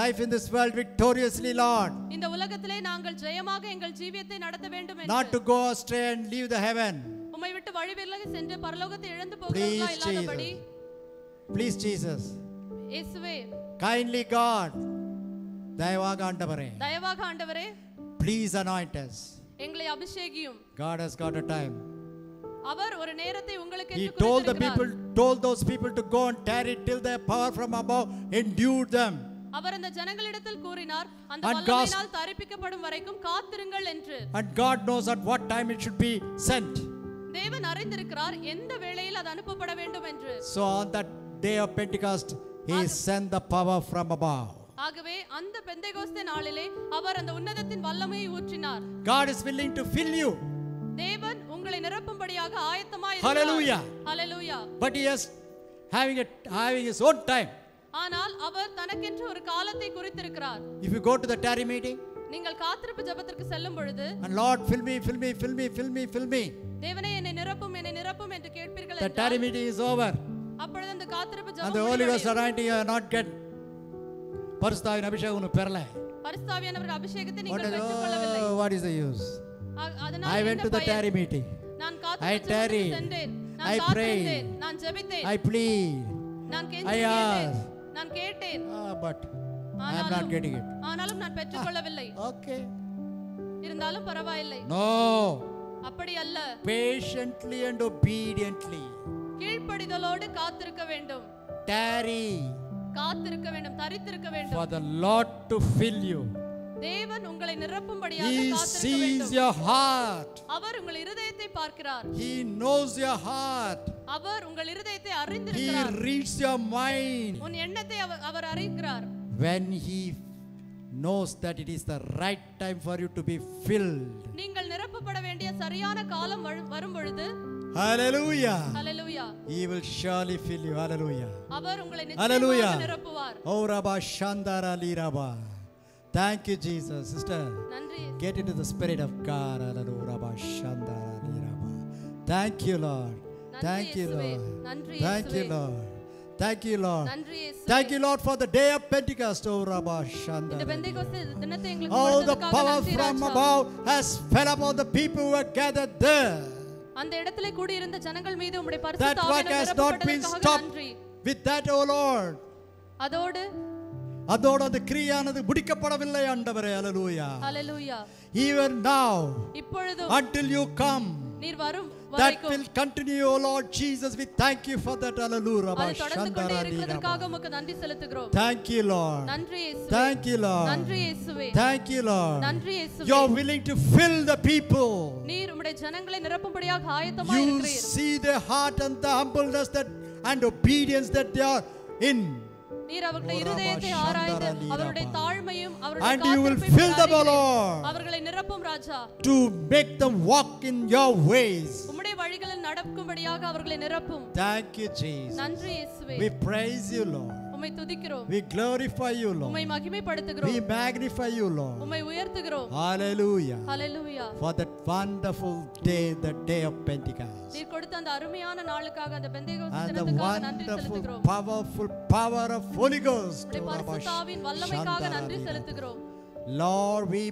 life in this world victoriously, Lord. இந்த உலகத்திலே நாங்கள் ஜெயமாக எங்கள் ஜீவியத்தை நடத்த வேண்டும் Not என்று to go astray and leave the heaven. உம்மை விட்டு வழி விலகி சென்று பரலோகத்தை இழந்து போகிறவர்களா Please, இல்லாதபடி Please, Jesus. இயேசுவே, Kindly God. தயவாக ஆண்டவரே. தயவாக ஆண்டவரே, Please anoint us. எங்களை அபிஷேகியும். God has got a time. அவர் ஒரு நேரத்தை உங்களுக்கு He என்று told குறித்திருக்கிறார். those people to go and tarry till the power from above endued them. அவர் அந்த ஜனங்களிடத்தில் கூறினார், அந்த And வல்லமையினால் தரிப்பிக்கப்படும் வரைக்கும் காத்திருங்கள் என்று. And God knows at what time it should be sent. தேவன் அறிந்திருக்கிறார் எந்த வேளையில் அது அனுப்பப்பட வேண்டும் என்று. So on that day of Pentecost, He sent the power from above. ஆகவே அந்த பெந்தேகோஸ்தே நாளிலே அவர் அந்த உன்னதத்தின் வல்லமையை ஊற்றினார். God is willing to fill you. தேவன் உங்களை நிரப்பும்படியாக ஆயத்தமாய் Hallelujah. Hallelujah. But He is having His own time. ஆனால் அவர் தனக்கென்று ஒரு காலத்தை குறித்திருக்கிறார். If you go to the tarry meeting, நீங்கள் காத்திருப்பு ஜெபத்திற்கு செல்லும் பொழுது, and Lord fill me, fill me, fill me, fill me, fill me. தேவனே என்னை நிரப்பும் என்று கேட்பீர்கள் The tarry என்றால், meeting is over. அப்பொழுது அந்த காத்திருப்பு And the Holy Ghost ஜெபம் anointing you not get. பரிசுத்தாவின் அபிஷேகம் உனக்கு பெறல. பரிசுத்தாவியானவர் அபிஷேகத்தை What நீங்கள் is பெற்றுக்கொள்ளவில்லை. what is the use? அதனால் I went to the tarry meeting. நான் I காத்திருப்பு tarried. ஜெபத்திற்கு சென்றேன். I நான் காத்திருந்தேன். prayed. நான் ஜெபித்தேன். I plead. நான் I கெஞ்சி கேட்டேன். asked. நான் கேட்டேன். But I am not getting it. ஆனாலும் நான் பெற்றுக்கொள்ளவில்லை. Okay. இருந்தாலும் பரவாயில்லை. No. அப்படி அல்ல. Patiently and obediently. கீழ்ப்படிதலோடு காத்திருக்க வேண்டும். Tarry. காத்திருக்க வேண்டும், தரித்திருக்க வேண்டும். For the Lord to fill you. தேவன் உங்களை நிரப்பும்படியாக He காத்திருக்க sees வேண்டும். your heart. அவர் உங்கள் இருதயத்தை பார்க்கிறார். He knows your heart. அவர் உங்கள் இருதயத்தை He அறிந்திருக்கிறார். reads your mind. உன் எண்ணத்தை அவர் அறிகிறார். When He knows that it is the right time for you to be filled. நீங்கள் நிரப்பப்பட வேண்டிய சரியான காலம் வரும் பொழுது, Hallelujah. Hallelujah, He will surely fill you. Hallelujah. அவர் உங்களை Hallelujah. நிச்சயமாக நிரப்புவார். Oh Rabba Shandara Liraba. Thank you, Jesus. Sister, நன்றி. get into the Spirit of God. Hallelujah. Rabba Shandara Liraba. Thank you, Lord. Thank you, Lord. Thank you, Lord. Thank you, Lord. நன்றி இயேசுவே. Thank you, Lord, for the day of Pentecost. Oh Rabba இந்த Shandara. Pentecost தினத்தை எங்களுக்கு Oh, the கொடுத்ததற்காக power நன்றி from Raja. above has fell upon the people who were gathered there. அந்த இடத்திலே கூடியிருந்த ஜனங்கள் மீது உம்முடைய That பரிசுத்த work ஆவியானவர் has not been நிரப்பப்பட்டதற்காக stopped. நன்றி. With that, oh Lord. அதோட அந்த கிரியானது முடிக்கப்படவில்லை ஆண்டவரே. ஹalleluya. ஹalleluya. Even now, இப்பொழுதும் until you come, நீர் வரும் that வரைக்கும் will continue, oh Lord Jesus. We thank you for that. Hallelujah. அது தொடர்ந்து கொண்டே இருக்கிறதற்காக உமக்கு நன்றி செலுத்துகிறோம். Thank you, Lord. நன்றி இயேசுவே. Thank you, Lord. நன்றி இயேசுவே. Thank you, Lord. நன்றி இயேசுவே. You are willing to fill the people. நீர் உம்முடைய ஜனங்களை நிரப்பும்படியாக ஆயத்தமாய் You இருக்கிறீர். see their heart and the humbleness that and obedience that they are in. நீர் அவர்களுடைய இருதயத்தை ஆராய்ந்து அவருடைய தாழ்மையும் அவருடைய And you will காத்திருப்பையும் fill them, O அறிகிறீர். Lord. அவர்களை நிரப்பும் ராஜா. To make them walk in your ways. உம்முடைய வழிகளில் நடக்கும்படியாக அவர்களை நிரப்பும். Thank you, Jesus. நன்றி இயேசுவே. We praise you, Lord. உம்மை துதிக்கிறோம். We glorify you, உம்மை Lord. மகிமைப்படுத்துகிறோம். We magnify you, Lord. உம்மை உயர்த்துகிறோம். Hallelujah. Hallelujah. For that wonderful day, the day of Pentecost. நீர் கொடுத்த அந்த அருமையான நாளுக்காக அந்த பெந்தேகோஸ்து And the தினத்துக்காக நன்றி wonderful, செலுத்துகிறோம். powerful power of Holy Ghost. உம்முடைய பரிசுத்த ஆவியின் வல்லமைக்காக நன்றி செலுத்துகிறோம். Lord, we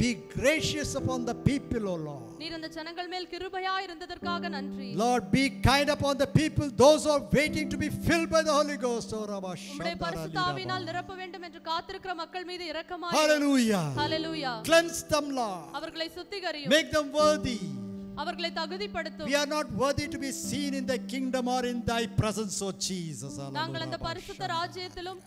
be gracious upon the people, O Lord. நீர் அந்த ஜனங்கள் மேல் கிருபையாய் இருந்ததற்காக நன்றி. Lord, be kind upon the people, those who are waiting to be filled by the Holy Ghost. Oh, Rabba உம்முடைய பரிசுத்த ஆவியினால் நிரப்ப வேண்டும் என்று காத்திருக்கிற மக்கள் மீது இரக்கமாய். Hallelujah. ஹalleluya. Cleanse them, Lord. அவர்களை சுத்திகரியும். Make them worthy. அவர்களை தகுதிப்படுத்தும். We are not worthy to be seen in thy kingdom or in thy presence, O Jesus. நாங்கள் அந்த பரிசுத்த ராஜ்யத்திலும்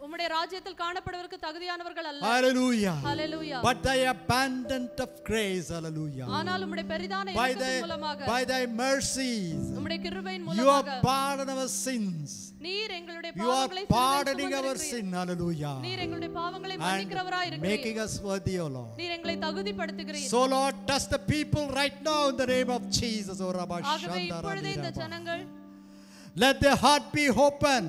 உம்முடைய ராஜ்யத்தில் காணப்படுவதற்கு தகுதியானவர்கள் அல்ல. Hallelujah. Hallelujah. But thy abundant of grace, hallelujah. ஆனால் உம்முடைய பெரிதான இரக்கத்தின் மூலமாக by thy mercies, உம்முடைய கிருபையின் you மூலமாக are pardoning our sins. நீர் எங்களுடைய You are பாவங்களை pardoning our sin, hallelujah. நீர் எங்களுடைய பாவங்களை And மன்னிக்கிறவராய் இருக்கிறீர். making us worthy, O Lord. நீர் எங்களை தகுதிப்படுத்துகிறீர். So Lord, touch the people right now in the name of Jesus. O Rabba ஆகவே இப்பொழுதே இந்த Shandara. ஜனங்கள் Let their heart be open.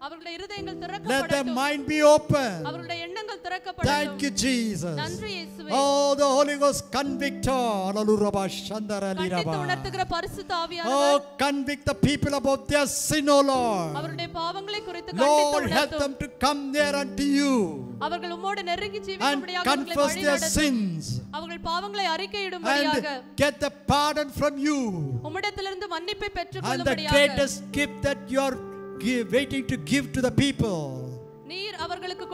அவர்களுடைய இருதயங்கள் Let their திறக்கப்படட்டும். mind be open. அவர்களுடைய எண்ணங்கள் Thank திறக்கப்படட்டும். you, Jesus. நன்றி இயேசுவே. Oh, the Holy Ghost convict all. Hallelujah, Rabba Shandara கண்டித்து Liraba. உணர்த்துகிற பரிசுத்த Oh, ஆவியானவர் convict the people about their sin, O Lord. அவருடைய பாவங்களை குறித்து கண்டித்து Lord, help உணர்த்தும். them to come near unto you அவர்கள் உம்மோடு நெருங்கி and ஜீவிக்கும்படியாக அவர்களை confess their வழிநடத்தும். sins அவர்கள் பாவங்களை அறிக்கையிடும்படியாக and get the pardon from you. உம்மிடத்திலிருந்து மன்னிப்பை And the பெற்றுக்கொள்ளும்படியாக greatest gift that you are waiting to give to the people, நீர் அவர்களுக்கு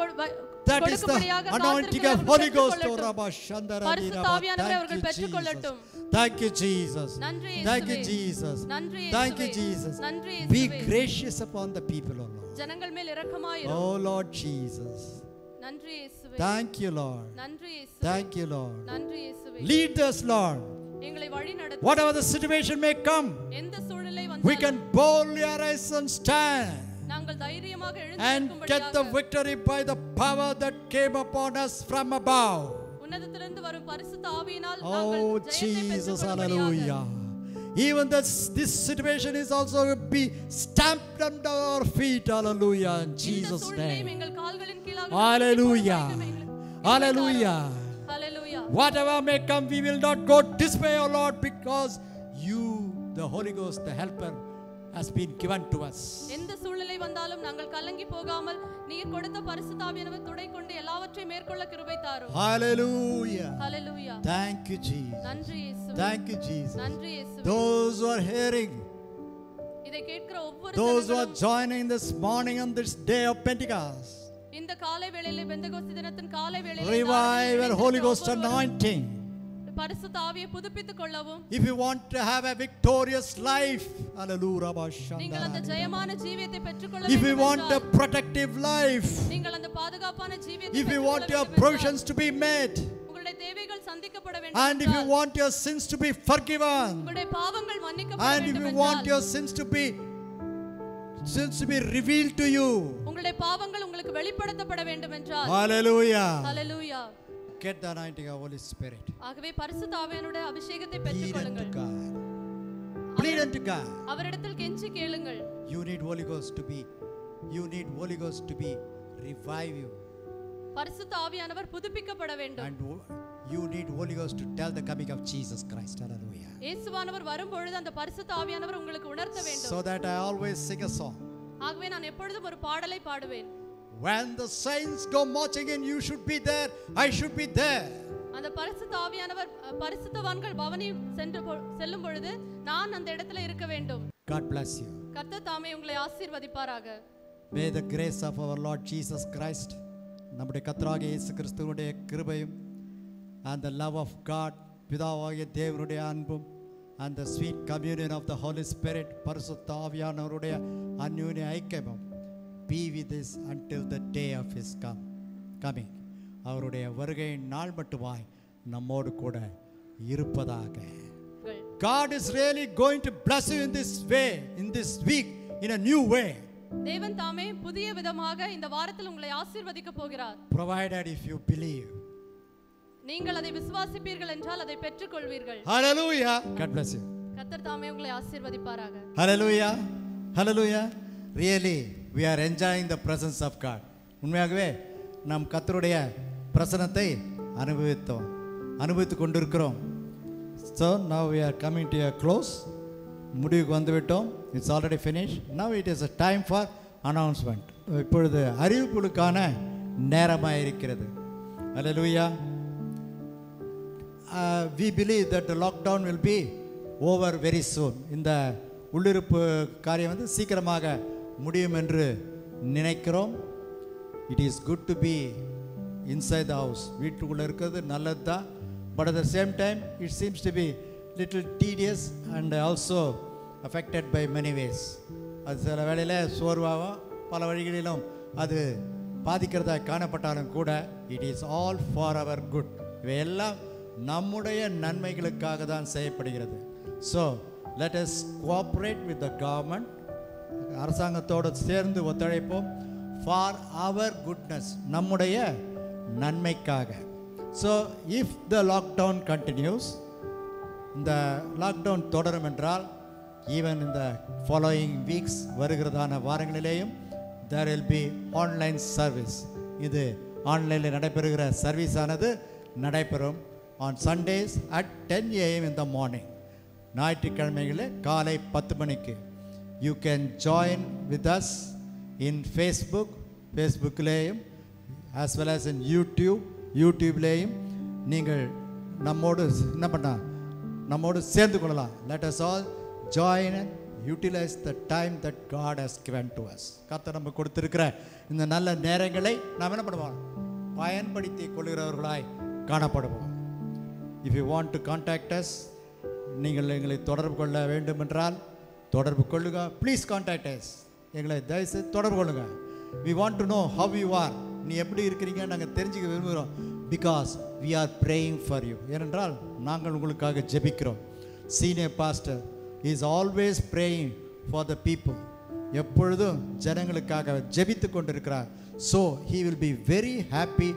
that is the கொடுக்கும்படியாக anointing of காத்திருக்கிறவர்கள் Holy Ghost. Oh, பெற்றுக்கொள்ளட்டும். Rabba Shandara பரிசுத்த Liraba. ஆவியானவரை Thank அவர்கள் you, Jesus. பெற்றுக்கொள்ளட்டும். Thank you, Jesus. நன்றி Thank you, இயேசுவே. Jesus. நன்றி Thank you, இயேசுவே. Jesus. நன்றி Be இயேசுவே. gracious upon the people, O Lord. ஜனங்கள் மேல் இரக்கமாயிரும். Oh, Lord Jesus. நன்றி இயேசுவே. Thank you, Lord. நன்றி இயேசுவே. Thank you, Lord. நன்றி இயேசுவே. Lead us, Lord. எங்களை வழி நடத்தும். Whatever the situation may come, எந்த சூழ்நிலை we can வந்தாலும் boldly arise and stand நாங்கள் தைரியமாக எழுந்து and get the நிற்கும்படியாக victory by the power that came upon us from above. உன்னதத்திலிருந்து வரும் பரிசுத்த ஆவியினால் நாங்கள் Oh, ஜெயத்தை Jesus, பெற்றுக்கொள்ளும்படியாக. hallelujah. Even this situation is also be stamped under our feet, hallelujah, in இந்த Jesus' சூழ்நிலையும் name. எங்கள் கால்களின் கீழாக Hallelujah. எங்களுக்கு Hallelujah. Hallelujah. Whatever may come, we will not go dismay, O Lord, because you, the Holy Ghost, the helper, has been given to us. எந்த சூழ்நிலை வந்தாலும் நாங்கள் கலங்கி போகாமல் நீர் கொடுத்த பரிசுத்த ஆவியானவர் துணை கொண்டு எல்லாவற்றையும் மேற்கொள்ள கிருபை தாரும். Hallelujah. Hallelujah. Thank you, Jesus. நன்றி இயேசுவே. Thank you, Jesus. நன்றி இயேசுவே. Those who are hearing, இதை கேட்கிற ஒவ்வொரு those who are ஜனங்களும் joining this morning on this day of Pentecost, இந்த காலை வேளையிலே பெந்தகோஸ்து தினத்தின் காலை வேளையிலே revive your Holy Ghost anointing. பரிசுத்த ஆவியை புதுப்பித்துக் கொள்ளவும் If you want to have a victorious life, hallelujah, நீங்கள் அந்த ஜெயமான ஜீவியத்தை பெற்றுக்கொள்ள if you வேண்டும் want a என்றால், protective life, நீங்கள் அந்த பாதுகாப்பான ஜீவியத்தை if you want பெற்றுக்கொள்ள your வேண்டும் என்றால், provisions to be met, உங்களுடைய தேவைகள் சந்திக்கப்பட வேண்டும் and if you என்றால், want your sins to be forgiven, உங்களுடைய பாவங்கள் மன்னிக்கப்பட and if வேண்டும் you want என்றால், your sins to be revealed to you, உங்களுடைய பாவங்கள் உங்களுக்கு வெளிப்படுத்தப்பட வேண்டும் என்றால், hallelujah, hallelujah, get the anointing of Holy Spirit. ஆகவே பரிசுத்த ஆவியானுடைய அபிஷேகத்தை Plead unto பெற்றுக்கொள்ளுங்கள். God. Plead unto God. அவரிடத்தில் கெஞ்சி கேளுங்கள். You need Holy Ghost to be revive you, பரிசுத்த ஆவியானவர் புதுப்பிக்கப்பட வேண்டும். and you need Holy Ghost to tell the coming of Jesus Christ. Hallelujah. இயேசுவானவர் வரும்பொழுது அந்த பரிசுத்த ஆவியானவர் உங்களுக்கு உணர்த்த வேண்டும். So that I always sing a song. ஆகவே நான் எப்பொழுதும் ஒரு பாடலை பாடுவேன். When the saints go marching in, you should be there. I should be there. அந்த பரிசுத்த ஆவியானவர் பரிசுத்தவான்கள் பவனி செல்லும் பொழுது நான் அந்த இடத்துல இருக்க வேண்டும். God bless you. கர்த்தர் தாமே உங்களை ஆசீர்வதிப்பாராக. May the grace of our Lord Jesus Christ, நம்முடைய கர்த்தராகிய இயேசு கிறிஸ்துவினுடைய கிருபையும், and the love of God, பிதாவாகிய தேவனுடைய அன்பும், and the sweet communion of the Holy Spirit, பரிசுத்த ஆவியானவருடைய அன்யோன்ய ஐக்கியமும் be with us until the day of his coming. அவருடைய வருகையின் நாள் மட்டுமாய் நம்மோடு கூட இருப்பதாக. God is really going to bless you in this way, in this week, in a new way. தேவன் தாமே புதிய விதமாக இந்த வாரத்தில் உங்களை ஆசீர்வதிக்க போகிறார். Provided if you believe. நீங்கள் அதை விசுவாசிப்பீர்கள் என்றால் அதை பெற்றுக்கொள்வீர்கள். Hallelujah. God bless you. கர்த்தர் தாமே உங்களை ஆசீர்வதிப்பாராக. Hallelujah. Hallelujah. Really we are enjoying the presence of God. உண்மையாகவே நாம் கர்த்தருடைய பிரசன்னத்தை அனுபவித்து கொண்டிருக்கிறோம். So now we are coming to a close. முடிவுக்கு வந்துவிட்டோம். It's already finished. Now it is a time for announcement. இப்பொழுது அறிவிப்புகளுக்கான நேரமாக இருக்கிறது. Hallelujah. We believe that the lockdown will be over very soon. இந்த உள்ளிருப்பு காரியம் வந்து சீக்கிரமாக முடியும் என்று நினைக்கிறோம். It is good to be inside the house. வீட்டுக்குள்ளே இருக்கிறது நல்லது தான். But at the same time it seems to be little tedious and also affected by many ways. அது சில வேளையில் சோர்வாகவும் பல வழிகளிலும் அது பாதிக்கிறதாக காணப்பட்டாலும் கூட it is all for our good. இவையெல்லாம் நம்முடைய நன்மைகளுக்காக தான் செய்யப்படுகிறது. So let us cooperate with the government. அரசாங்கத்தோடு சேர்ந்து ஒத்துழைப்போம். For our goodness, நம்முடைய நன்மைக்காக. So if the lockdown continues, இந்த லாக்டவுன் தொடரும் என்றால் ஈவன் இந்த ஃபாலோயிங் வீக்ஸ் வருகிறதான வாரங்களிலேயும் there will be online service. இது ஆன்லைனில் நடைபெறுகிற சர்வீஸ் ஆனது நடைபெறும் on Sundays at 10 a.m. in the morning. ஞாயிற்றுக்கிழமைகளில் காலை 10 மணிக்கு. You can join with us in Facebookலேயும் as well as in யூடியூப்லேயும் நீங்கள் நம்மோடு சேர்ந்து கொள்ளலாம். Let us all join and utilize the time that God has given to us. கர்த்தர் நமக்கு கொடுத்திருக்கிற இந்த நல்ல நேரங்களை நாம் என்ன பண்ணுவோம்? பயன்படுத்தி கொள்கிறவர்களாய் காணப்படுவோம். If you want to contact us, நீங்கள் எங்களை தொடர்பு கொள்ள வேண்டும் என்றால் தொடர்பு கொள்ளுங்க. Please contact us. எங்களை தயவுசெய்து தொடர்பு கொள்ளுங்க. We want to know how you are. நீ எப்படி இருக்கிறீங்க நாங்கள் தெரிஞ்சுக்க விரும்புகிறோம். Because we are praying for you. ஏனென்றால் நாங்கள் உங்களுக்காக ஜெபிக்கிறோம். Senior pastor is always praying for the people. எப்பொழுதும் ஜனங்களுக்காக ஜெபித்து கொண்டிருக்கிறார். So he will be very happy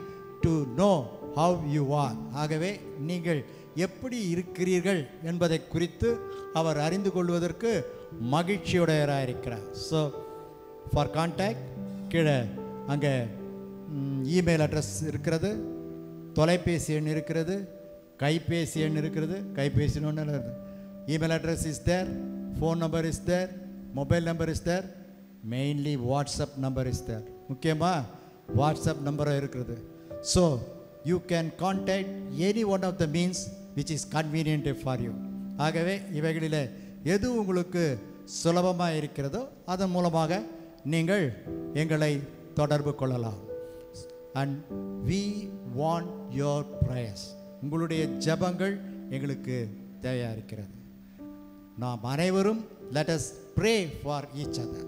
to know how you are. ஆகவே நீங்கள் எப்படி இருக்கிறீர்கள் என்பதை குறித்து அவர் அறிந்து கொள்வதற்கு மகிழ்ச்சியுடையவராக இருக்கிறார். ஸோ ஃபார் கான்டாக்ட் கீழே அங்கே இமெயில் அட்ரஸ் இருக்கிறது, தொலைபேசி எண் இருக்கிறது, கைபேசி எண் இருக்கிறது. கைபேசி ஒன்று email address is there, phone number is there, mobile number is there, mainly WhatsApp number is there. முக்கியமாக வாட்ஸ்அப் நம்பரும் இருக்கிறது. So you can contact any one of the means which is convenient for you. ஆகவே இவைகளில் எது உங்களுக்கு சுலபமாக இருக்கிறதோ அதன் மூலமாக நீங்கள் எங்களை தொடர்பு கொள்ளலாம். And we want your prayers. உங்களுடைய ஜெபங்கள் எங்களுக்கு தேவையாக இருக்கிறது. நாம் அனைவரும் let us pray for each other.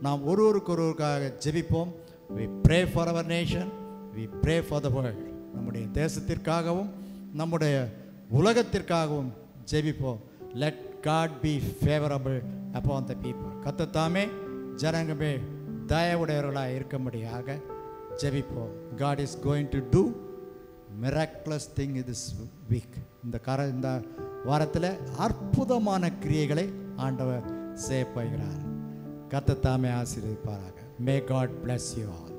நாம் ஒருவருக்காக ஜெபிப்போம். we pray for our nation, we pray for the world. நம்முடைய தேசத்திற்காகவும் நம்முடைய உலகத்திற்காகவும் ஜெபிப்போம். let God be favorable upon the people. கர்த்தர் தாமே ஜனங்களே தயவுடையவர்களாக இருக்கும்படியாக ஜெபிப்போம். God is going to do miraculous thing in this week. இந்த வாரத்தில் அற்புதமான கிரியைகளை ஆண்டவர் செய்ய போகிறார். கர்த்தர் தாமே ஆசீர்வதிப்பாராக. May God bless you all.